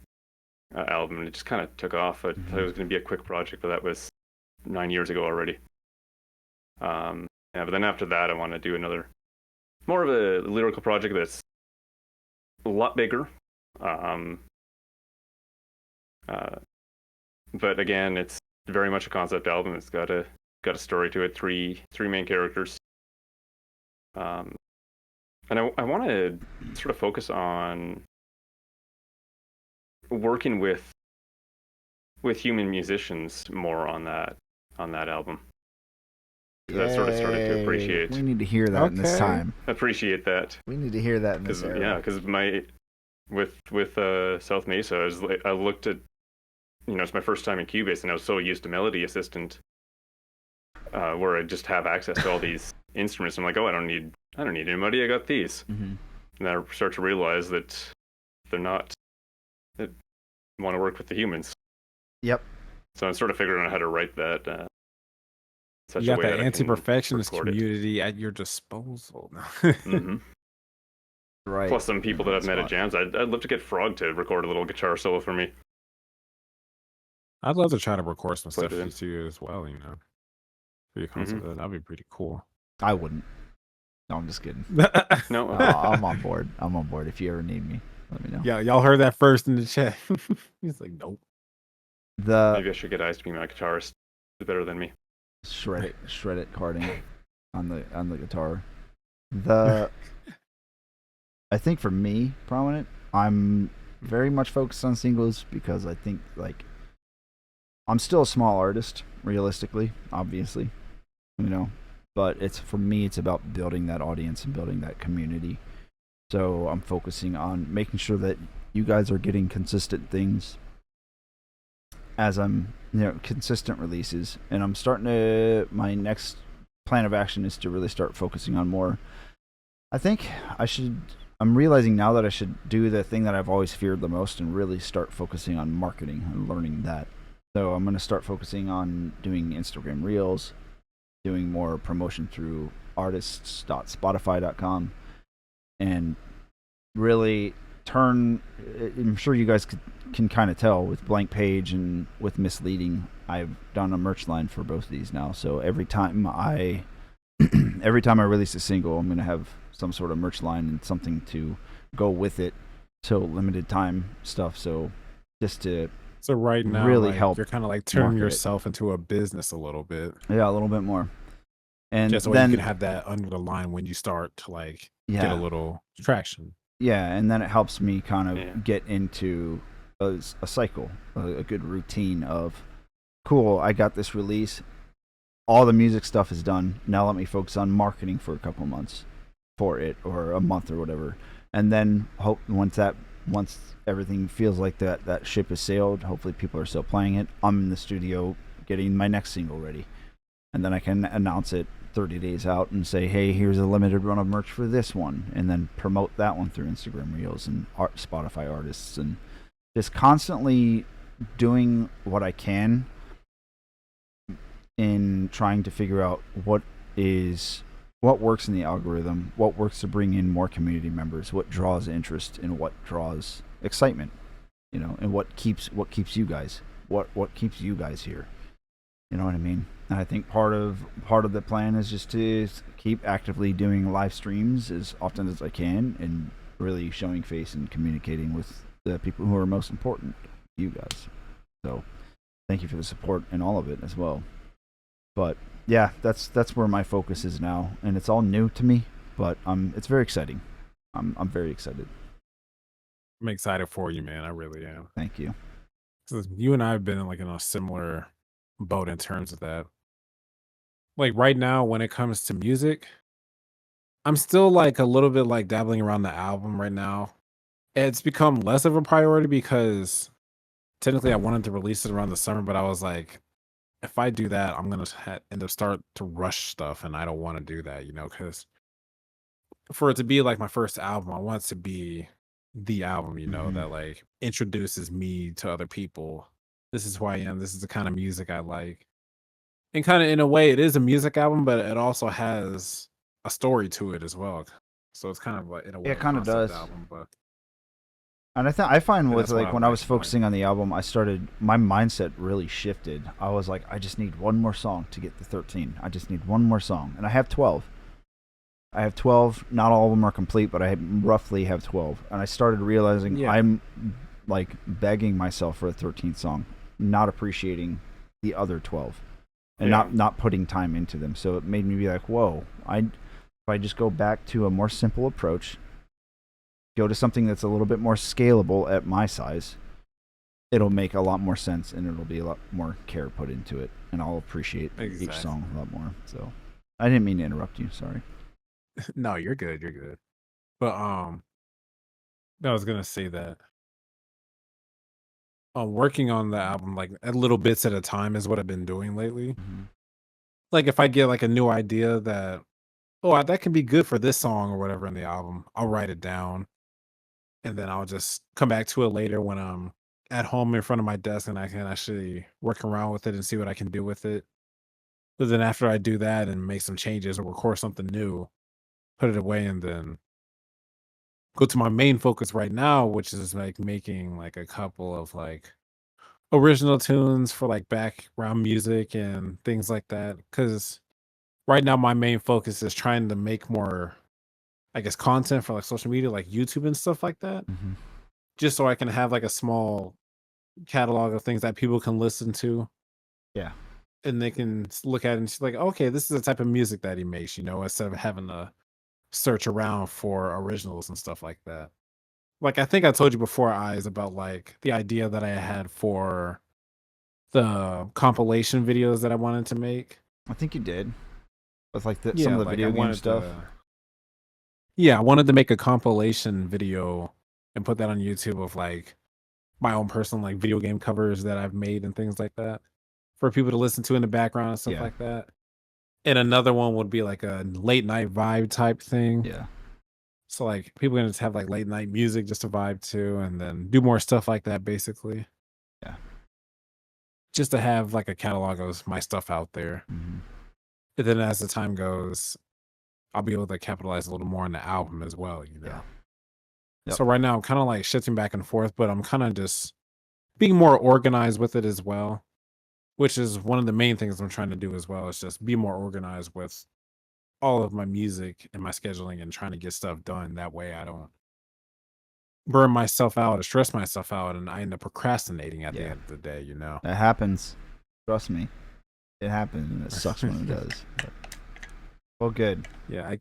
album, and it just kind of took off. I thought it was going to be a quick project, but that was 9 years ago already. But then after that, I want to do another, more of a lyrical project that's a lot bigger. But again, it's very much a concept album. It's got a story to it. Three main characters. And I want to sort of focus on working with human musicians more on that album. I sort of started to appreciate. We need to hear that in this time. Appreciate that. We need to hear that in this era. Yeah, because with South Mesa, I looked at, it's my first time in Cubase, and I was so used to Melody Assistant, where I just have access to all these instruments. I'm like, oh, I don't need anybody. I got these. Mm-hmm. And I start to realize that they're not that want to work with the humans. Yep. So I'm sort of figuring out how to write that. Such You a got way the that anti-perfectionist community at your disposal. Mm-hmm. Right. Plus some people that I've met at jams. I'd love to get Frog to record a little guitar solo for me. I'd love to try to record some stuff in. to you as well, for your concept. That'd be pretty cool. I wouldn't. No, I'm just kidding. No, I'm on board. I'm on board. If you ever need me, let me know. Yeah, y'all heard that first in the chat. He's like, nope. Maybe I should get Ice to be my guitarist. He's better than me. Shred it carding on the guitar. I think for me, Prominent, I'm very much focused on singles because I think I'm still a small artist, realistically, obviously. you know. But it's for me, it's about building that audience and building that community. So I'm focusing on making sure that you guys are getting consistent things as I'm, consistent releases. And I'm starting to, my next plan of action is to really start focusing on more. I think I'm realizing now that I should do the thing that I've always feared the most and really start focusing on marketing and learning that. So I'm going to start focusing on doing Instagram Reels, doing more promotion through artists.spotify.com, and really I'm sure you guys can kind of tell with Blank Page and with Misleading, I've done a merch line for both of these now. So every time I release a single, I'm going to have some sort of merch line and something to go with it. So limited time stuff. So just to right now, really like, help you're kind of like turning market it. yourself into a business a little bit. Yeah, a little bit more. And Just so then you can have that under the line when you start to like get Yeah. a little traction. Yeah, and then it helps me kind of Yeah. get into a cycle, a good routine of, cool, I got this release, all the music stuff is done. Now let me focus on marketing for a couple months for it, or a month or whatever, and then hope once everything feels like that ship has sailed, hopefully people are still playing it, I'm in the studio getting my next single ready, and then I can announce it 30 days out and say, hey, here's a limited run of merch for this one, and then promote that one through Instagram Reels and Spotify artists, and just constantly doing what I can in trying to figure out what works in the algorithm, what works to bring in more community members, what draws interest, and what draws excitement, and what keeps you guys, what keeps you guys here. You know what I mean? And I think part of the plan is just to keep actively doing live streams as often as I can, and really showing face and communicating with the people who are most important, you guys. So thank you for the support and all of it as well. But yeah, that's where my focus is now, and it's all new to me, but it's very exciting. I'm very excited. I'm excited for you, man. I really am. Thank you. 'Cause you and I have been like in a similar boat in terms of that. Like right now, when it comes to music, I'm still like a little bit like dabbling around the album right now. It's become less of a priority because technically I wanted to release it around the summer, but I was like, if I do that, I'm gonna end up start to rush stuff, and I don't want to do that, because for it to be like my first album, I want it to be the album, Mhm. that like introduces me to other people. This is who I am. This is the kind of music I like. And kind of in a way, it is a music album, but it also has a story to it as well. So it's kind of like in a way It a kind of concept does. album, but And I find and with that's what like I when I like was about it. focusing on the album, my mindset really shifted. I was like, I just need one more song to get to 13. I just need one more song, and I have 12. Not all of them are complete, but I roughly have 12. And I started realizing Yeah. I'm like begging myself for a 13th song, not appreciating the other 12, and Yeah. not putting time into them. So it made me be like, whoa, if I just go back to a more simple approach, go to something that's a little bit more scalable at my size, it'll make a lot more sense, and it'll be a lot more care put into it, and I'll appreciate each Exactly. song a lot more. So I didn't mean to interrupt you. Sorry. No, you're good. You're good. But I was gonna say that working on the album like at little bits at a time is what I've been doing lately. Like if I get like a new idea that that can be good for this song or whatever in the album, I'll write it down, and then I'll just come back to it later when I'm at home in front of my desk and I can actually work around with it and see what I can do with it. But then after I do that and make some changes or record something new, put it away, and then go to my main focus right now, which is like making like a couple of like original tunes for like background music and things like that. Cause right now my main focus is trying to make more, I guess, content for like social media, like YouTube and stuff like that. Mm-hmm. Just so I can have like a small catalog of things that people can listen to. Yeah. And they can look at it and see like, okay, this is the type of music that he makes, instead of having to search around for originals and stuff like that. Like I think I told you before, Eyes, about like the idea that I had for the compilation videos that I wanted to make. I think you did. with like some of the video game stuff. I wanted to make a compilation video and put that on YouTube of like my own personal like video game covers that I've made and things like that for people to listen to in the background and stuff Yeah. like that. And another one would be like a late night vibe type thing. Yeah. So like people can just have like late night music just to vibe to, and then do more stuff like that basically. Yeah. Just to have like a catalog of my stuff out there. Mhm. And then as the time goes, I'll be able to capitalize a little more on the album as well, you know. Yeah. Yep. So right now I'm kind of like shifting back and forth, but I'm kind of just being more organized with it as well, which is one of the main things I'm trying to do as well, is just be more organized with all of my music and my scheduling and trying to get stuff done. That way I don't burn myself out or stress myself out and I end up procrastinating at the Yeah. end of the day, you know. That happens. Trust me. It happens, and it sucks when it does. But, well, good. Yeah,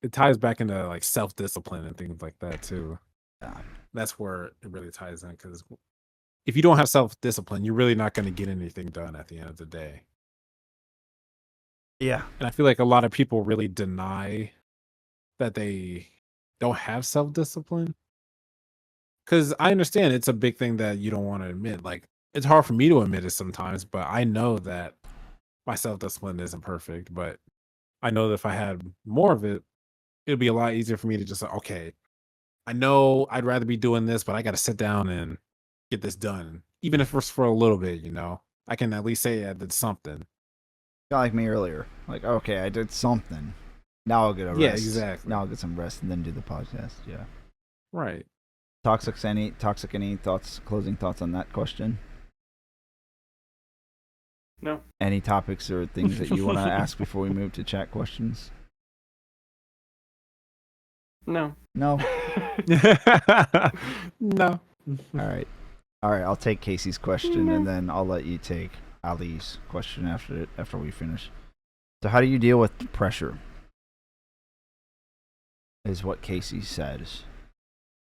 it ties back into like self-discipline and things like that too. Yeah. That's where it really ties in, because if you don't have self-discipline, you're really not going to get anything done at the end of the day. Yeah. And I feel like a lot of people really deny that they don't have self-discipline. Because I understand it's a big thing that you don't want to admit. Like, it's hard for me to admit it sometimes, but I know that my self-discipline isn't perfect. But I know that if I had more of it, it'd be a lot easier for me to just, okay, I know I'd rather be doing this, but I got to sit down and get this done. Even if it's for a little bit, you know, I can at least say I did something. Kind of like me earlier. Like, okay, I did something. Now I'll get a rest. Yeah, exactly. Now I'll get some rest and then do the podcast. Yeah. Right. Toxic, any thoughts, closing thoughts on that question? No. Any topics or things that you want to ask before we move to chat questions? No. No? No. All right. I'll take Casey's question and then I'll let you take Ali's question after we finish. So, how do you deal with pressure? Is what Casey says.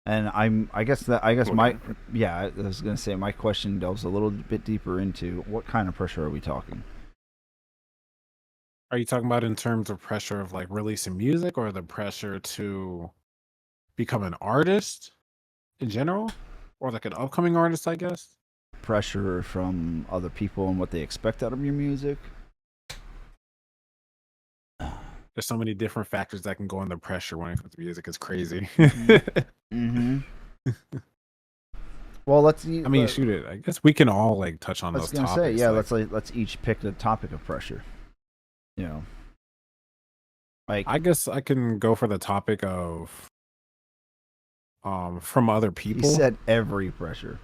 And I guess What I kind was gonna say my question delves a little bit deeper into what kind of pressure are we talking? Are you talking about in terms of pressure of like releasing music, or the pressure to become an artist in general, or like an upcoming artist, I guess? Pressure from other people and what they expect out of your music. There's so many different factors that can go into pressure when it comes to music. It's crazy. Mm-hmm. Well, shoot it. I guess we can all like touch on I those was gonna topics. say, yeah. like, Let's each pick the topic of pressure. You know, like I guess I can go for the topic of from other he people. said, every pressure.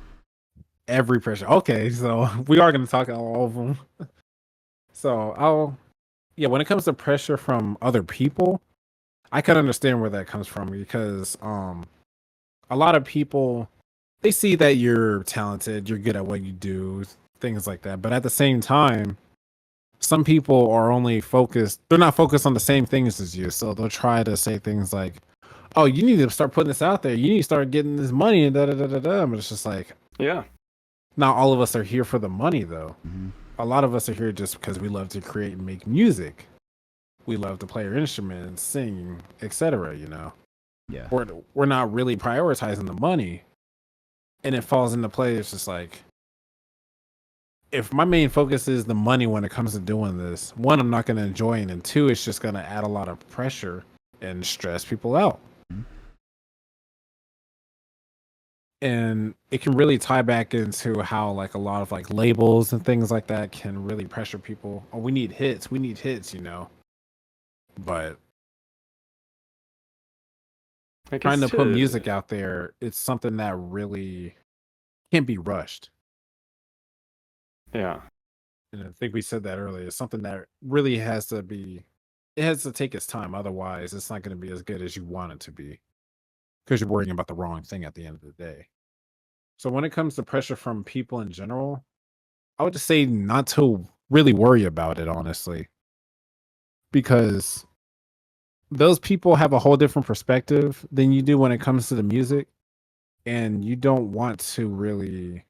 Every pressure. Okay, so we are going to talk all of them. So when it comes to pressure from other people, I can understand where that comes from, because a lot of people, they see that you're talented, you're good at what you do, things like that. But at the same time, some people are only focused, they're not focused on the same things as you. So they'll try to say things like, oh, you need to start putting this out there. You need to start getting this money and da da da da da. But it's just like, Yeah. not all of us are here for the money, though. Mm-hmm. A lot of us are here just because we love to create and make music. We love to play our instruments, sing, etc. You know, Yeah. we're not really prioritizing the money, and it falls into play. It's just like, if my main focus is the money when it comes to doing this, one, I'm not going to enjoy it, and two, it's just going to add a lot of pressure and stress people out. Mhm. And it can really tie back into how like a lot of like labels and things like that can really pressure people. Oh, we need hits, you know. But I guess trying to put music out there, it's something that really can't be rushed. Yeah. And I think we said that earlier. It's something that really it has to take its time. Otherwise, it's not going to be as good as you want it to be, because you're worrying about the wrong thing at the end of the day. So when it comes to pressure from people in general, I would just say not to really worry about it, honestly, because those people have a whole different perspective than you do when it comes to the music, and you don't want to really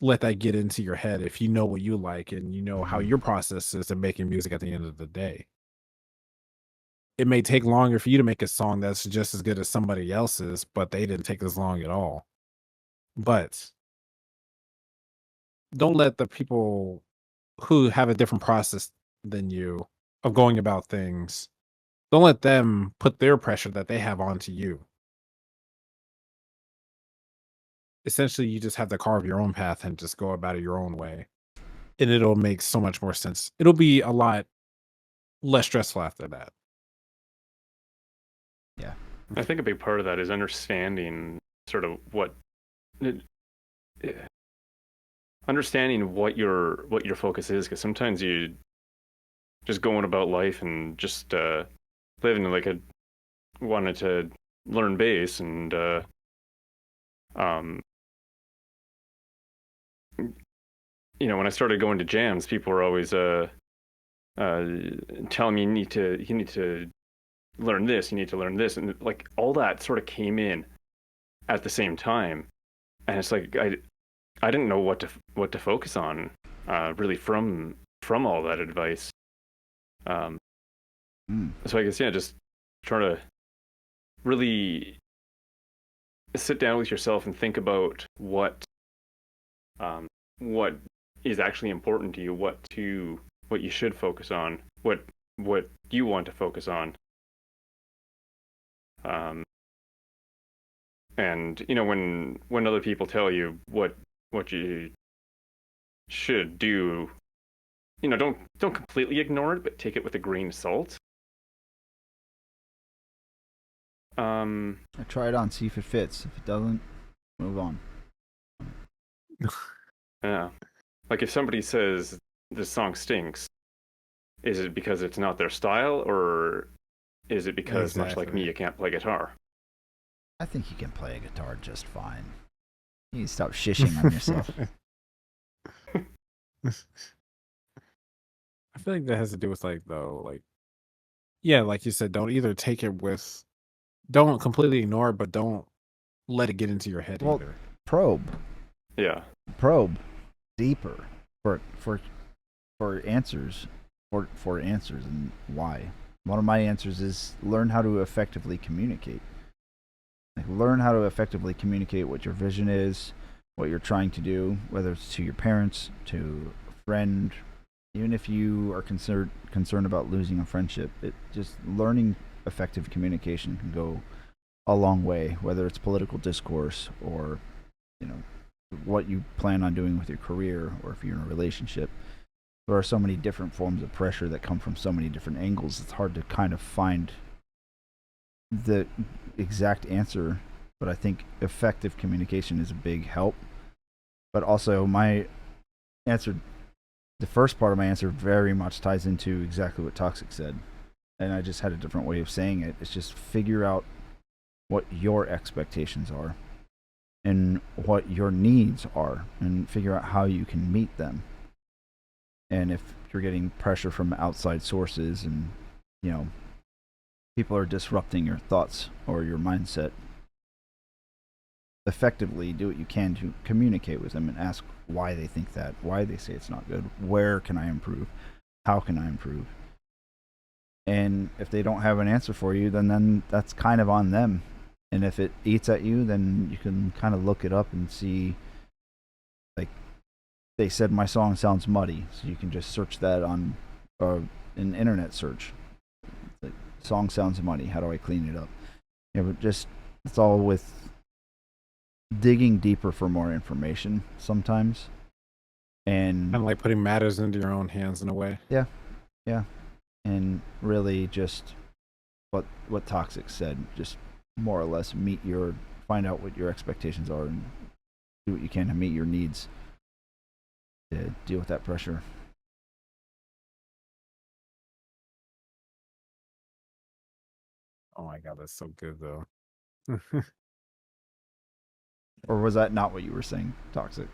let that get into your head if you know what you like and you know how your process is in making music at the end of the day. it may take longer for you to make a song that's just as good as somebody else's, but they didn't take as long at all. But don't let the people who have a different process than you of going about things, don't let them put their pressure that they have onto you. Essentially, you just have to carve your own path and just go about it your own way. And it'll make so much more sense. It'll be a lot less stressful after that. Yeah. I think a big part of that is understanding sort of understanding what your focus is, because sometimes you just going about life and just living like wanted to learn bass and when I started going to jams, people were always telling me you need to learn this, you need to learn this, and like all that sort of came in at the same time, and it's like I didn't know what to focus on really from all that advice. So I guess just try to really sit down with yourself and think about what is actually important to you, what you should focus on, what you want to focus on. And when other people tell you what you should do, don't completely ignore it, but take it with a grain of salt. I try it on, see if it fits. If it doesn't, move on. Yeah. Like if somebody says this song stinks, is it because it's not their style, or is it because, much like me, you can't play guitar? I think you can play a guitar just fine. You need to stop shishing on yourself. I feel like that has to do with like you said, don't completely ignore it, but don't let it get into your head either. Probe deeper for answers and why. One of my answers is learn how to effectively communicate. Like, learn how to effectively communicate what your vision is, what you're trying to do, whether it's to your parents, to a friend, even if you are concerned about losing a friendship. Just learning effective communication can go a long way, whether it's political discourse or what you plan on doing with your career, or if you're in a relationship. There are so many different forms of pressure that come from so many different angles. It's hard to kind of find the exact answer, but I think effective communication is a big help. But also my answer, the first part of my answer very much ties into exactly what Toxic said, and I just had a different way of saying it. It's just figure out what your expectations are and what your needs are, and figure out how you can meet them. And if you're getting pressure from outside sources and people are disrupting your thoughts or your mindset, effectively do what you can to communicate with them and ask why they think that, why they say it's not good, where can I improve, how can I improve. And if they don't have an answer for you, then that's kind of on them. And if it eats at you, then you can kind of look it up and see, like they said, my song sounds muddy, so you can just search that on an internet search. Like, song sounds muddy, how do I clean it up? But just, it's all with digging deeper for more information sometimes. And like putting matters into your own hands in a way. Yeah. And really just what Toxic said, just more or less find out what your expectations are and do what you can to meet your needs to deal with that pressure. Oh my god, that's so good though. Or was that not what you were saying, Toxic?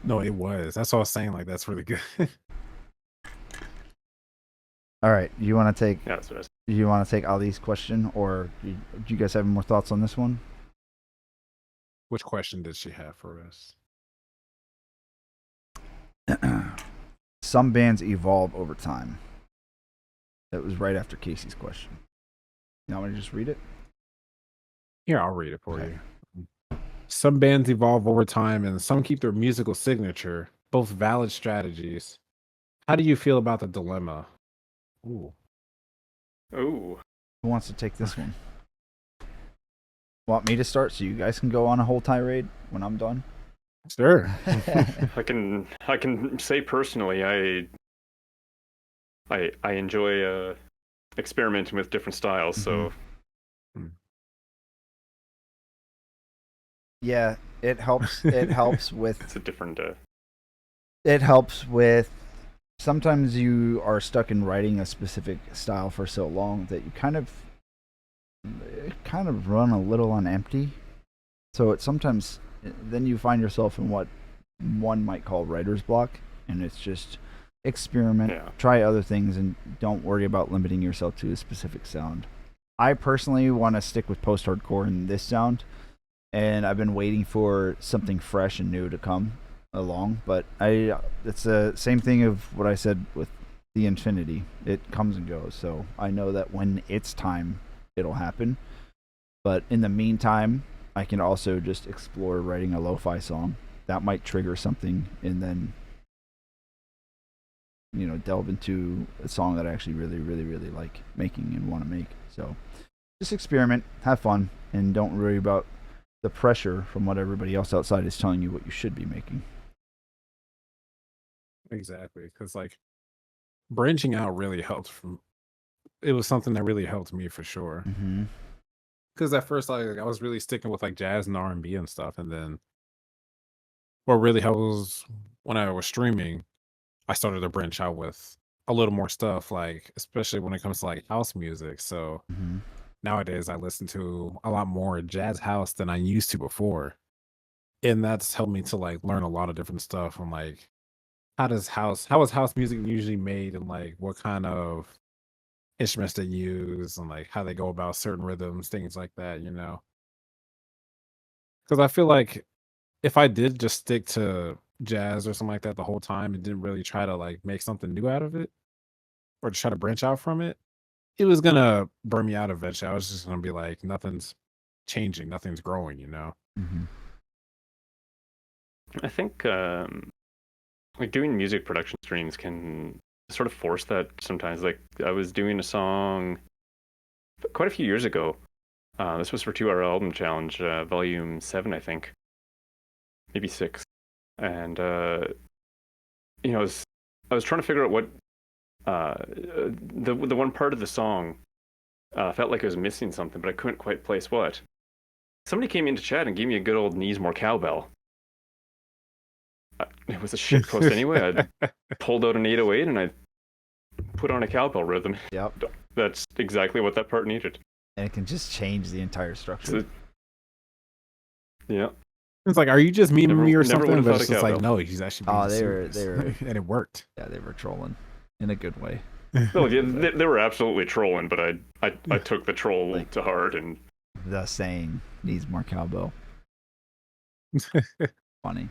No, it was. That's what I was saying. Like, that's really good. All right, you want to take? Yeah, that's what I was. You want to take Ali's question, or do you guys have more thoughts on this one? Which question did she have for us? Some bands evolve over time. That was right after Casey's question. Now, want to just read it? Here, I'll read it for Okay. you. Some bands evolve over time and some keep their musical signature, both valid strategies. How do you feel about the dilemma? Ooh. Ooh. Who wants to take this one? Want me to start so you guys can go on a whole tirade when I'm done? Sure. I can say personally, I enjoy experimenting with different styles. So Yeah, it helps. It helps with. it's a different. It helps with. Sometimes you are stuck in writing a specific style for so long that you kind of run a little on empty. So it sometimes then you find yourself in what one might call writer's block, and it's just experiment, try other things, and don't worry about limiting yourself to a specific sound. I personally want to stick with post-hardcore in this sound, and I've been waiting for something fresh and new to come along, but it's the same thing of what I said with the Infinity. It comes and goes, so I know that when it's time, it'll happen. But in the meantime, I can also just explore writing a lo-fi song. That might trigger something, and then delve into a song that I actually really, really, really like making and want to make. So just experiment, have fun, and don't worry about the pressure from what everybody else outside is telling you what you should be making. Exactly, because like branching out really helped. It was something that really helped me for sure. Mm-hmm. Because at first, I was really sticking with like jazz and R&B and stuff, and then what really helped was when I was streaming, I started to branch out with a little more stuff, like especially when it comes to like house music. So Mm-hmm. nowadays, I listen to a lot more jazz house than I used to before, and that's helped me to like learn a lot of different stuff on like how is house music usually made, and like what kind of instruments they use, and like how they go about certain rhythms, things like that. Because I feel like if I did just stick to jazz or something like that the whole time and didn't really try to like make something new out of it or to try to branch out from it, it was gonna burn me out eventually. I was just gonna be like, nothing's changing, nothing's growing. Mm-hmm. I think like doing music production streams can sort of force that sometimes. Like I was doing a song quite a few years ago. This was for 2 Hour Album Challenge, Volume 7, I think, maybe 6, and I was trying to figure out what the one part of the song felt like it was missing something, but I couldn't quite place what. Somebody came into chat and gave me a good old "Needs More Cowbell." It was a shit post anyway. I pulled out an 808 and I put on a cowbell rhythm. Yep. That's exactly what that part needed. And it can just change the entire structure. Yeah. It's like, are you just memeing me or something? would've But thought it's of just like, cowbell. no, he's actually being serious. They were, and it worked. yeah, they were trolling in a good way. No, they were absolutely trolling, but I took the troll to heart and The saying needs more cowbell. Funny.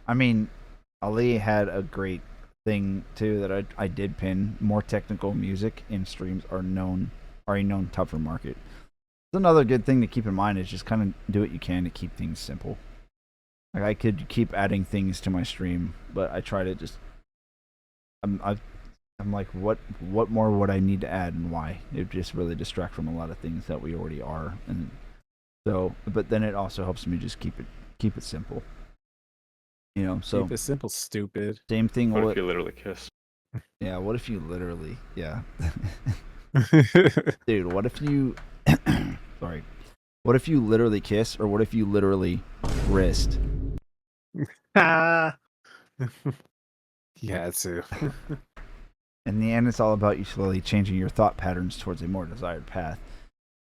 I mean, Ali had a great thing too that I did pin. More technical music in streams are a known tougher market. It's another good thing to keep in mind is just kind of do what you can to keep things simple. Like I could keep adding things to my stream, but I try to just I'm like what more would I need to add and why? It would just really distract from a lot of things that we already are, and so but then it also helps me just keep it simple. So keep it simple, stupid. same thing. what if you literally kiss? Yeah, what if you literally? Yeah, dude. What if you? Sorry. What if you literally kiss, or what if you literally wrist? Yeah, too. In the end, it's all about you slowly changing your thought patterns towards a more desired path,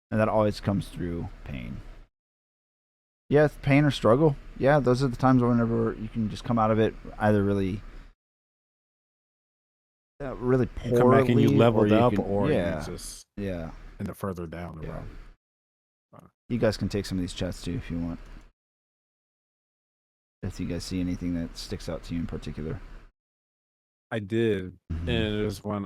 and that always comes through pain. Yeah, pain or struggle. Yeah, those are the times whenever you can just come out of it either really poorly, You come back and you leveled up, or yeah, you just yeah. end up further down the Yeah. road. You guys can take some of these chats too if you want. If you guys see anything that sticks out to you in particular. I did, Mhm. and it was when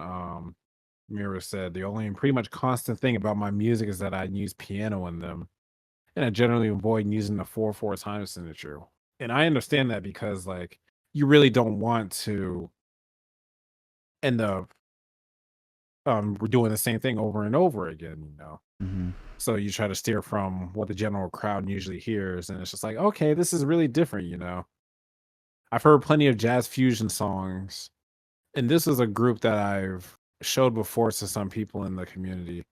Mira said, the only pretty much constant thing about my music is that I use piano in them, and I generally avoid using the 4/4 time signature. And I understand that because like you really don't want to end up we're doing the same thing over and over again, you know. Mm-hmm. So you try to steer from what the general crowd usually hears, and it's just like, okay, this is really different, you know. I've heard plenty of jazz fusion songs, and this is a group that I've showed before to some people in the community,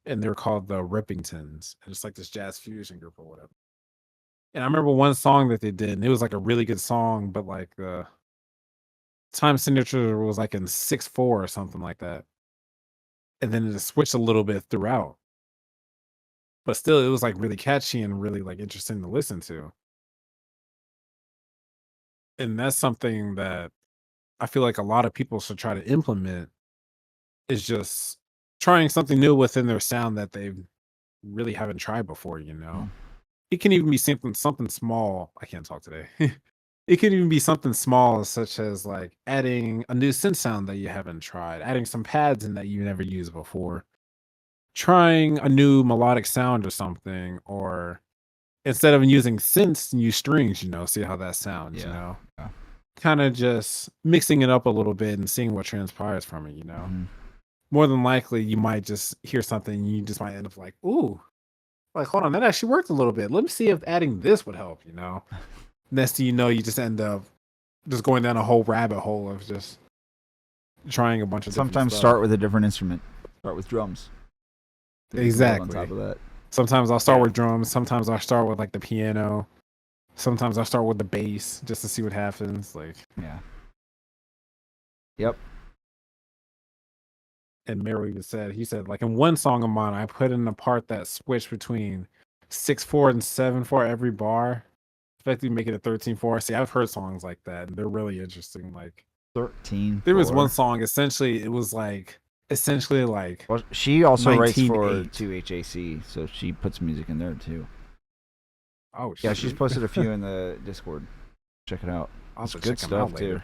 and they're called the Rippingtons. And it's like this jazz fusion group or whatever. And I remember one song that they did, and it was like a really good song, but like the time signature was like in 6/4 or something like that. And then it switched a little bit throughout. But still, it was like really catchy and really like interesting to listen to. And that's something that I feel like a lot of people should try to implement, is just trying something new within their sound that they really haven't tried before, you know. It can even be something small. I can't talk today. It can even be something small, such as like adding a new synth sound that you haven't tried, adding some pads in that you never used before, trying a new melodic sound or something, or instead of using synths, use strings, you know, see how that sounds, you Yeah. know. Yeah. Kind of just mixing it up a little bit and seeing what transpires from it, you know. Mhm. More than likely, you might just hear something and you just might end up like, ooh, like, hold on, that actually worked a little bit. Let me see if adding this would help, you know. Next thing you know, you just end up just going down a whole rabbit hole of just trying a bunch of different Sometimes stuff. start with a different instrument. Start with drums. Then you can build Exactly. On top of that. Sometimes I'll start with drums. Sometimes I'll start with like the piano. Sometimes I'll start with the bass just to see what happens. Like, Yeah. Yep. and Mero even said, he said, like in one song of mine, I put in a part that switched between 6/4 and 7/4 every bar, effectively making it 13/4. See, I've heard songs like that, and they're really interesting. Like 13. there was one song, essentially, it was like Well, she also writes for 19/8. 2HAC, so she puts music in there too. Oh Yeah, shit. she's posted a few in the Discord. Check it out. I'll It's have to good check them out stuff later. too.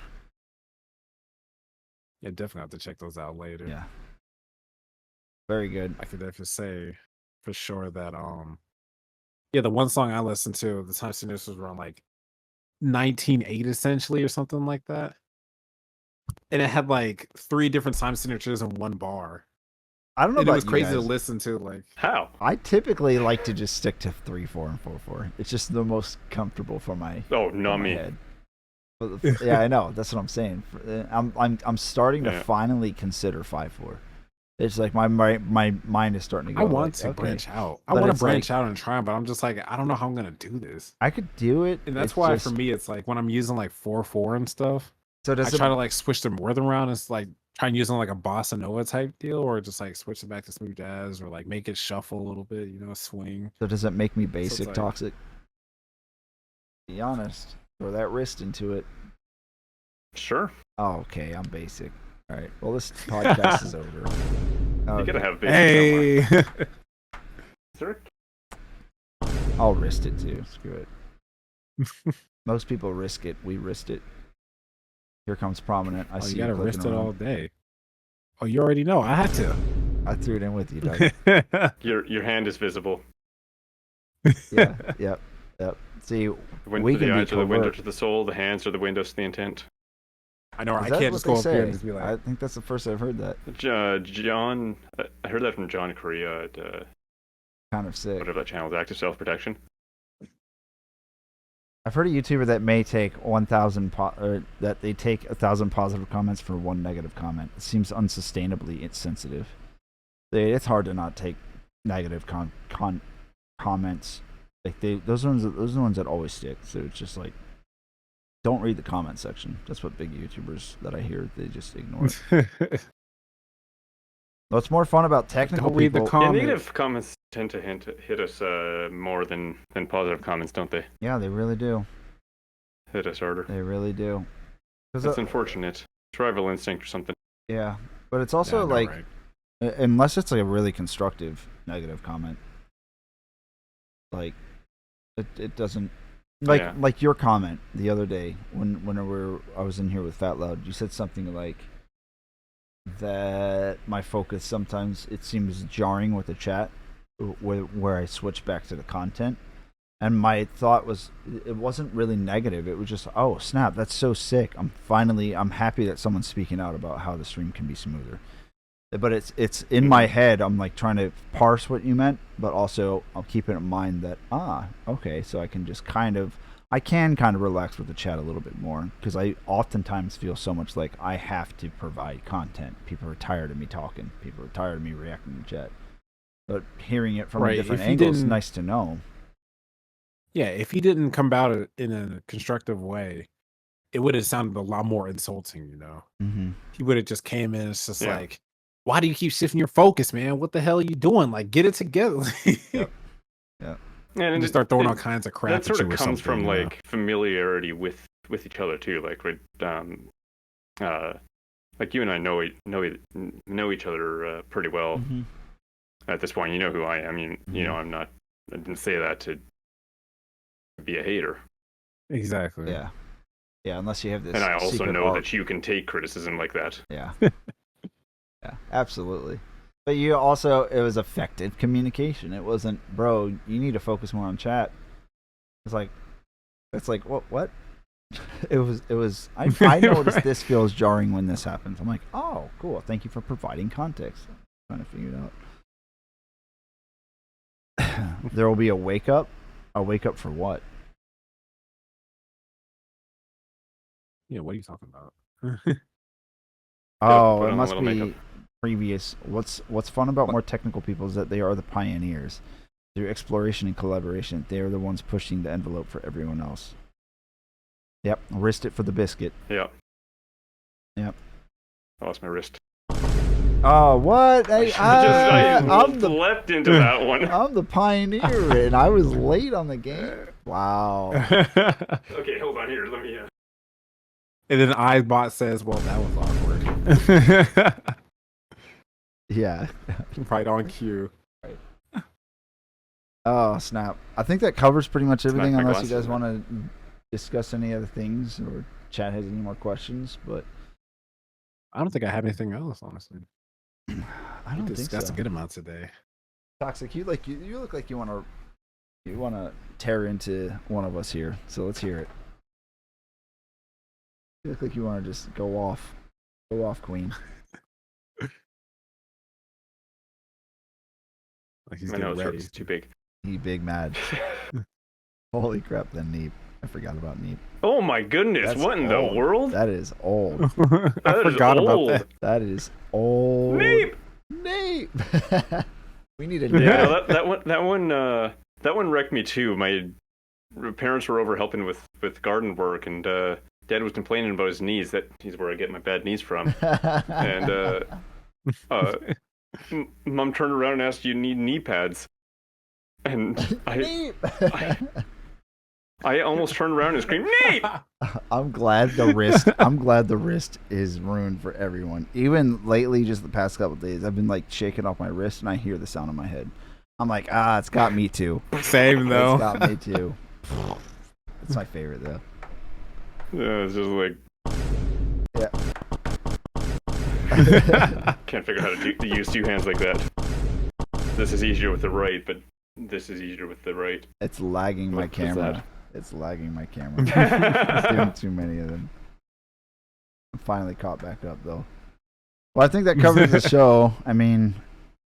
Yeah, definitely have to check those out later. Yeah. Very good. I could definitely say for sure that yeah, the one song I listened to, the time signatures was around like 19/8 essentially or something like that. And it had like 3 different time signatures in one bar. I don't know And it about was you crazy to guys. listen to. Like, How? I typically like to just stick to 3/4 and 4/4. It's just the most comfortable for my, Oh, for not my me. head. Yeah, I know. That's what I'm saying. I'm starting to Yeah. finally consider 5/4. It's like my mind is starting to go. I want like, to okay, branch out. I But want to it's branch like- out and try, but I'm just like, I don't know how I'm gonna do this. I could do it. And that's it's why just, for me, it's like when I'm using like 4/4 and stuff, So I does it? try to like switch the rhythm around. It's like try and use it like a bossa nova type deal, or just like switch it back to smooth jazz, or like make it shuffle a little bit, you know, swing. So does it make me basic like- toxic? Be honest. Throw that wrist into it. Sure. Oh, okay. I'm basic. All right. Well, this podcast is over. You gotta Okay, have basic somewhere. Hey, Sir? I'll wrist it too. Screw it. Most people risk it. We wrist it. Here comes prominent. I oh, see you gotta clicking wrist it around. all day. Oh, you already know. I had to. I threw it in with you, Doug. Your hand is visible. Yeah. Yep. See, The window we to the can be eyes are the window covert. to the soul. The hands are the windows to the intent. I know. Is I that can't what just they go up here say? and just be like, I think that's the first I've heard that. John, I heard that from John Korea at Kind of sick. whatever that channel is, Active Self Protection. I've heard a YouTuber that may take 1,000 that they take 1,000 positive comments for one negative comment. It seems unsustainably insensitive. It's hard to not take negative comments. Like those are the ones that always stick. So it's just like, don't read the comment section. That's what big YouTubers that I hear, they just ignore it. What's more fun about technical Don't read the people? Yeah, comment. negative comments tend to hit us more than positive comments, don't they? Yeah, they really do. Hit us harder. They really do. 'Cause, That's unfortunate. Survival instinct or something. yeah, but it's Yeah, also I know, like, right? unless it's like a really constructive negative comment, like it doesn't like Yeah. like your comment the other day when I was in here with Fat Loud. You said something like, that my focus sometimes it seems jarring with the chat where I switch back to the content. And my thought was, it wasn't really negative. It was just, oh snap, that's so sick. I'm happy that someone's speaking out about how the stream can be smoother. But it's in my head. I'm like trying to parse what you meant, but also I'll keep it in mind that okay, so I can just kind of relax with the chat a little bit more, because I oftentimes feel so much like I have to provide content. People are tired of me talking. People are tired of me reacting to chat. But hearing it from a different angle is nice to know. Yeah, if he didn't come about it in a constructive way, it would have sounded a lot more insulting, you know? Mm-hmm. He would have just came in, it's just like, why do you keep shifting your focus, man? What the hell are you doing? Like, get it together. Yep. Yeah. And just start throwing all kinds of crap. That sort of at you comes from you know? like familiarity with each other too. Like like you and I know each other pretty well. Mm-hmm. At this point. You know who I am. You know, I didn't say that to be a hater. Exactly. Yeah. Yeah, unless you have this. And I also secret know art. that you can take criticism like that. Yeah. Yeah, absolutely. But you also, it was effective communication. It wasn't, bro, you need to focus more on chat. It's like what? It was, I noticed Right. this feels jarring when this happens. I'm like, oh, cool. Thank you for providing context. I'm trying to figure it out. There will be a wake up. A wake up for what? Yeah, what are you talking about? Oh, put it on a must little be makeup. previous. What's fun about more technical people is that they are the pioneers. Through exploration and collaboration, they are the ones pushing the envelope for everyone else. Yep, risked it for the biscuit. Yeah. Yep. I lost my wrist. Oh, what? I I'm the leapt into that one. I'm the pioneer, and I was late on the game. Wow. Okay, hold on here. Let me. And then iBot says, well, that was awkward. Yeah. Right on cue. Oh, snap. I think that covers pretty much everything, my unless you glasses, guys want to discuss any other things or chat has any more questions. But I don't think I have anything else, honestly. I We don't think discussed so. a good amount today. Toxic, you look like you want to tear into one of us here. So let's hear it. You look like you want to just go off, queen. Like he's My nose getting ready. hurts. Too big. You big mad. Holy crap! Then Neep. I forgot about Neep. Oh my goodness! That's What in old. the world? That is old. I That is forgot about old. that. That is old. Neep. Neep. We need a Yeah, that one wrecked me too. My parents were over helping with garden work, and Dad was complaining about his knees. That he's where I get my bad knees from. And Mom turned around and asked, "You need knee pads?" And Neep. I almost turned around and screamed, "Neep!" I'm glad the wrist is ruined for everyone. Even lately, just the past couple of days, I've been like shaking off my wrist, and I hear the sound in my head. I'm like, it's got me too. Same though. It's got me too. It's my favorite though. Yeah, it's just like Yeah. can't figure out how to use two hands like that. This is easier with the right, but this is easier with the right. It's lagging my What's camera. that? It's lagging my camera. It's doing too many of them. I'm finally caught back up though. Well, I think that covers the show. I mean,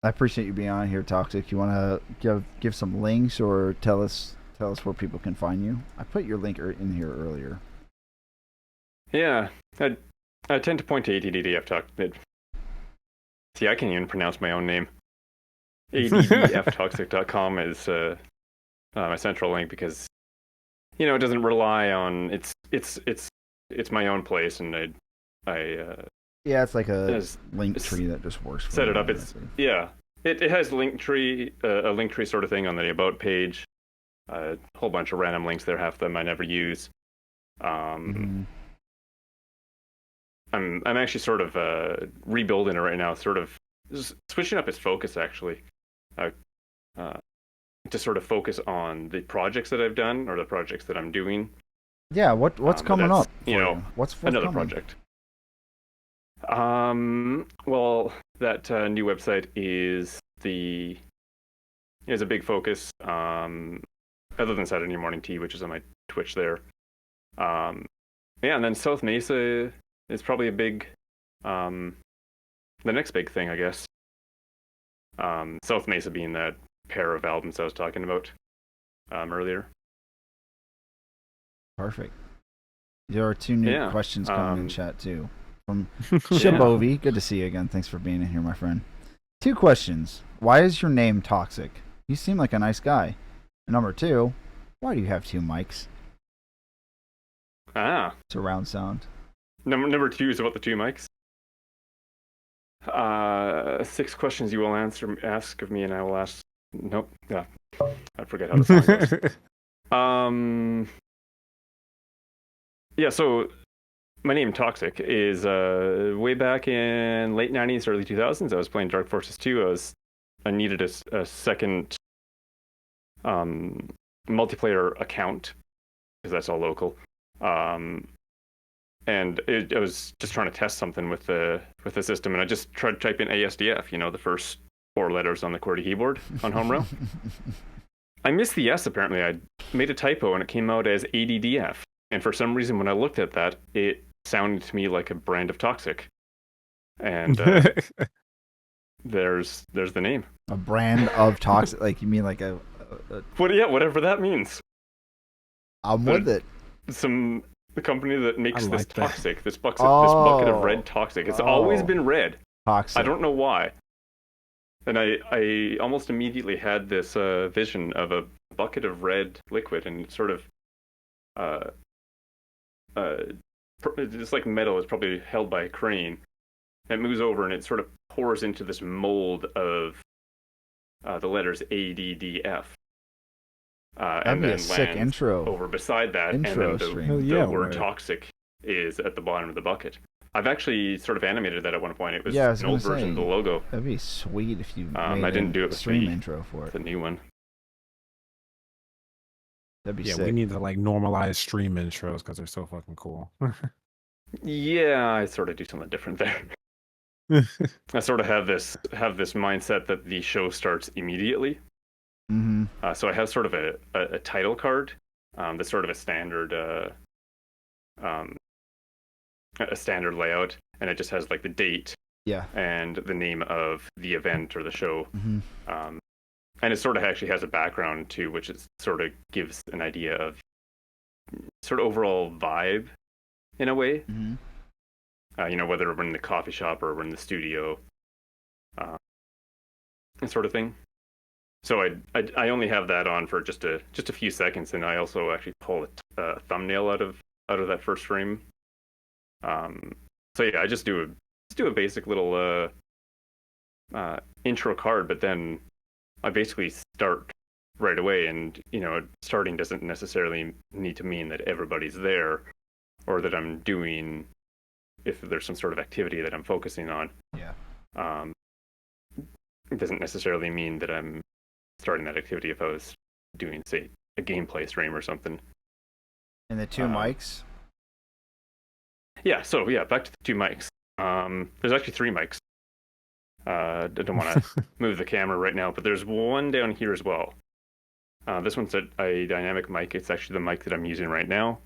I appreciate you being on here, Toxic. You want to give some links or tell us where people can find you? I put your link in here earlier. Yeah, I tend to point to ADDF See, I can't even pronounce my own name. ADDFtoxic.com is my central link because it doesn't rely on it's my own place, and Yeah, it's like a Yes, link it's- tree that just works for set you, it up. It's honestly. yeah, it has a link tree sort of thing on the about page. A whole bunch of random links there, half of them I never use. Mhm. I'm actually sort of rebuilding it right now, sort of switching up its focus actually, to sort of focus on the projects that I've done or the projects that I'm doing. Yeah, what's But coming that's, up? you for know, what's Another coming? project. Well, that new website is a big focus. Other than Saturday Morning Tea, which is on my Twitch there. Yeah, and then South Mesa is probably the next big thing, I guess. South Mesa being that pair of albums I was talking about earlier. Perfect. There are two new Yeah, questions coming in chat too. From Yeah. Shabovi. Good to see you again. Thanks for being in here, my friend. Two questions. Why is your name Toxic? You seem like a nice guy. And number two, why do you have two mics? Surround sound. Number two is about the two mics. 6 questions you will ask of me, and I will ask. Nope. Yeah, I forget how the song goes. Yeah. So my name Toxic is way back in late '90s, early 2000s. I was playing Dark Forces 2. I needed a second multiplayer account because that's all local. And I was just trying to test something with the system, and I just tried to type in ASDF, the first 4 letters on the QWERTY keyboard on home row. I missed the S, apparently. I made a typo, and it came out as ADDF. And for some reason, when I looked at that, it sounded to me like a brand of Toxic. And there's the name. A brand of Toxic? Like, you mean like a whatever that means. I'm with it. The company that makes like this that. Toxic, this bucket of red Toxic. It's always been red. Toxic. I don't know why. And I almost immediately had this vision of a bucket of red liquid, and it's sort of it's like metal. It's probably held by a crane. And it moves over, and it sort of pours into this mold of the letters ADDF. That'd be a sick intro. Over beside that, Intro and then stream. the word Toxic is at the bottom of the bucket. I've actually sort of animated that at one point. It was an old version of the logo. That'd be sweet if you made I didn't do it with stream the intro for it. The new one. That'd be Yeah, sick. we need to like normalize stream intros because they're so fucking cool. Yeah, I sort of do something different there. I sort of have this mindset that the show starts immediately. Mm-hmm. So I have sort of a title card that's sort of a standard layout, and it just has like the date and the name of the event or the show. Mm-hmm. And it sort of actually has a background too, which is sort of gives an idea of sort of overall vibe in a way. Mm-hmm. Whether we're in the coffee shop or we're in the studio, that sort of thing. So I only have that on for just a few seconds, and I also actually pull a thumbnail out of that first frame. So yeah, I just do a basic little intro card, but then I basically start right away, and starting doesn't necessarily need to mean that everybody's there, or that I'm doing, if there's some sort of activity that I'm focusing on. Yeah. It doesn't necessarily mean that I'm starting that activity if I was doing, say, a gameplay stream or something. And the two mics? Yeah, so yeah, back to the two mics. There's actually 3 mics. I don't want to move the camera right now, but there's one down here as well. This one's a dynamic mic. It's actually the mic that I'm using right now.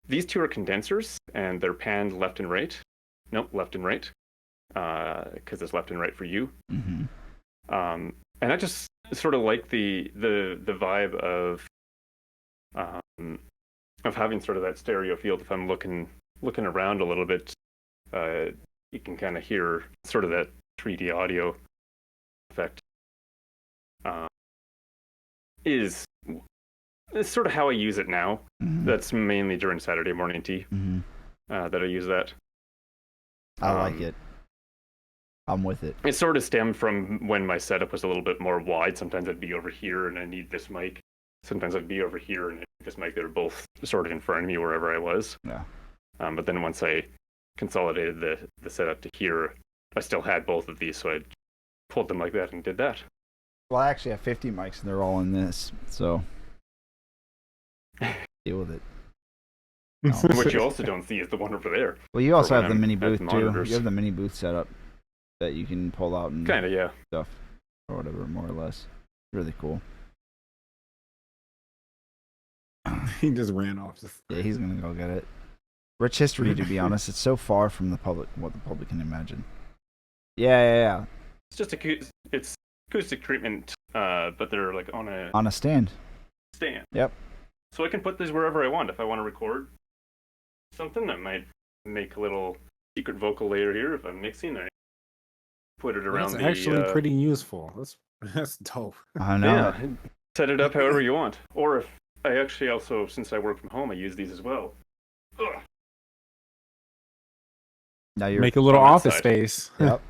These 2 are condensers, and they're panned left and right. Nope, left and right, because it's left and right for you. Mm-hmm. And I just sort of like the vibe of having sort of that stereo field. If I'm looking around a little bit, you can kind of hear sort of that 3D audio effect. Is sort of how I use it now. Mm-hmm. That's mainly during Saturday Morning Tea Mm-hmm. that I use that. I like it. I'm with it. It sort of stemmed from when my setup was a little bit more wide. Sometimes I'd be over here and I need this mic. Sometimes I'd be over here and I need this mic. They were both sort of in front of me wherever I was. Yeah. But then once I consolidated the setup to here, I still had both of these, so I pulled them like that and did that. Well, I actually have 50 mics, and they're all in this, so deal with it. What you also don't see is the one over there. Well, you also when have the I'm mini at booth the too. monitors. You have the mini booth set up that you can pull out and Kind of, yeah. stuff or whatever, more or less. Really cool. He just ran off. Yeah, he's gonna go get it. Rich history, to be honest. It's so far from the public, what the public can imagine. Yeah. It's just it's acoustic treatment, but they're like on a On a stand. stand. Yep. So I can put these wherever I want. If I want to record something, I might make a little secret vocal layer here. If I'm mixing, I put it around That's the. actually pretty useful. That's dope. I know. Yeah, set it up however you want. Or if I actually also, since I work from home, I use these as well. Ugh. Now you're. Make a little on that office side. space. Yep.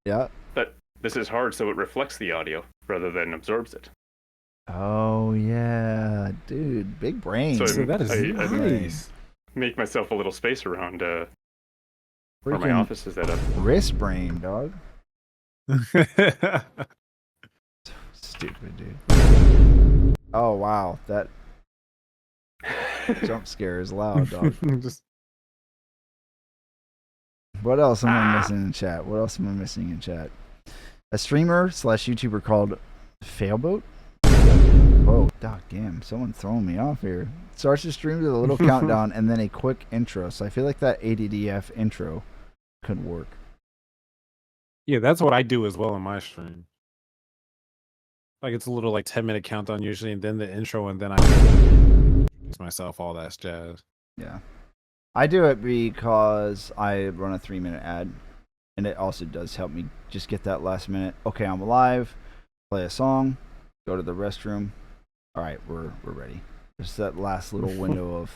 Yep. But this is hard, so it reflects the audio rather than absorbs it. Oh yeah, dude, big brain. So So that is I nice. make myself a little space around where my Freaking office is set up. wrist brain, dog. Stupid dude. Oh wow, that jump scare is loud, dog. Just What else am I missing in chat? What else am I missing in chat? A streamer / YouTuber called Failboat. Whoa, damn, someone's throwing me off here. Starts the stream with a little countdown and then a quick intro. So I feel like that ADDF intro could work. yeah, that's what I do as well in my stream. Like it's a little 10-minute countdown usually, and then the intro, and then I introduce myself, all that jazz. Yeah. I do it because I run a 3-minute ad, and it also does help me just get that last minute. Okay, I'm alive. Play a song. Go to the restroom. All right, we're ready. Just that last little window of,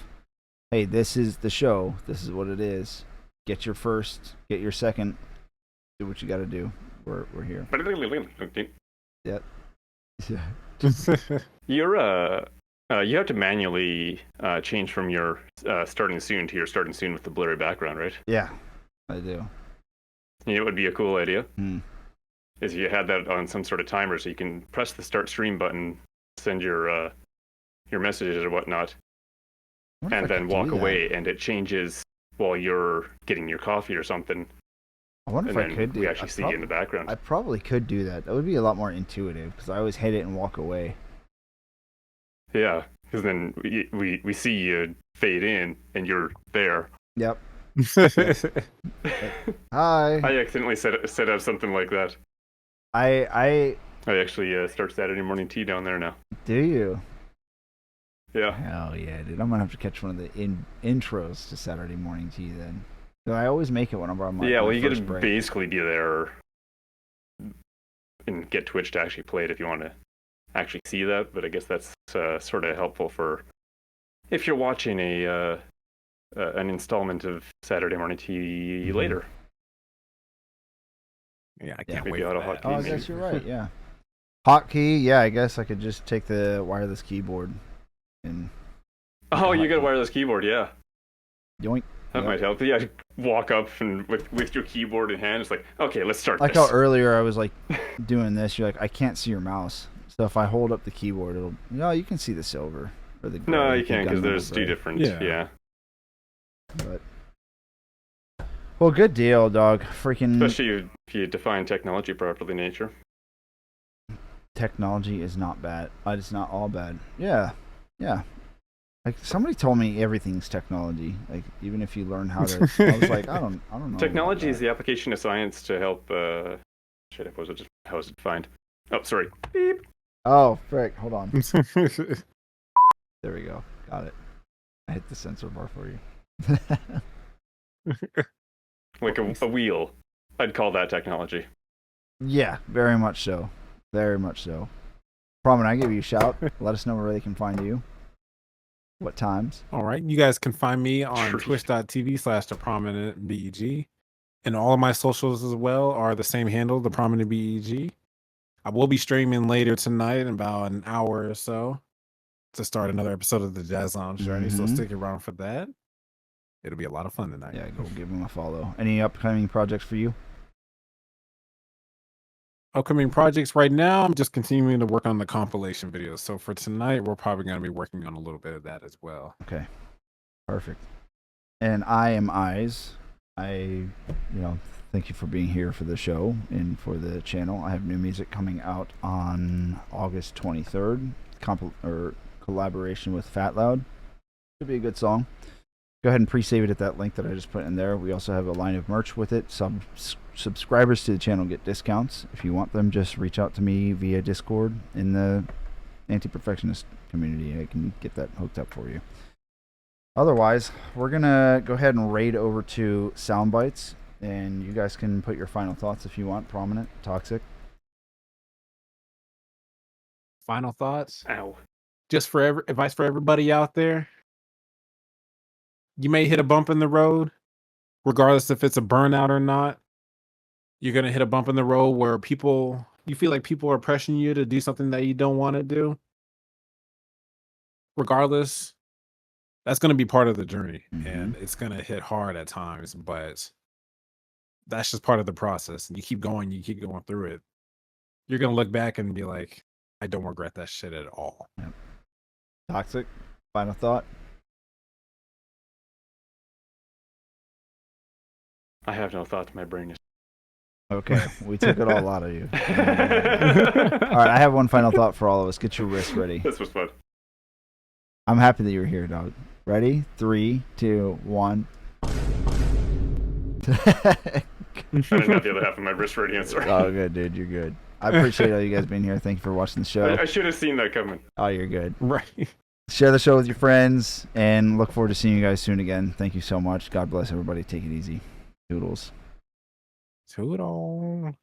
hey, this is the show. This is what it is. Get your first. Get your second. Do what you got to do. We're here. Yep. Yeah. You're you have to manually change from your starting soon to your starting soon with the blurry background, right? Yeah, I do. You know, it would be a cool idea. Is you had that on some sort of timer, so you can press the start stream button, send your messages or whatnot, and then walk away, and it changes while you're getting your coffee or something. I wonder if I could do. We actually see you in the background. I probably could do that. That would be a lot more intuitive because I always hit it and walk away. Yeah, because then we see you fade in and you're there. Yep. Hi. I accidentally set up something like that. I I actually start Saturday morning tea down there now. do you? Yeah. Hell yeah, dude! I'm gonna have to catch one of the intros to Saturday morning tea then. So I always make it whenever I'm Yeah, well, you got to break. basically be there and get Twitch to actually play it if you want to actually see that. But I guess that's sort of helpful for if you're watching an installment of Saturday morning tea later. Yeah, I Yeah, can't maybe wait. auto For that. Oh, I maybe. guess you're right. Yeah. Hotkey. Yeah, I guess I could just take the wireless keyboard and Oh, you got a wireless keyboard, yeah. yoink. That Yep. might help. Yeah, walk up and with your keyboard in hand, it's like, okay, let's start Like this. how earlier I was like doing this. You're like, I can't see your mouse. So if I hold up the keyboard, it'll. No, you can see the silver or the. No, gray, you can't because gunmetal there's gray. two different. Yeah. Yeah. But well, good deal, dog. Freaking Especially if you define technology properly, nature. technology is not bad. It's not all bad. Yeah. Like somebody told me everything's technology. Like even if you learn how to, I was like, I don't know. Technology about is the application of science to help. Shit, I was just how is it defined? Oh, sorry. Beep. that. Oh, frick! Hold on. There we go. Got it. I hit the sensor bar for you. Like a wheel. I'd call that technology. Yeah, very much so. Very much so. Prominent, I give you a shout. Let us know where they can find you. What times? All right. You guys can find me on Treat. twitch.tv/theprominentbeg. And all of my socials as well are the same handle, the prominent BEG. I will be streaming later tonight in about an hour or so to start another episode of the Jazz Lounge Journey. So Mhm. stick around for that. It'll be a lot of fun tonight. Yeah, go give them a follow. Any upcoming projects for you? Upcoming projects right now, I'm just continuing to work on the compilation videos. So for tonight, we're probably going to be working on a little bit of that as well. Okay. Perfect. And I am Eyes. Thank you for being here for the show and for the channel. I have new music coming out on August 23rd, collaboration with Fat Loud. Should be a good song. Go ahead and pre-save it at that link that I just put in there. We also have a line of merch with it. Some subscribers to the channel get discounts. If you want them, just reach out to me via Discord in the Antiperfectionist community. I can get that hooked up for you. Otherwise, we're going to go ahead and raid over to Soundbites, and you guys can put your final thoughts if you want. Prominent, Toxic. Final thoughts? Ow. Just for advice for everybody out there. You may hit a bump in the road, regardless if it's a burnout or not. You're going to hit a bump in the road where you feel like people are pressuring you to do something that you don't want to do. Regardless, that's going to be part of the journey, and it's going to hit hard at times, but that's just part of the process. And you keep going through it. You're going to look back and be like, I don't regret that shit at all. Yep. Toxic, final thought? I have no thoughts. My brain is. Okay, we took it all out of you. All right, I have one final thought for all of us. Get your wrists ready. This was fun. I'm happy that you're here, dog. Ready? 3, 2, 1. I didn't have the other half of my wrist ready. I'm sorry. Oh, good, dude. You're good. I appreciate all you guys being here. Thank you for watching the show. I should have seen that coming. Oh, you're good. Right. Share the show with your friends, and look forward to seeing you guys soon again. Thank you so much. God bless everybody. Take it easy. Toodles. Toodle.